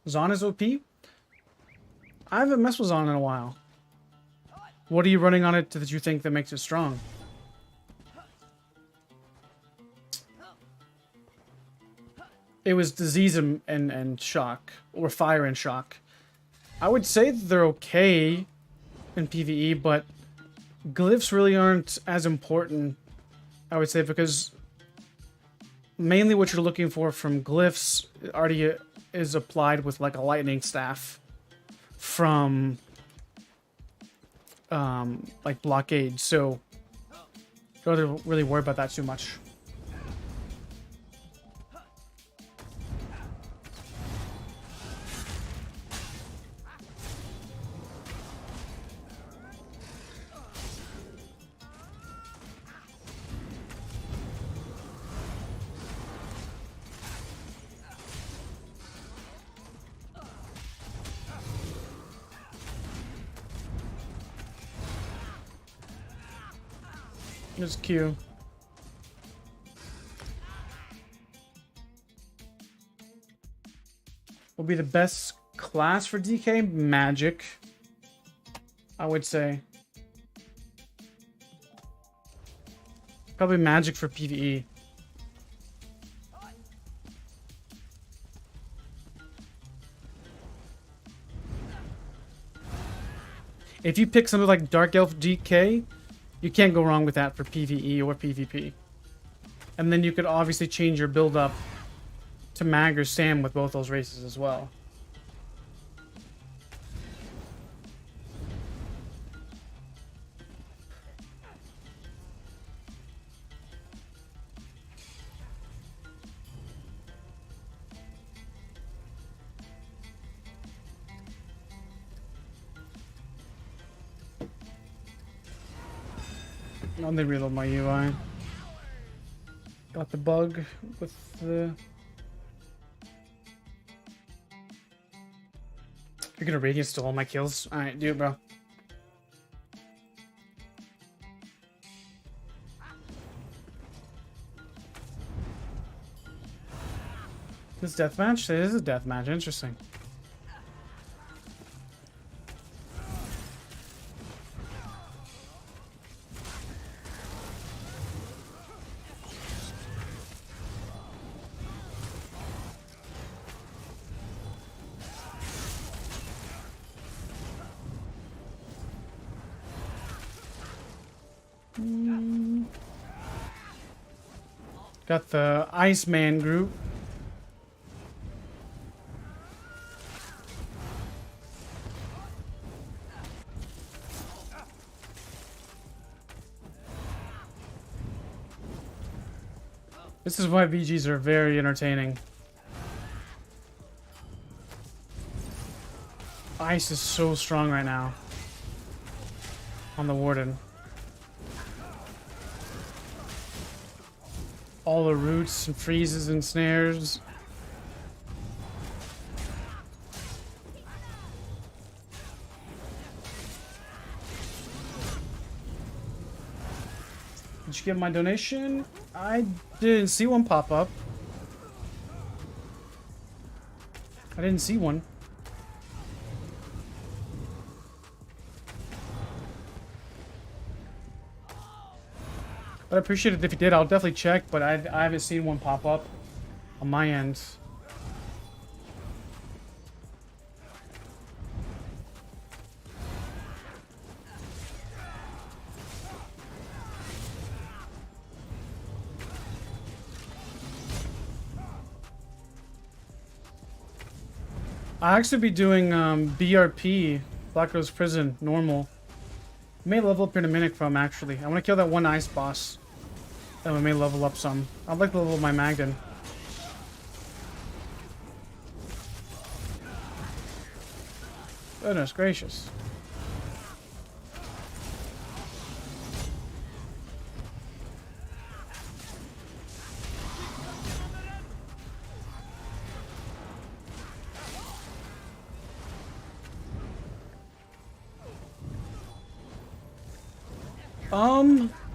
Zon is OP? I haven't messed with Zon in a while. What are you running on it that you think that makes it strong? It was disease and shock, or fire and shock. I would say that they're okay in PvE, but glyphs really aren't as important, I would say, because mainly what you're looking for from glyphs already is applied with like a lightning staff from like blockade, so don't really worry about that too much. There's Q. Will be the best class for DK? Magic, I would say. Probably Magic for PvE. If you pick something like Dark Elf DK, you can't go wrong with that for PvE or PvP. And then you could obviously change your build up to Mag or Sam with both those races as well. Let me reload my UI. Got the bug with the... You're gonna radiant steal all my kills? Alright, do it, bro. This deathmatch? It is a deathmatch, interesting. Got the Iceman group. This is why VGs are very entertaining. Ice is so strong right now on the Warden. All the roots and freezes and snares. Did you get my donation? I didn't see one pop up. I didn't see one. But I appreciate it if you did. I'll definitely check, but I haven't seen one pop up on my end. I'll actually be doing BRP, Black Rose Prison, normal. May level up in a minute from actually. I want to kill that one ice boss. Then we may level up some. I'd like to level up my Magden. Goodness gracious.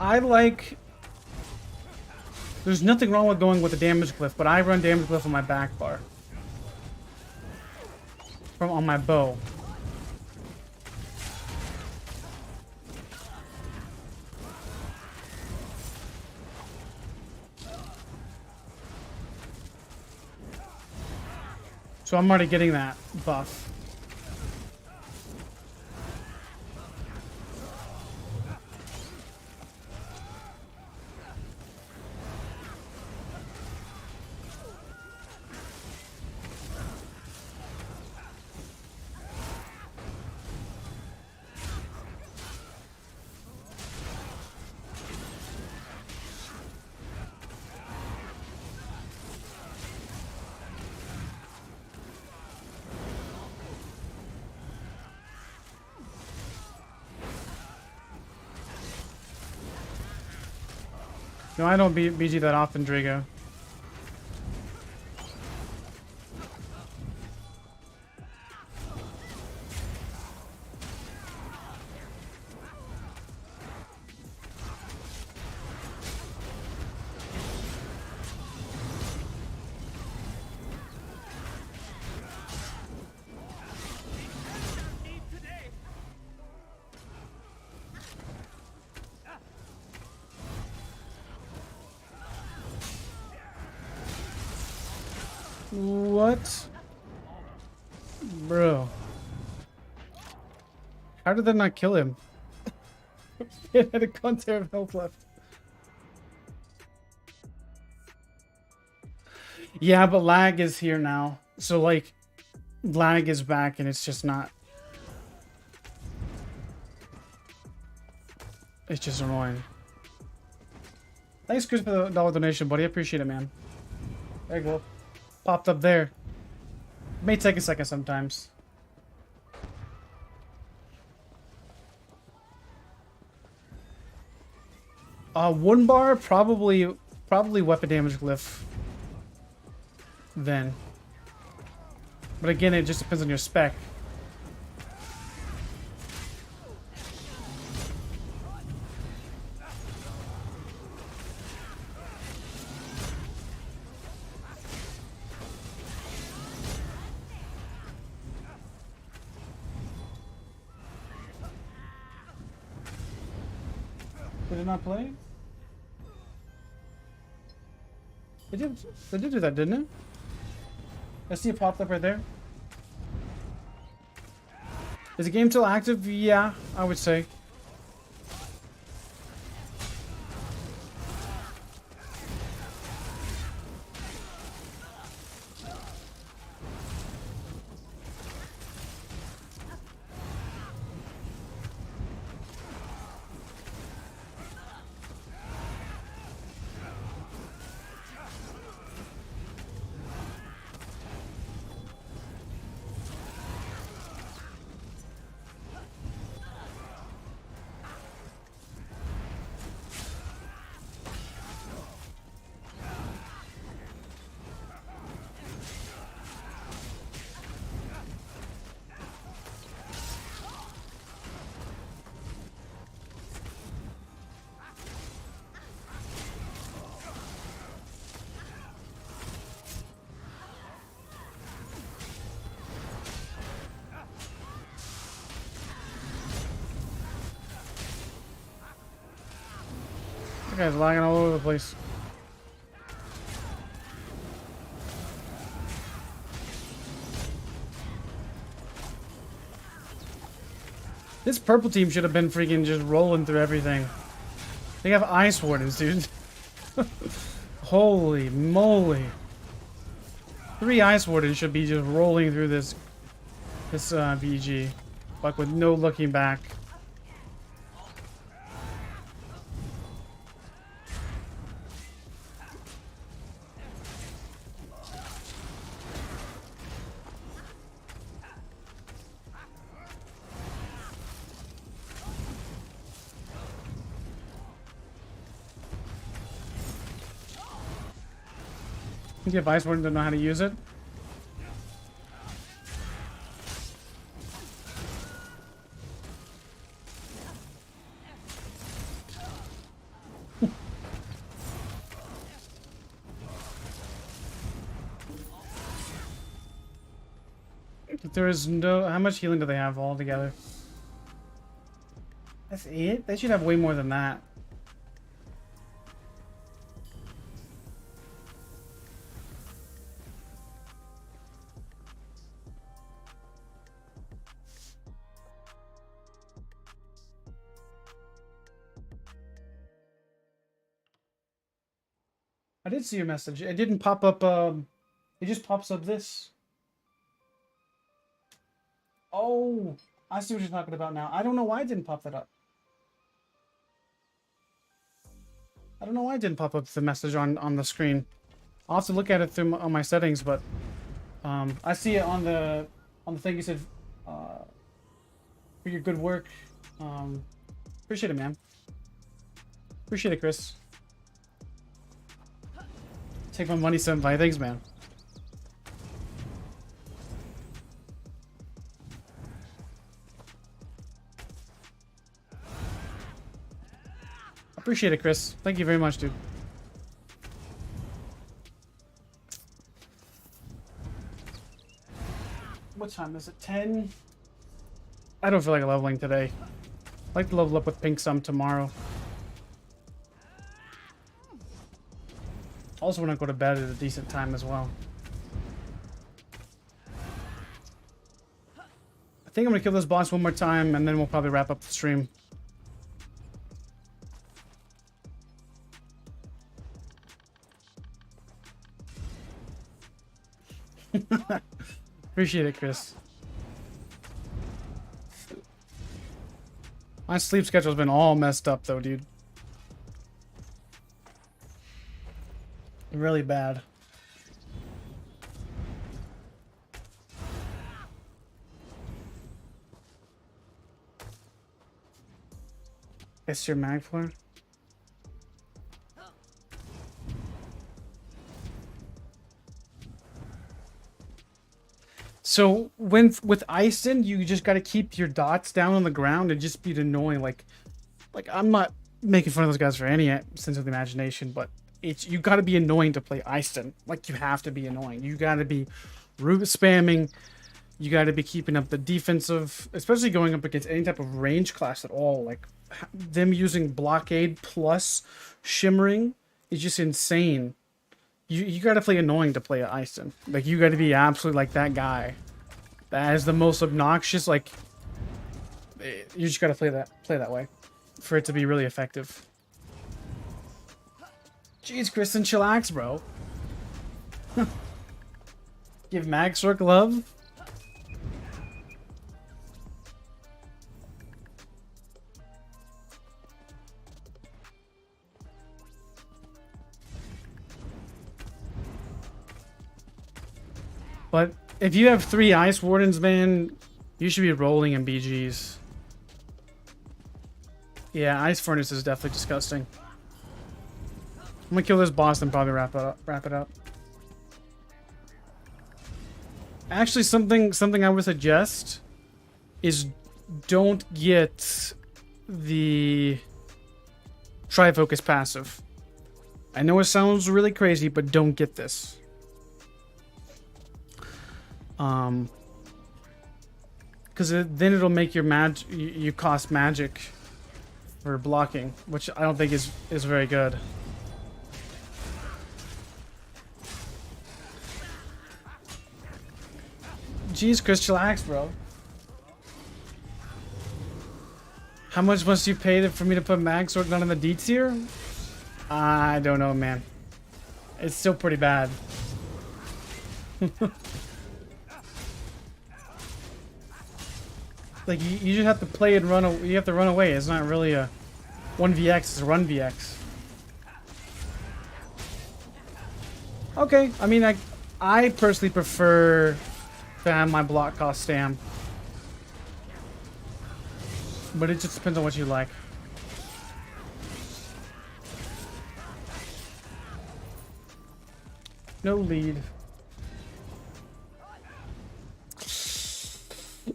I like... There's nothing wrong with going with the damage glyph, but I run damage glyph on my back bar. From on my bow. So I'm already getting that buff. No, I don't beat BG that often, Drago. What? Bro. How did that not kill him? It had a counter of health left. Yeah, but lag is here now. So, like, lag is back and it's just not... It's just annoying. Thanks, Chris, for the $1 donation, buddy. I appreciate it, man. There you go. Popped up there. May take a second sometimes. One bar, probably weapon damage glyph. Then. But again, it just depends on your spec. Did it not play? It did do that, didn't it? I see it popped up right there. Is the game still active? Yeah, I would say. That guy's lagging all over the place. This purple team should have been freaking just rolling through everything. They have ice wardens, dude. Holy moly. 3 ice wardens should be just rolling through this this VG, like with no looking back. You get Vice Warden to know how to use it. There is no... How much healing do they have all together? That's it? They should have way more than that. I did see your message. It didn't pop up, it just pops up this. Oh, I see what you're talking about now. I don't know why it didn't pop that up. I don't know why it didn't pop up the message on the screen. I'll have to look at it through on my settings, but I see it on the thing. You said for your good work. Appreciate it, man. Appreciate it, Chris. Take my money, senpai. Thanks, man. Appreciate it, Chris. Thank you very much, dude. What time is it? 10? I don't feel like leveling today. I'd like to level up with PinkStarr tomorrow. Also want to go to bed at a decent time as well. I think I'm going to kill this boss one more time, and then we'll probably wrap up the stream. Appreciate it, Chris. My sleep schedule's been all messed up, though, dude. Really bad. Guess your mag floor. So with Eyr0n, you just got to keep your dots down on the ground and just be annoying. Like I'm not making fun of those guys for any sense of the imagination, but you got to be annoying to play Eyr0n. Like, you have to be annoying. You got to be root spamming. You got to be keeping up the defensive, especially going up against any type of range class at all. Like, them using blockade plus shimmering is just insane. You got to play annoying to play Eyr0n. Like, you got to be absolutely like that guy that is the most obnoxious. Like, you just got to play that way for it to be really effective. Jeez, Kristen, chillax, bro. Give Magsork love. But if you have 3 Ice Wardens, man, you should be rolling in BGs. Yeah, Ice Furnace is definitely disgusting. I'm gonna kill this boss and probably wrap it up. Actually, something I would suggest is don't get the Tri-Focus passive. I know it sounds really crazy, but don't get this. Because then it'll make your you cost magic for blocking, which I don't think is very good. Jeez, Chris, chillax, bro. How much must you pay for me to put Magsork not in the D tier? I don't know, man. It's still pretty bad. Like you just have to play and run. You have to run away. It's not really a 1vx. It's a run vx. Okay, I mean, I personally prefer to have my block cost stam, but it just depends on what you like. No lead.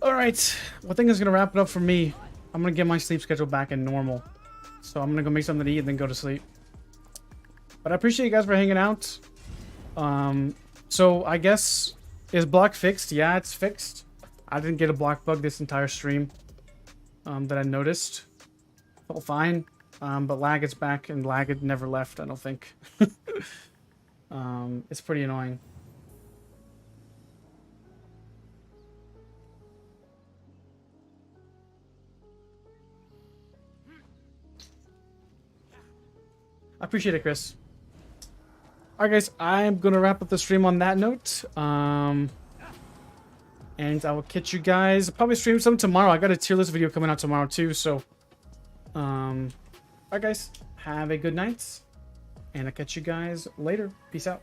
Alright, well, I think it's going to wrap it up for me. I'm going to get my sleep schedule back in normal. So I'm going to go make something to eat and then go to sleep. But I appreciate you guys for hanging out. So I guess, is block fixed? Yeah, it's fixed. I didn't get a block bug this entire stream that I noticed. Felt fine. But lag is back, and lag had never left, I don't think. It's pretty annoying. I appreciate it, Chris. Alright guys, I'm gonna wrap up the stream on that note. And I will catch you guys. I'll probably stream some tomorrow. I got a tier list video coming out tomorrow too, so alright guys, have a good night. And I'll catch you guys later. Peace out.